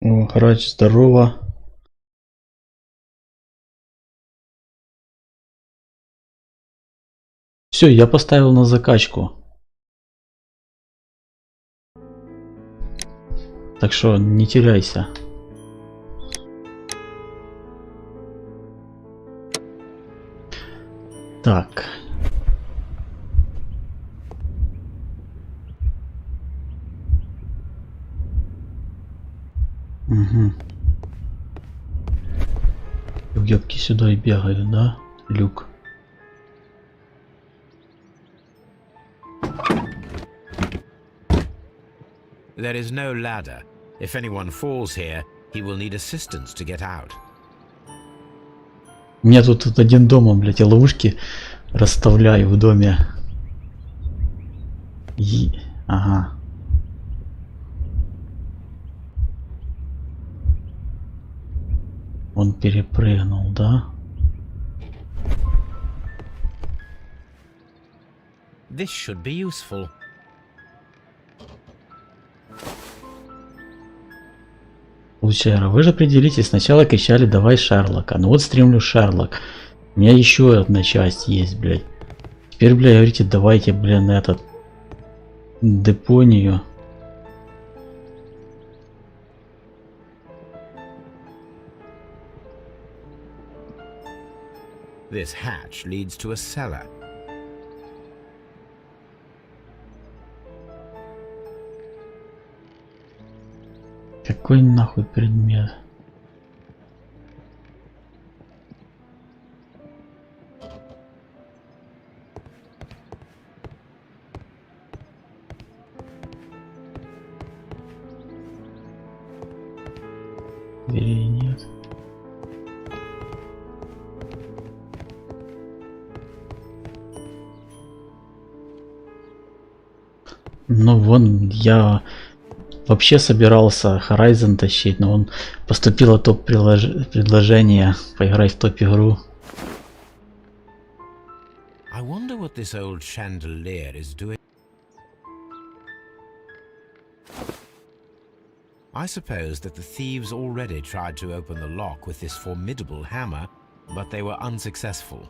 О, Грач, здорово. Все, я поставил на закачку. Так что не теряйся. Так. Угу. Уебки сюда и бегают, да? Люк. There is no ladder. If anyone falls here, he will need assistance to get out. У меня тут один дома, блядь, я ловушки расставляю в доме. Ага. Он перепрыгнул, да? This should be useful. Лучера, вы же определитесь, сначала кричали давай Шерлока. Ну вот стримлю Шерлок. У меня еще одна часть есть, блядь. Теперь, блядь, говорите, давайте, блин, этот... Депонию. This hatch leads to a cellar. Какой нахуй предмет? Дверей нет. Ну вон, я вообще собирался Horizon тащить, но он поступило предложение поиграть в топ-игру. I wonder what this old chandelier is doing. I suppose that the thieves already tried to open the lock with this formidable hammer, but they were unsuccessful.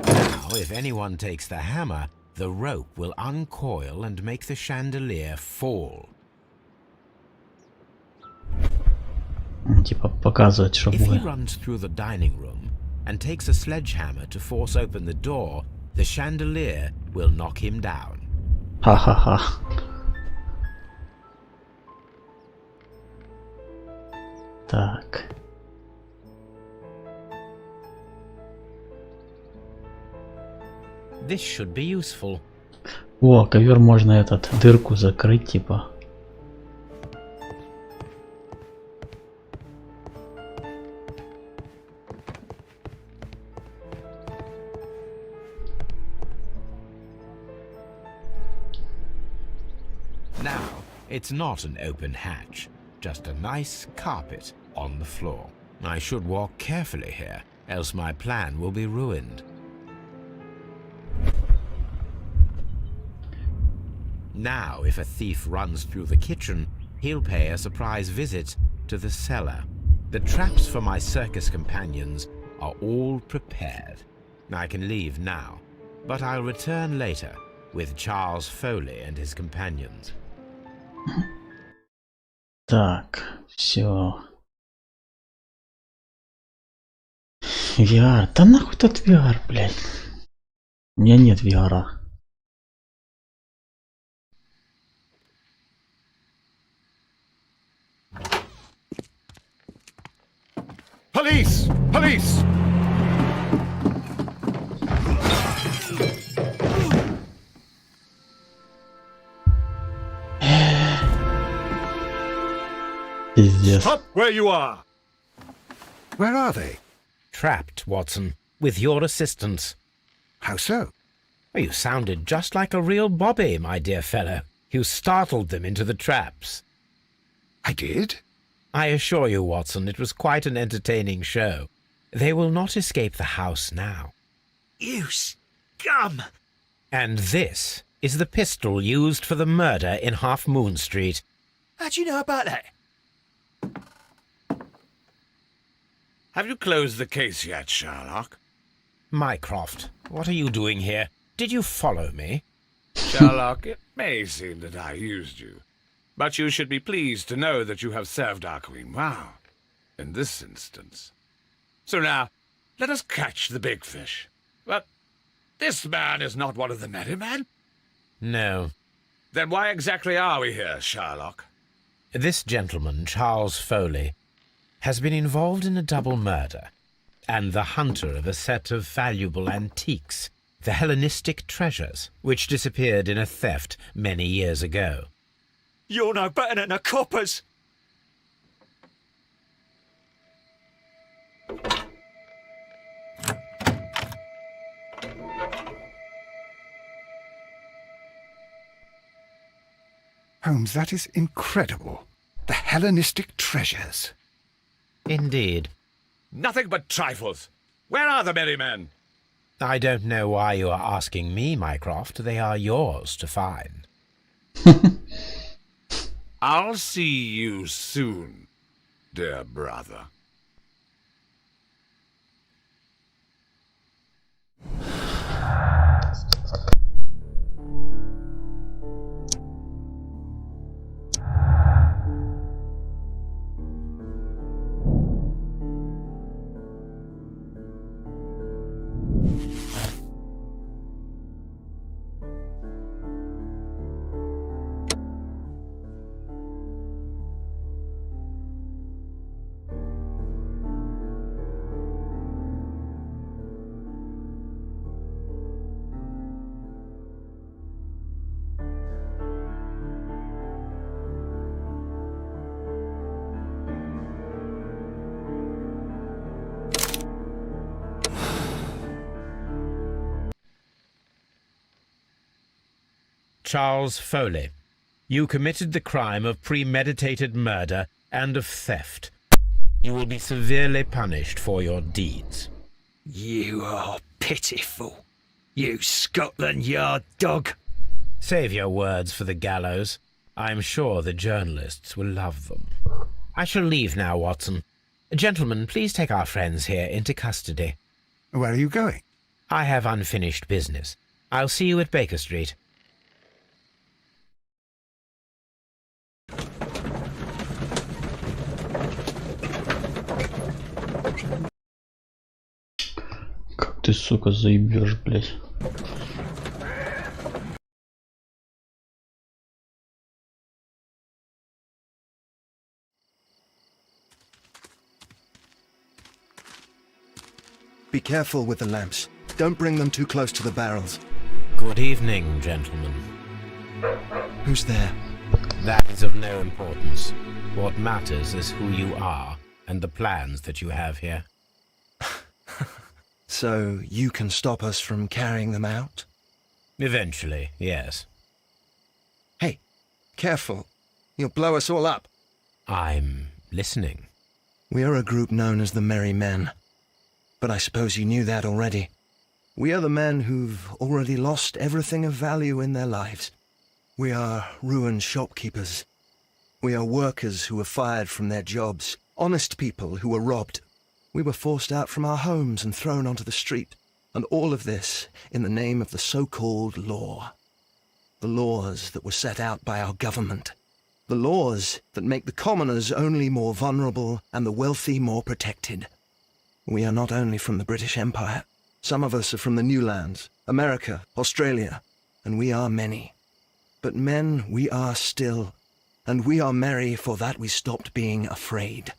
Now, if anyone takes the hammer, the rope will uncoil and make the chandelier fall. Типа показывать, что If he будет. runs through the dining room and takes a sledgehammer to force open the door, the chandelier will knock him down. Ха-ха-ха. Так. This should be useful. О, ковер можно этот дырку закрыть, типа. Now, it's not an open hatch, just a nice carpet on the floor. I should walk carefully here, else my plan will be ruined. Now, if a thief runs through the kitchen, he'll pay a surprise visit to the cellar. The traps for my circus companions are all prepared. I can leave now, but I'll return later with Charles Foley and his companions. Так, все. VR. Да нахуй тот VR, блядь. У меня нет VR. Police! Police! Пиздец. Stop where you are! Where are they? Trapped, Watson, with your assistance. How so? You sounded just like a real Bobby, my dear fellow. You startled them into the traps. I did? I assure you, Watson, it was quite an entertaining show. They will not escape the house now. You scum! And this is the pistol used for the murder in Half Moon Street. How do you know about that? Have you closed the case yet, Sherlock? Mycroft, what are you doing here? Did you follow me? Sherlock, it may seem that I used you, but you should be pleased to know that you have served our Queen well, in this instance. So now, let us catch the big fish. But this man is not one of the merry men? No. Then why exactly are we here, Sherlock? This gentleman, Charles Foley, has been involved in a double murder, and the hunter of a set of valuable antiques, the Hellenistic treasures, which disappeared in a theft many years ago. You're no better than the coppers! Holmes, that is incredible. The Hellenistic treasures. Indeed. Nothing but trifles. Where are the merry men? I don't know why you are asking me, Mycroft. They are yours to find. I'll see you soon, dear brother. Charles Foley, you committed the crime of premeditated murder and of theft. You will be severely punished for your deeds. You are pitiful, you Scotland Yard dog. Save your words for the gallows. I'm sure the journalists will love them. I shall leave now, Watson. Gentlemen, please take our friends here into custody. Where are you going? I have unfinished business. I'll see you at Baker Street. Как ты, сука, заебешь, блядь. Be careful with the lamps. Don't bring them too close to the barrels. Good evening, gentlemen. Who's there? That is of no importance. What matters is who you are and the plans that you have here. So you can stop us from carrying them out? Eventually, yes. Hey, careful. You'll blow us all up. I'm listening. We are a group known as the Merry Men. But I suppose you knew that already. We are the men who've already lost everything of value in their lives. We are ruined shopkeepers. We are workers who were fired from their jobs. Honest people who were robbed. We were forced out from our homes and thrown onto the street. And all of this in the name of the so-called law. The laws that were set out by our government. The laws that make the commoners only more vulnerable and the wealthy more protected. We are not only from the British Empire. Some of us are from the New Lands, America, Australia, and we are many. But men we are still, and we are merry for that we stopped being afraid.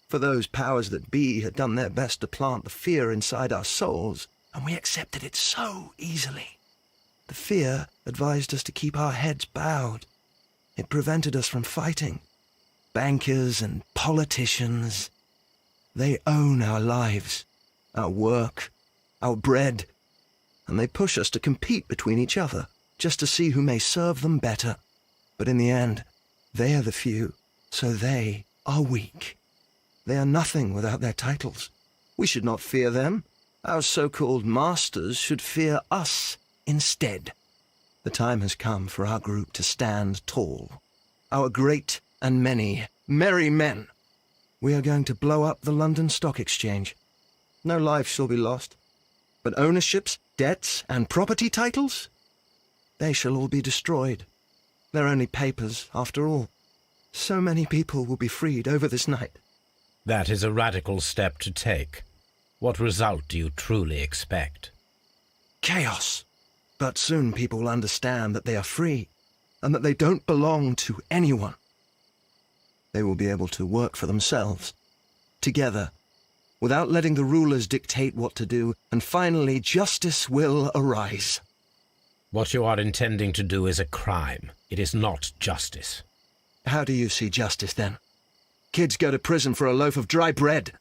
For those powers that be had done their best to plant the fear inside our souls, and we accepted it so easily. The fear advised us to keep our heads bowed. It prevented us from fighting. Bankers and politicians, they own our lives, our work, our bread, and they push us to compete between each other, just to see who may serve them better. But in the end, they are the few, so they are weak. They are nothing without their titles. We should not fear them. Our so-called masters should fear us instead. The time has come for our group to stand tall. Our great and many merry men. We are going to blow up the London Stock Exchange. No lives shall be lost. But ownerships, debts, and property titles? They shall all be destroyed. They're only papers, after all. So many people will be freed over this night. That is a radical step to take. What result do you truly expect? Chaos. But soon people will understand that they are free, and that they don't belong to anyone. They will be able to work for themselves, together, without letting the rulers dictate what to do, and finally justice will arise. What you are intending to do is a crime. It is not justice. How do you see justice, then? Kids go to prison for a loaf of dry bread.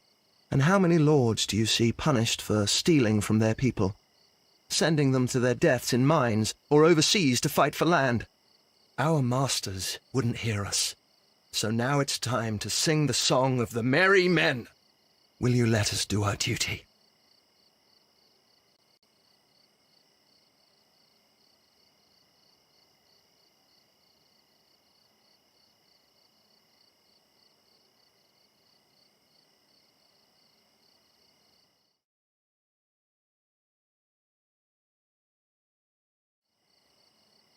And how many lords do you see punished for stealing from their people? Sending them to their deaths in mines or overseas to fight for land? Our masters wouldn't hear us. So now it's time to sing the song of the merry men. Will you let us do our duty?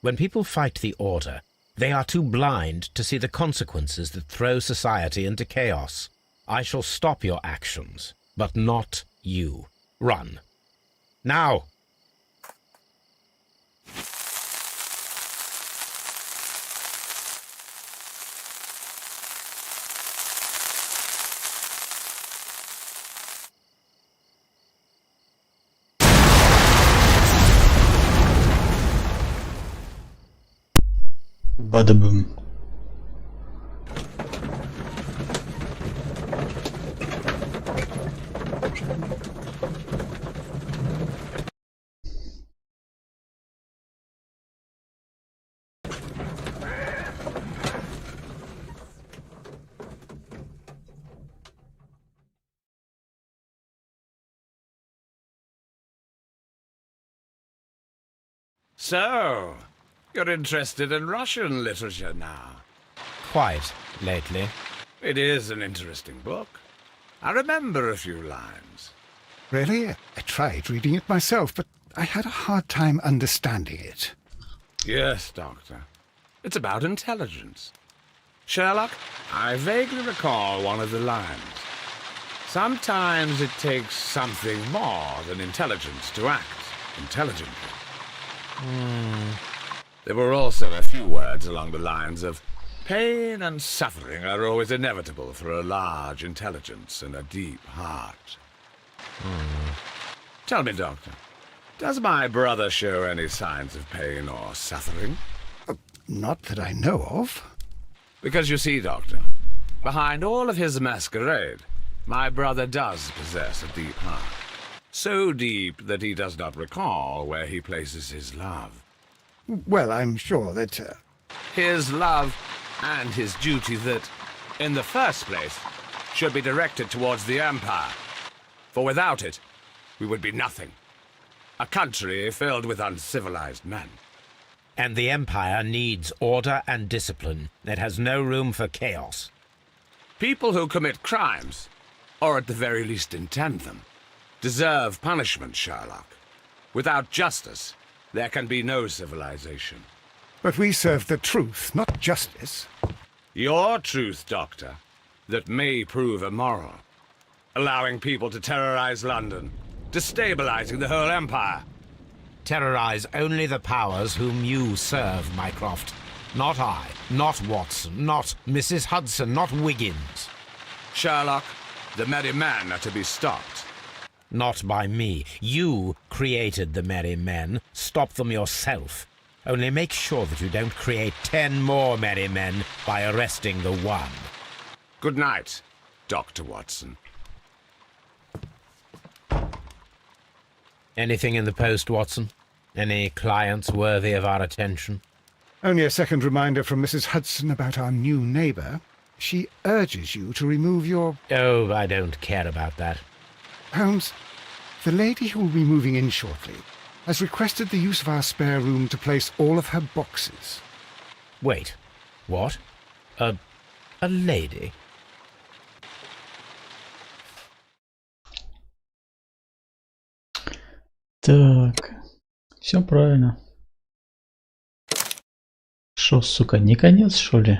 When people fight the order, they are too blind to see the consequences that throw society into chaos. I shall stop your actions, but not you. Run. Now! Bada boom. So, you're interested in Russian literature now? Quite, lately. It is an interesting book. I remember a few lines. Really? I tried reading it myself, but I had a hard time understanding it. Yes, Doctor. It's about intelligence. Sherlock, I vaguely recall one of the lines. Sometimes it takes something more than intelligence to act intelligently. There were also a few words along the lines of, pain and suffering are always inevitable for a large intelligence and a deep heart. Tell me, Doctor, Does my brother show any signs of pain or suffering? Not that I know of. Because you see, Doctor, behind all of his masquerade, my brother does possess a deep heart. So deep that he does not recall where he places his love. Well, I'm sure that... His love and his duty that, in the first place, should be directed towards the Empire. For without it, we would be nothing. A country filled with uncivilized men. And the Empire needs order and discipline. It has no room for chaos. People who commit crimes, or at the very least intend them, deserve punishment, Sherlock. Without justice, there can be no civilization. But we serve the truth, not justice. Your truth, Doctor, that may prove immoral. Allowing people to terrorize London, destabilizing the whole empire. Terrorize only the powers whom you serve, Mycroft. Not I, not Watson, not Mrs. Hudson, not Wiggins. Sherlock, the merry men are to be stopped. Not by me. You created the merry men. Stop them yourself. Only make sure that you don't create 10 more merry men by arresting the one. Good night, Dr. Watson. Anything in the post, Watson? Any clients worthy of our attention? Only a second reminder from Mrs. Hudson about our new neighbour. She urges you to remove your... Oh, I don't care about that. Holmes, the lady who will be moving in shortly has requested the use of our spare room to place all of her boxes. Wait, what? A lady? Так, все правильно. Шо, сука, не конец, что ли?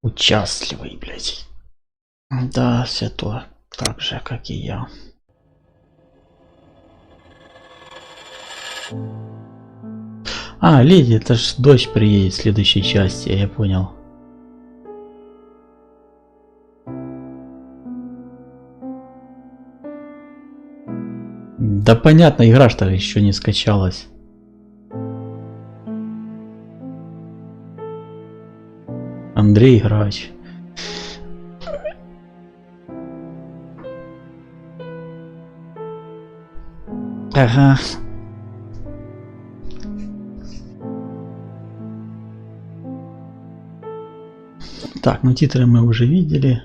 Участливый, блядь. Да, все то, так же, как и я. А, леди, это ж дочь приедет в следующей части, я понял. Да понятно, игра что еще не скачалась. Андрей Грач. Ага. Так, ну титры мы уже видели.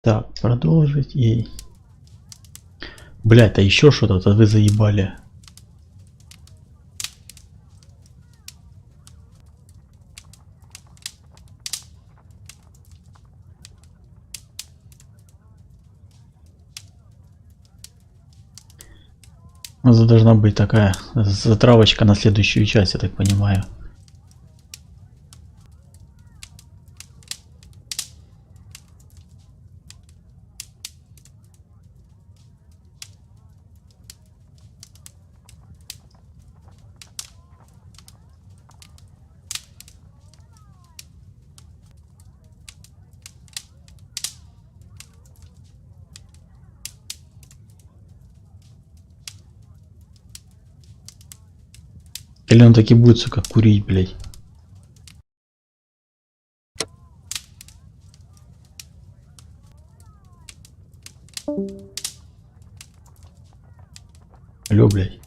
Так, продолжить и... Блядь, а еще что-то вы заебали. У нас должна быть такая затравочка на следующую часть, я так понимаю. Или он таки будет, сука, курить, блядь. Алло, блядь.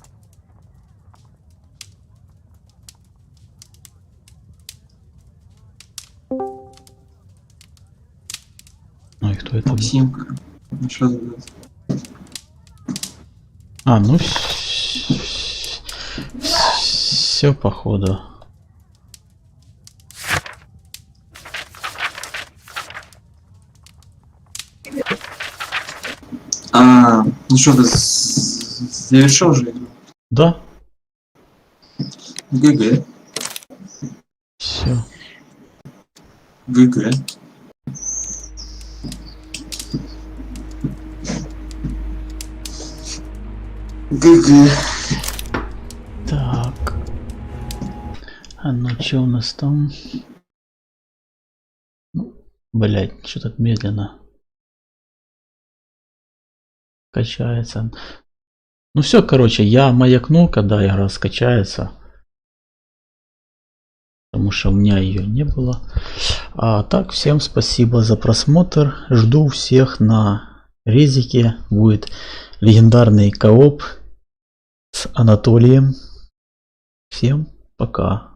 Ну и кто это Максимка. Ну, что за... А, ну все походу. А, ну что, ты завершил же игру? Да. ГГ. Все. ГГ. ГГ. Так. А ну что у нас там? Ну, блять, что так медленно качается. Ну все, короче, я маякну, когда игра скачается. Потому что у меня ее не было. А так, всем спасибо за просмотр. Жду всех на резике. Будет легендарный кооп с Анатолием. Всем пока.